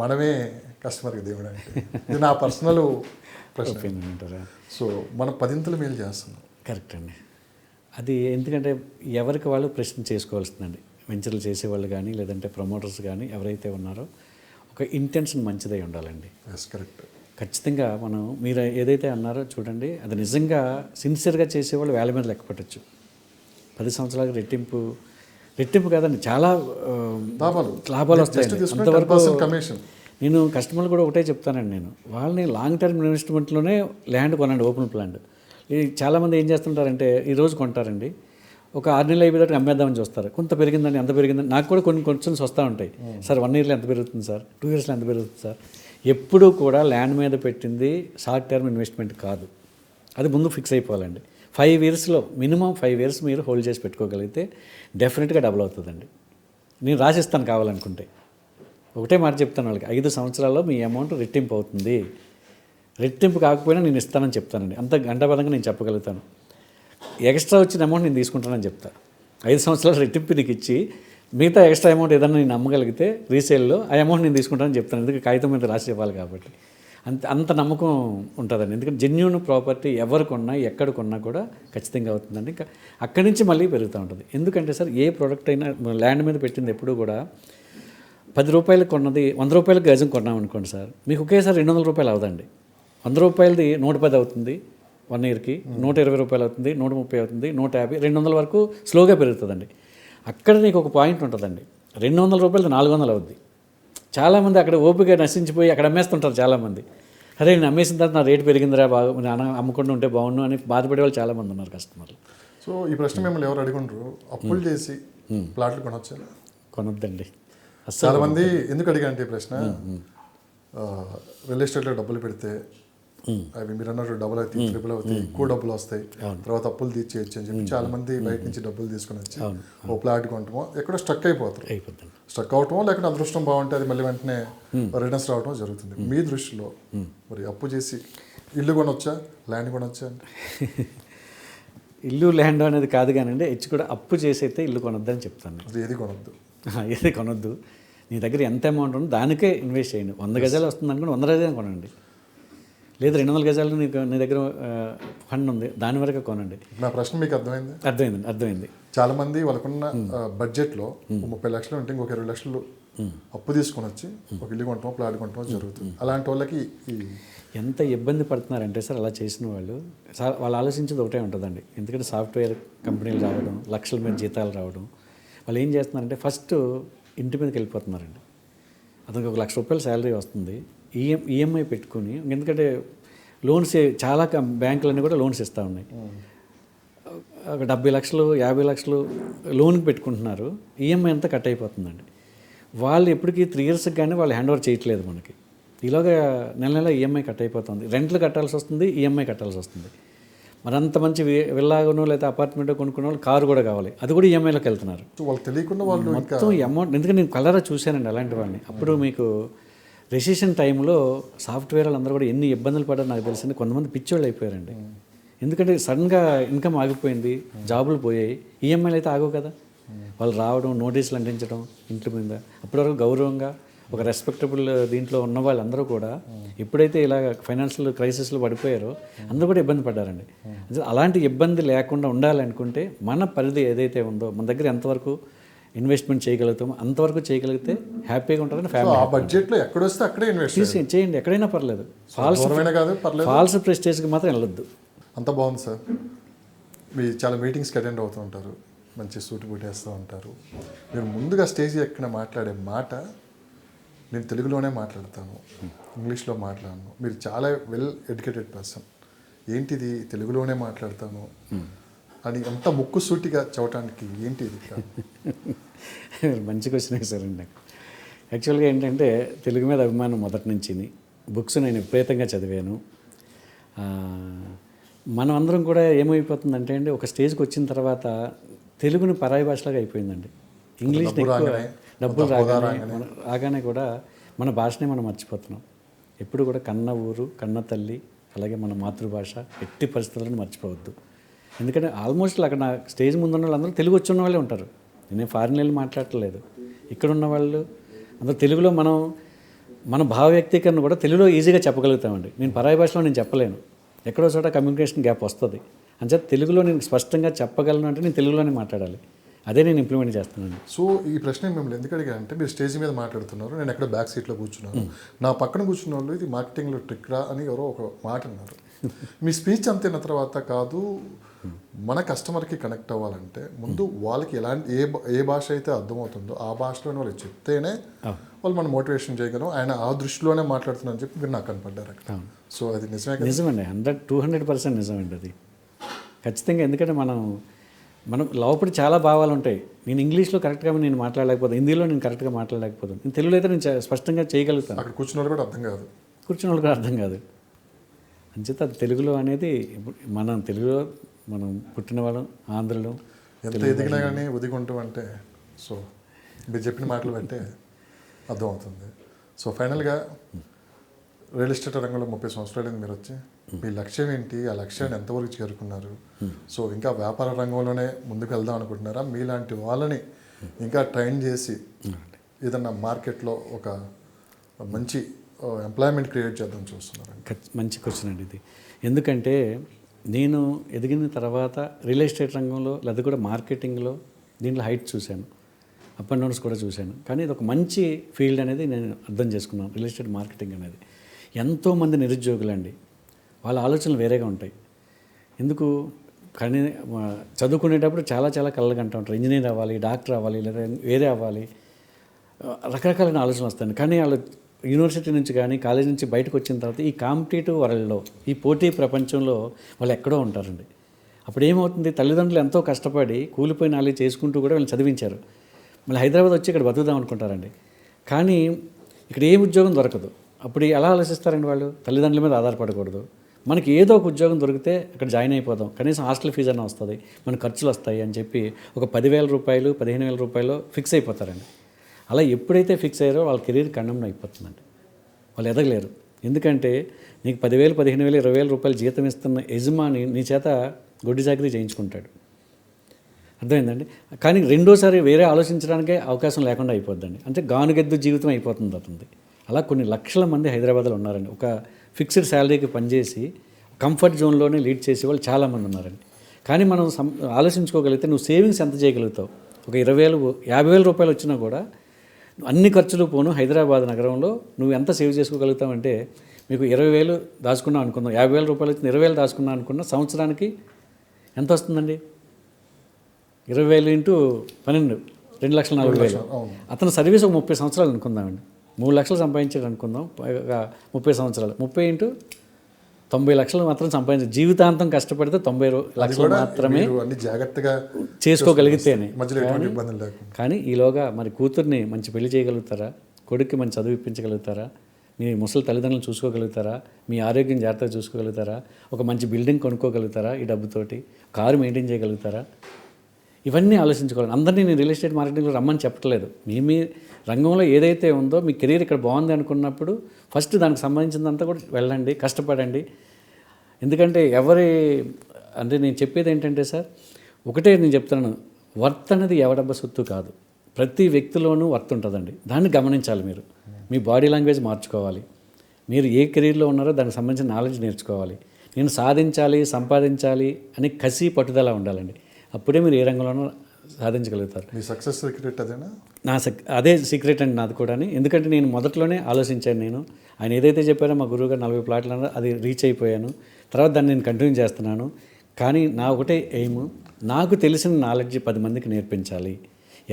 మనమే కస్టమర్కి దేవుడా అంటే? ఇది నా పర్సనల్ ప్రశ్న అంటారా? సో మనం 10 మేలు చేస్తున్నాం. కరెక్ట్ అండి. అది ఎందుకంటే ఎవరికి వాళ్ళు ప్రశ్న చేసుకోవాల్సిందండి. వెంచర్లు చేసేవాళ్ళు కానీ లేదంటే ప్రమోటర్స్ కానీ ఎవరైతే ఉన్నారో ఒక ఇంటెన్షన్ మంచిదై ఉండాలండి. Yes, correct. ఖచ్చితంగా మీరు ఏదైతే అన్నారో చూడండి, అది నిజంగా సిన్సియర్గా చేసేవాళ్ళు వేల మీద లెక్క పెట్టచ్చు. 10 సంవత్సరాలకు రెట్టింపు కాదండి, చాలా లాభాలు వస్తాయి. అంతవరకు నేను కస్టమర్లు కూడా ఒకటే చెప్తానండి, నేను వాళ్ళని లాంగ్ టర్మ్ ఇన్వెస్ట్మెంట్లోనే ల్యాండ్ కొనండి, ఓపెన్ ప్లాంట్. చాలామంది ఏం చేస్తుంటారంటే ఈరోజు కొంటారండి, ఒక 6 నెలలు అయిపోయేటట్టు అమ్మేద్దామని చూస్తారు. కొంత పెరిగిందని, ఎంత పెరిగిందని. నాకు కూడా కొన్ని క్వశ్చన్స్ వస్తూ ఉంటాయి, సార్ 1 yearలో ఎంత పెరుగుతుంది సార్, 2 yearsలో ఎంత పెరుగుతుంది సార్. ఎప్పుడూ కూడా ల్యాండ్ మీద పెట్టింది షార్ట్ టర్మ్ ఇన్వెస్ట్మెంట్ కాదు, అది ముందు ఫిక్స్ అయిపోవాలండి. 5 yearsలో మినిమం 5 years మీరు హోల్డ్ చేసి పెట్టుకోగలిగితే డెఫినెట్గా డబుల్ అవుతుందండి. నేను రాసిస్తాను కావాలనుకుంటే. ఒకటే మాట చెప్తాను వాళ్ళకి, 5 సంవత్సరాల్లో మీ అమౌంట్ రెట్టింపు అవుతుంది. రెట్టింపు కాకపోయినా నేను ఇస్తానని చెప్తానండి. అంత గంటబద్ధంగా నేను చెప్పగలుగుతాను. ఎక్స్ట్రా వచ్చిన అమౌంట్ నేను తీసుకుంటానని చెప్తా. 5 సంవత్సరాలు రెట్టింపు నీకు ఇచ్చి మిగతా ఎక్స్ట్రా అమౌంట్ ఏదైనా నేను నమ్మగలిగితే రీసేల్లో ఆ అమౌంట్ నేను తీసుకుంటానని చెప్తాను. ఎందుకంటే కాగితం మీద రాసి చెప్పాలి కాబట్టి. అంత నమ్మకం ఉంటుందండి. ఎందుకంటే జెన్యూన్ ప్రాపర్టీ ఎవరు కొన్నా ఎక్కడ కొన్నా కూడా ఖచ్చితంగా అవుతుందండి. ఇంకా అక్కడి నుంచి మళ్ళీ పెరుగుతూ ఉంటుంది. ఎందుకంటే సార్ ఏ ప్రోడక్ట్ అయినా ల్యాండ్ మీద పెట్టింది ఎప్పుడూ కూడా 10 రూపాయలకు కొన్నది 100 రూపాయలకు గజం కొన్నాం అనుకోండి సార్, మీకు ఒకేసారి 200 రూపాయలు అవదండి. 100 రూపాయలది 110 అవుతుంది 1 yearకి, 120 రూపాయలు అవుతుంది, 130 అవుతుంది, 150, 200 వరకు స్లోగా పెరుగుతుందండి. అక్కడ నీకు ఒక పాయింట్ ఉంటుందండి, 200 రూపాయలది 400 అవుద్ది. చాలామంది అక్కడ ఓపిక నశించిపోయి అక్కడ అమ్మేస్తుంటారు చాలామంది. అరే నేను అమ్మేసిన తర్వాత నా రేటు పెరిగిందిరా, బాగా అమ్ముకుంటూ ఉంటే బాగుండు అని బాధపడే వాళ్ళు చాలామంది ఉన్నారు కస్టమర్లు. సో ఈ ప్రశ్న మిమ్మల్ని ఎవరు అడుగుంటారు, అప్పులు చేసి ప్లాట్లు కొనొచ్చా? కొనొద్దండి. చాలామంది ఎందుకు అడిగారంటే ఈ ప్రశ్న, రియల్ ఎస్టేట్లో డబ్బులు పెడితే అవి మీరు అన్నట్టు డబుల్ అవుతాయి, ట్రిపుల్ అవుతాయి, ఎక్కువ డబ్బులు వస్తాయి, తర్వాత అప్పులు తీర్చేయచ్చు అని చెప్పి చాలా మంది బయట నుంచి డబ్బులు తీసుకుని వచ్చి ఓ ప్లాట్ కొంటామో ఎక్కడో స్ట్రక్ అయిపోతారు. స్ట్రక్ అవటమో లేకపోతే అదృష్టం బాగుంటే అది మళ్ళీ వెంటనే రిటర్న్స్ రావటం జరుగుతుంది. మీ దృష్టిలో మరి అప్పు చేసి ఇల్లు కొనొచ్చా, ల్యాండ్ కొనొచ్చా? అంటే ఇల్లు ల్యాండ్ అనేది కాదు కానండి, కూడా అప్పు చేసి అయితే ఇల్లు కొనొద్దని చెప్తాను. అది ఏది కొనొద్దు, ఏది కొనొద్దు. నీ దగ్గర ఎంత అమౌంట్ ఉందో దానికే ఇన్వెస్ట్ చేయండి. 100 గజాలు వస్తుంది అనుకోండి, 100 గజాలు కొనండి. లేదు 200 గజాలు నీ దగ్గర ఫండ్ ఉంది, దాని వరకు కొనండి. నా ప్రశ్న మీకు అర్థమైంది? అర్థమైంది. చాలా మంది వాళ్ళకున్న బడ్జెట్లో 30 లక్షలు ఉంటే ఇంకొక 20 లక్షలు అప్పు తీసుకొని వచ్చి ఒక ఇల్లు కొంటాం, ప్లాట్ కొంటాం జరుగుతుంది. అలాంటి వాళ్ళకి ఎంత ఇబ్బంది పడుతున్నారంటే సార్ అలా చేసిన వాళ్ళు వాళ్ళు ఆలోచించేది ఒకటే ఉంటుందండి. ఎందుకంటే సాఫ్ట్వేర్ కంపెనీలు రావడం, లక్షల మీద జీతాలు రావడం, వాళ్ళు ఏం చేస్తున్నారంటే ఫస్ట్ ఇంటి మీదకి వెళ్ళిపోతున్నారండి. అతనికి ఒక ₹1,00,000 శాలరీ వస్తుంది, ఈఎంఐ పెట్టుకుని, ఎందుకంటే లోన్స్ చాలా బ్యాంకులన్నీ కూడా లోన్స్ ఇస్తూ ఉన్నాయి. ఒక 70 లక్షలు 50 లక్షలు లోన్కి పెట్టుకుంటున్నారు, ఈఎంఐ అంతా కట్ అయిపోతుందండి. వాళ్ళు ఎప్పటికీ 3 ఇయర్స్కి కానీ వాళ్ళు హ్యాండ్ ఓవర్ చేయట్లేదు మనకి. ఈలోగా నెల ఈఎంఐ కట్ అయిపోతుంది, రెంట్లు కట్టాల్సి వస్తుంది, ఈఎంఐ కట్టాల్సి వస్తుంది. మరి అంత మంచి విల్లాగనో లేదా అపార్ట్మెంట్ కొనుక్కున్న వాళ్ళు కారు కూడా కావాలి, అది కూడా ఈఎంఐలోకి వెళ్తున్నారు. వాళ్ళు తెలియకుండా వాళ్ళు మొత్తం అమౌంట్, ఎందుకంటే నేను కలరా చూశానండి అలాంటి వాళ్ళని. అప్పుడు మీకు రెసిషన్ టైంలో సాఫ్ట్వేర్ వాళ్ళందరూ కూడా ఎన్ని ఇబ్బందులు పడ్డారో నాకు తెలిసింది. కొంతమంది పిచ్చోళ్ళు అయిపోయారండి. ఎందుకంటే సడన్గా ఇన్కమ్ ఆగిపోయింది, జాబులు పోయాయి, ఈఎంఐలు అయితే ఆగవు కదా. వాళ్ళు రావడం, నోటీసులు అంటించడం ఇంటి మీద. అప్పటివరకు గౌరవంగా ఒక రెస్పెక్టబుల్ దీంట్లో ఉన్న వాళ్ళందరూ కూడా ఎప్పుడైతే ఇలా ఫైనాన్షియల్ క్రైసిస్లో పడిపోయారో అందరూ కూడా ఇబ్బంది పడ్డారండి. అలాంటి ఇబ్బంది లేకుండా ఉండాలనుకుంటే మన పరిధి ఏదైతే ఉందో, మన దగ్గర ఎంతవరకు ఇన్వెస్ట్మెంట్ చేయగలుగుతామో అంతవరకు చేయగలిగితే హ్యాపీగా ఉంటారని ఫ్యామిలీ. ఆ బడ్జెట్లో ఎక్కడొస్తే అక్కడే ఇన్వెస్ట్ చేయండి, ఎక్కడైనా పర్లేదు. కాదు, ఫాల్స్ ప్రెస్టేజ్కి మాత్రం వెళ్ళొద్దు. అంత బాగుంది సార్. మీరు చాలా మీటింగ్స్కి అటెండ్ అవుతూ ఉంటారు, మంచి సూట్ బూట్ వేస్తూ ఉంటారు. మీరు ముందుగా స్టేజ్ ఎక్కిన మాట్లాడే మాట, నేను తెలుగులోనే మాట్లాడతాను, ఇంగ్లీష్లో మాట్లాడను. మీరు చాలా వెల్ ఎడ్యుకేటెడ్ పర్సన్. ఏంటిది తెలుగులోనే మాట్లాడతాను అని అంత ముక్కుసూటిగా చెప్పడానికి ఏంటి ఇది? మంచి క్వశ్చన్ వేశారండి నాకు. యాక్చువల్గా ఏంటంటే తెలుగు మీద అభిమానం మొదటి నుంచి. బుక్స్ నేను విపరీతంగా చదివాను. మనం అందరం కూడా ఏమైపోతుందంటే అండి, ఒక స్టేజ్కి వచ్చిన తర్వాత తెలుగుని పరాయి భాషలాగా అయిపోయిందండి. ఇంగ్లీష్ని ఎక్కువ డబ్బులు రాగానే కూడా మన భాషనే మనం మర్చిపోతున్నాం. ఎప్పుడు కూడా కన్న ఊరు, కన్న తల్లి, అలాగే మన మాతృభాష ఎట్టి పరిస్థితులను మర్చిపోవద్దు. ఎందుకంటే ఆల్మోస్ట్ అక్కడ నా స్టేజ్ ముందు ఉన్న వాళ్ళందరూ తెలుగు వచ్చి ఉన్న వాళ్ళే ఉంటారు. నేను ఫారిన్ వెళ్ళి మాట్లాడట్లేదు. ఇక్కడ ఉన్న వాళ్ళు అందరూ తెలుగులో మన భావ వ్యక్తీకరణ కూడా తెలుగులో ఈజీగా చెప్పగలుగుతామండి. నేను పరాయి భాషలో నేను చెప్పలేను, ఎక్కడో చోట కమ్యూనికేషన్ గ్యాప్ వస్తుంది. అంచేత తెలుగులో నేను స్పష్టంగా చెప్పగలను అంటే నేను తెలుగులోనే మాట్లాడాలి. అదే నేను ఇంప్లిమెంట్ చేస్తున్నాను. సో ఈ ప్రశ్న మిమ్మల్ని ఎందుకు అడిగానంటే, మీరు స్టేజ్ మీద మాట్లాడుతున్నారు, నేను ఎక్కడ బ్యాక్ సీట్లో కూర్చున్నాను, నా పక్కన కూర్చున్న వాళ్ళు ఇది మార్కెటింగ్లో ట్రిక్ రా అని ఎవరో ఒక మాట అన్నారు. మీ స్పీచ్ అంతైన తర్వాత కాదు, మన కస్టమర్కి కనెక్ట్ అవ్వాలంటే ముందు వాళ్ళకి ఎలాంటి ఏ భాష అయితే అర్థమవుతుందో ఆ భాషలోనే వాళ్ళు చెప్తేనే వాళ్ళు మనం మోటివేషన్ చేయగలం. ఆయన ఆ దృష్టిలోనే మాట్లాడుతున్నారని చెప్పి మీరు నాకు కనపడ్డారు అక్కడ. సో అది నిజమండి, 200% నిజమండి అది ఖచ్చితంగా. ఎందుకంటే మనం లోపలి చాలా భావాలు ఉంటాయి. నేను ఇంగ్లీష్లో కరెక్ట్గా నేను మాట్లాడలేకపోతాను, హిందీలో నేను కరెక్ట్గా మాట్లాడలేకపోతాను, నేను తెలుగులో అయితే నేను స్పష్టంగా చేయగలుగుతాను. అక్కడ కూర్చున్న వాళ్ళు కూడా అర్థం కాదు, అర్థం కాదు. అంచేత అది తెలుగులో అనేది మనం తెలుగులో మనం పుట్టిన వాళ్ళం, ఆంధ్రలో ఎంత ఎదిగినా కానీ ఒదిగుంటాం అంటే, సో మీరు చెప్పిన మాటలు బట్టే అర్థమవుతుంది. సో ఫైనల్గా రియల్ ఎస్టేట్ రంగంలో 30 సంవత్సరాలు మీరు వచ్చి మీ లక్ష్యం ఏంటి, ఆ లక్ష్యాన్ని ఎంతవరకు చేరుకున్నారు? సో ఇంకా వ్యాపార రంగంలోనే ముందుకు వెళ్దాం అనుకుంటున్నారా? మీలాంటి వాళ్ళని ఇంకా ట్రైన్ చేసి ఏదన్నా మార్కెట్లో ఒక మంచి ఎంప్లాయ్మెంట్ క్రియేట్ చేద్దాం చూస్తున్నారు? మంచి క్వశ్చన్ అండి ఇది. ఎందుకంటే నేను ఎదిగిన తర్వాత రియల్ ఎస్టేట్ రంగంలో లేదా కూడా మార్కెటింగ్లో దీంట్లో హైట్ చూశాను, అప్ అండ్ డౌన్స్ కూడా చూశాను. కానీ ఇది ఒక మంచి ఫీల్డ్ అనేది నేను అర్థం చేసుకున్నాను. రియల్ ఎస్టేట్ మార్కెటింగ్ అనేది ఎంతోమంది నిరుద్యోగులండి, వాళ్ళ ఆలోచనలు వేరేగా ఉంటాయి. ఎందుకు కానీ చదువుకునేటప్పుడు చాలా కళ్ళ కంటూ ఉంటారు, ఇంజనీర్ అవ్వాలి, డాక్టర్ అవ్వాలి, లేదా వేరే అవ్వాలి, రకరకాలైన ఆలోచనలు వస్తాయి. కానీ వాళ్ళు యూనివర్సిటీ నుంచి కానీ కాలేజ్ నుంచి బయటకు వచ్చిన తర్వాత ఈ కాంపిటేటివ్ వరల్డ్లో, ఈ పోటీ ప్రపంచంలో వాళ్ళు ఎక్కడో ఉంటారండి. అప్పుడు ఏమవుతుంది, తల్లిదండ్రులు ఎంతో కష్టపడి కూలిపోయిన వాళ్ళు చేసుకుంటూ కూడా వీళ్ళని చదివించారు. మళ్ళీ హైదరాబాద్ వచ్చి ఇక్కడ బతుకుదాం అనుకుంటారండి. కానీ ఇక్కడ ఏ ఉద్యోగం దొరకదు. అప్పుడు ఎలా ఆలోచిస్తారండి వాళ్ళు? తల్లిదండ్రుల మీద ఆధారపడకూడదు, మనకి ఏదో ఒక ఉద్యోగం దొరికితే అక్కడ జాయిన్ అయిపోదాం, కనీసం హాస్టల్ ఫీజు అన్న వస్తుంది, మన ఖర్చులు వస్తాయి అని చెప్పి ఒక 10,000 రూపాయలు 15,000 రూపాయలు ఫిక్స్ అయిపోతారండి. అలా ఎప్పుడైతే ఫిక్స్ అయ్యారో వాళ్ళ కెరీర్ కండమ్న అయిపోతుందండి, వాళ్ళు ఎదగలేరు. ఎందుకంటే నీకు 10,000 15,000 20,000 రూపాయలు జీతం ఇస్తున్న యజమాని నీ చేత గొడ్డి చాకరీ చేయించుకుంటాడు. అర్థమైందండి. కానీ రెండోసారి వేరే ఆలోచించడానికే అవకాశం లేకుండా అయిపోద్దండి. అంటే గానుగెద్దు జీవితం అయిపోతుంది అతనిది. అలా కొన్ని లక్షల మంది హైదరాబాద్లో ఉన్నారండి. ఒక ఫిక్స్డ్ శాలరీకి పనిచేసి కంఫర్ట్ జోన్లోనే లీడ్ చేసే వాళ్ళు చాలామంది ఉన్నారండి. కానీ మనం ఆలోచించుకోగలిగితే నువ్వు సేవింగ్స్ ఎంత చేయగలుగుతావు? ఒక 20,000 50,000 రూపాయలు వచ్చినా కూడా అన్ని ఖర్చులు పోను హైదరాబాద్ నగరంలో నువ్వు ఎంత సేవ్ చేసుకోగలుగుతావు అంటే, మీకు 20,000 దాచుకున్నావు అనుకుందాం, 50,000 రూపాయలు వచ్చింది, 20,000 దాచుకున్నావు అనుకున్న సంవత్సరానికి ఎంత వస్తుందండి? 20,000 ఇంటూ 12, 2,40,000. అతను సర్వీస్ ఒక 30 సంవత్సరాలు అనుకుందామండి. 3 లక్షలు సంపాదించాడు అనుకుందాం, 30 సంవత్సరాలు, 30 ఇంటూ 90 లక్షలు మాత్రం సంపాదించారు. జీవితాంతం కష్టపడితే 90 లక్షలు మాత్రమే అన్ని జాగ్రత్తగా చేసుకోగలిగితేనే. మధ్యలో ఎటువంటి ఇబ్బందులు లేకుండా. కానీ ఈలోగా మరి కూతుర్ని మంచి పెళ్లి చేయగలుగుతారా? కొడుక్కి మంచి చదువు ఇప్పించగలుగుతారా? మీ ముసలి తల్లిదండ్రులను చూసుకోగలుగుతారా? మీ ఆరోగ్యం జాగ్రత్తగా చూసుకోగలుగుతారా? ఒక మంచి బిల్డింగ్ కొనుక్కోగలుగుతారా? ఈ డబ్బుతోటి కారు మెయింటైన్ చేయగలుగుతారా? ఇవన్నీ ఆలోచించుకోవాలి. అందరినీ నేను రియల్ ఎస్టేట్ మార్కెటింగ్లో రమ్మని చెప్పట్లేదు. మీ రంగంలో ఏదైతే ఉందో మీ కెరీర్ ఇక్కడ బాగుంది అనుకున్నప్పుడు ఫస్ట్ దానికి సంబంధించిందంతా కూడా వెళ్ళండి, కష్టపడండి. ఎందుకంటే అంటే నేను చెప్పేది ఏంటంటే సార్, ఒకటే నేను చెప్తున్నాను, వర్త్ అనేది ఎవడబ్బ సొత్తు కాదు. ప్రతి వ్యక్తిలోనూ వర్త్ ఉంటుందండి. దాన్ని గమనించాలి మీరు. మీ బాడీ లాంగ్వేజ్ మార్చుకోవాలి. మీరు ఏ కెరీర్లో ఉన్నారో దానికి సంబంధించిన నాలెడ్జ్ నేర్చుకోవాలి. నేను సాధించాలి, సంపాదించాలి అని కసి పట్టుదల ఉండాలండి. అప్పుడే మీరు ఏ రంగంలోనూ సాధించగలుగుతారు. మీ సక్సెస్ సీక్రెట్ అదేనా? అదే సీక్రెట్ అండి నాది కూడా. ఎందుకంటే నేను మొదట్లోనే ఆలోచించాను. ఆయన ఏదైతే చెప్పారో మా గురువుగారు 40 ప్లాట్లు అన్నారు, అది రీచ్ అయిపోయాను. తర్వాత దాన్ని నేను కంటిన్యూ చేస్తున్నాను. కానీ నా ఒకటే ఎయిమ్, నాకు తెలిసిన నాలెడ్జ్ 10 మందికి నేర్పించాలి.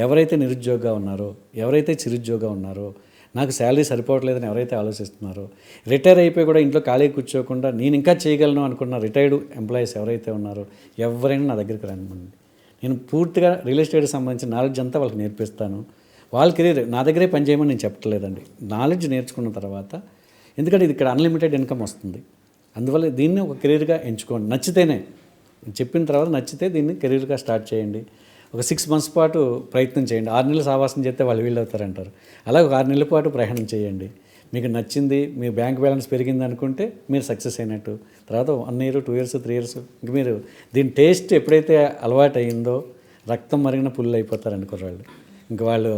ఎవరైతే నిరుద్యోగంగా ఉన్నారో, ఎవరైతే చిరుద్యోగంగా ఉన్నారో, నాకు శాలరీ సరిపోవట్లేదని ఎవరైతే ఆలోచిస్తున్నారో, రిటైర్ అయిపోయి కూడా ఇంట్లో ఖాళీ కూర్చోకుండా నేను ఇంకా చేయగలను అనుకున్న రిటైర్డ్ ఎంప్లాయీస్ ఎవరైతే ఉన్నారో ఎవరైనా నా దగ్గరికి రండి. నేను పూర్తిగా రియల్ ఎస్టేట్కి సంబంధించిన నాలెడ్జ్ అంతా వాళ్ళకి నేర్పిస్తాను. వాళ్ళ కెరీర్ నా దగ్గరే పనిచేయమని నేను చెప్పట్లేదండి. నాలెడ్జ్ నేర్చుకున్న తర్వాత, ఎందుకంటే ఇది ఇక్కడ అన్లిమిటెడ్ ఇన్కమ్ వస్తుంది. అందువల్ల దీన్ని ఒక కెరీర్గా ఎంచుకోండి. నచ్చితేనే, చెప్పిన తర్వాత నచ్చితే దీన్ని కెరీర్గా స్టార్ట్ చేయండి. ఒక 6 మంత్స్ పాటు ప్రయత్నం చేయండి. 6 నెలలు సావాసం చేస్తే వాళ్ళు వీళ్ళు అవుతారంటారు. అలాగే ఒక 6 నెలల పాటు ప్రయాణం చేయండి. మీకు నచ్చింది, మీ బ్యాంక్ బ్యాలెన్స్ పెరిగింది అనుకుంటే మీరు సక్సెస్ అయినట్టు. తర్వాత 1 year, 2 years, 3 years ఇంక మీరు దీని టేస్ట్ ఎప్పుడైతే అలవాటు అయిందో రక్తం మరిగిన పుల్లు అయిపోతారు అనుకోరాళ్ళు. ఇంక వాళ్ళు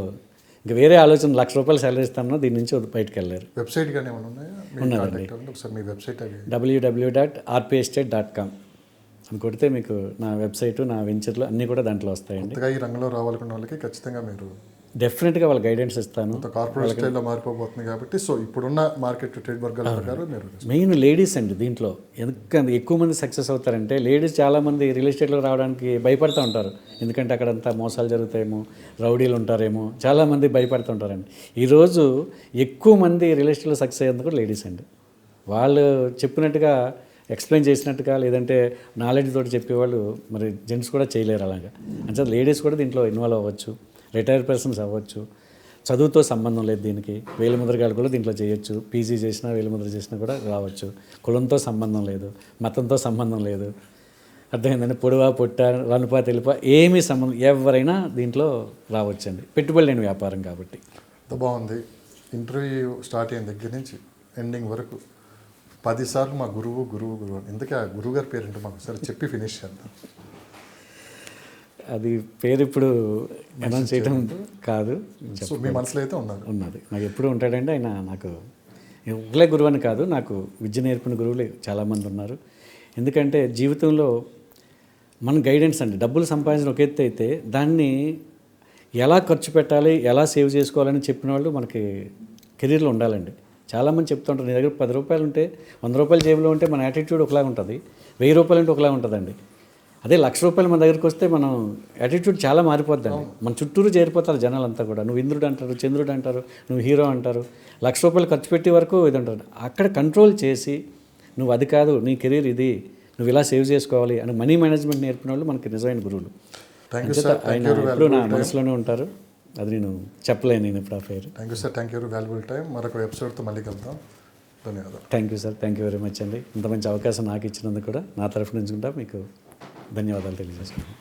ఇంక వేరే ఆలోచన, ₹1,00,000 శాలరీ ఇస్తానో దీని నుంచి బయటకు వెళ్ళారు. వెబ్సైట్ కానీ ఏమైనా ఉన్నాయా? ఉన్నదండి. ఒకసారి మీ వెబ్సైట్ అది www.rpestate.com అని కొడితే మీకు నా వెబ్సైటు, నా వెంచర్లు అన్నీ కూడా దాంట్లో వస్తాయండి. కొత్తగా ఈ రంగంలో రావాలనుకున్న వాళ్ళకి ఖచ్చితంగా మీరు డెఫినెట్గా వాళ్ళ గైడెన్స్ ఇస్తాను. కార్పొరేట్ స్టైల్లో మారిపోబోతుంది కాబట్టి, సో ఇప్పుడున్న మార్కెట్ ట్రేడ్ వర్గాల ప్రకారం మీరు మెయిన్ లేడీస్ అండి. దీంట్లో ఎందుకంటే ఎక్కువ మంది సక్సెస్ అవుతారంటే లేడీస్ చాలామంది రియల్ ఎస్టేట్లో రావడానికి భయపడుతూ ఉంటారు. ఎందుకంటే అక్కడంతా మోసాలు జరుగుతాయేమో, రౌడీలు ఉంటారేమో, చాలామంది భయపడుతూ ఉంటారండి. ఈరోజు ఎక్కువ మంది రియల్ ఎస్టేట్లో సక్సెస్ అయ్యేందుకు లేడీస్ అండి. వాళ్ళు చెప్పినట్టుగా, ఎక్స్ప్లెయిన్ చేసినట్టుగా, లేదంటే నాలెడ్జ్ తోటి చెప్పేవాళ్ళు మరి జెంట్స్ కూడా చేయలేరు. అలాగా అంటే లేడీస్ కూడా దీంట్లో ఇన్వాల్వ్ అవ్వచ్చు, రిటైర్డ్ పర్సన్స్ అవ్వచ్చు. చదువుతో సంబంధం లేదు దీనికి. వేలిముద్రగాడు కూడా దీంట్లో చేయొచ్చు. పీజీ చేసినా, వేలిముద్ర చేసినా కూడా రావచ్చు. కులంతో సంబంధం లేదు, మతంతో సంబంధం లేదు. అర్థమైందండి. పొడవా, పొట్ట, వనుపా, తెలుపా ఏమీ సంబంధం, ఎవరైనా దీంట్లో రావచ్చండి. పెట్టుబడి లేని వ్యాపారం కాబట్టి. బాగుంది. ఇంటర్వ్యూ స్టార్ట్ అయిన దగ్గర నుంచి ఎండింగ్ వరకు 10 సార్లు మా గురువు గురువు గురువు అని. ఎందుకే ఆ గురువు గారి పేరు అంటే మాకు ఒకసారి చెప్పి ఫినిష్ చేద్దాం. అది పేరు ఇప్పుడు అనౌన్స్ చేయడం కాదు, సో మీ మనసులో అయితే ఉన్నది. నాకు ఎప్పుడు ఉంటాడంటే ఆయన. నాకు ఒకలే గురువు అని కాదు, నాకు విద్య నేర్పిన గురువులు చాలామంది ఉన్నారు. ఎందుకంటే జీవితంలో మన గైడెన్స్ అండి. డబ్బులు సంపాదించిన ఒక ఎత్తు అయితే దాన్ని ఎలా ఖర్చు పెట్టాలి, ఎలా సేవ్ చేసుకోవాలని చెప్పిన వాళ్ళు మనకి కెరీర్లో ఉండాలండి. చాలామంది చెప్తుంటారు, నీ దగ్గర ₹10 ఉంటే, ₹100 జేబులో ఉంటే మన యాటిట్యూడ్ ఒకలాగా ఉంటుంది, ₹1000 ఉంటే ఒకలాగా ఉంటుందండి. అదే ₹1,00,000 మన దగ్గరికి వస్తే మనం యాటిట్యూడ్ చాలా మారిపోద్దండి. మన చుట్టూరు చేరిపోతారు జనాలంతా కూడా. నువ్వు ఇంద్రుడు అంటారు, చంద్రుడు అంటారు, నువ్వు హీరో అంటారు. ₹1,00,000 ఖర్చు పెట్టే వరకు ఇది ఉంటుంది. అక్కడ కంట్రోల్ చేసి నువ్వు అది కాదు, నీ కెరీర్ ఇది, నువ్వు ఇలా సేవ్ చేసుకోవాలి అని మనీ మేనేజ్మెంట్ నేర్పిన వాళ్ళు మనకి నిజమైన గురువులు. ఆయన ఎప్పుడు నా మనసులోనే ఉంటారు. అది నేను చెప్పలేను నేను ఇప్పుడు ఆ పేరు. Thank you sir, thank you, valuable time. మరొక ఎపిసోడ్తో మళ్ళీ కలుద్దాం. ధన్యవాదాలు. Thank you sir, thank you very much అండి. ఇంత మంచి అవకాశం నాకు ఇచ్చినందుకు కూడా నా తరఫు నుంచి కూడా మీకు ధన్యవాదాలు తెలియజేస్తున్నాను.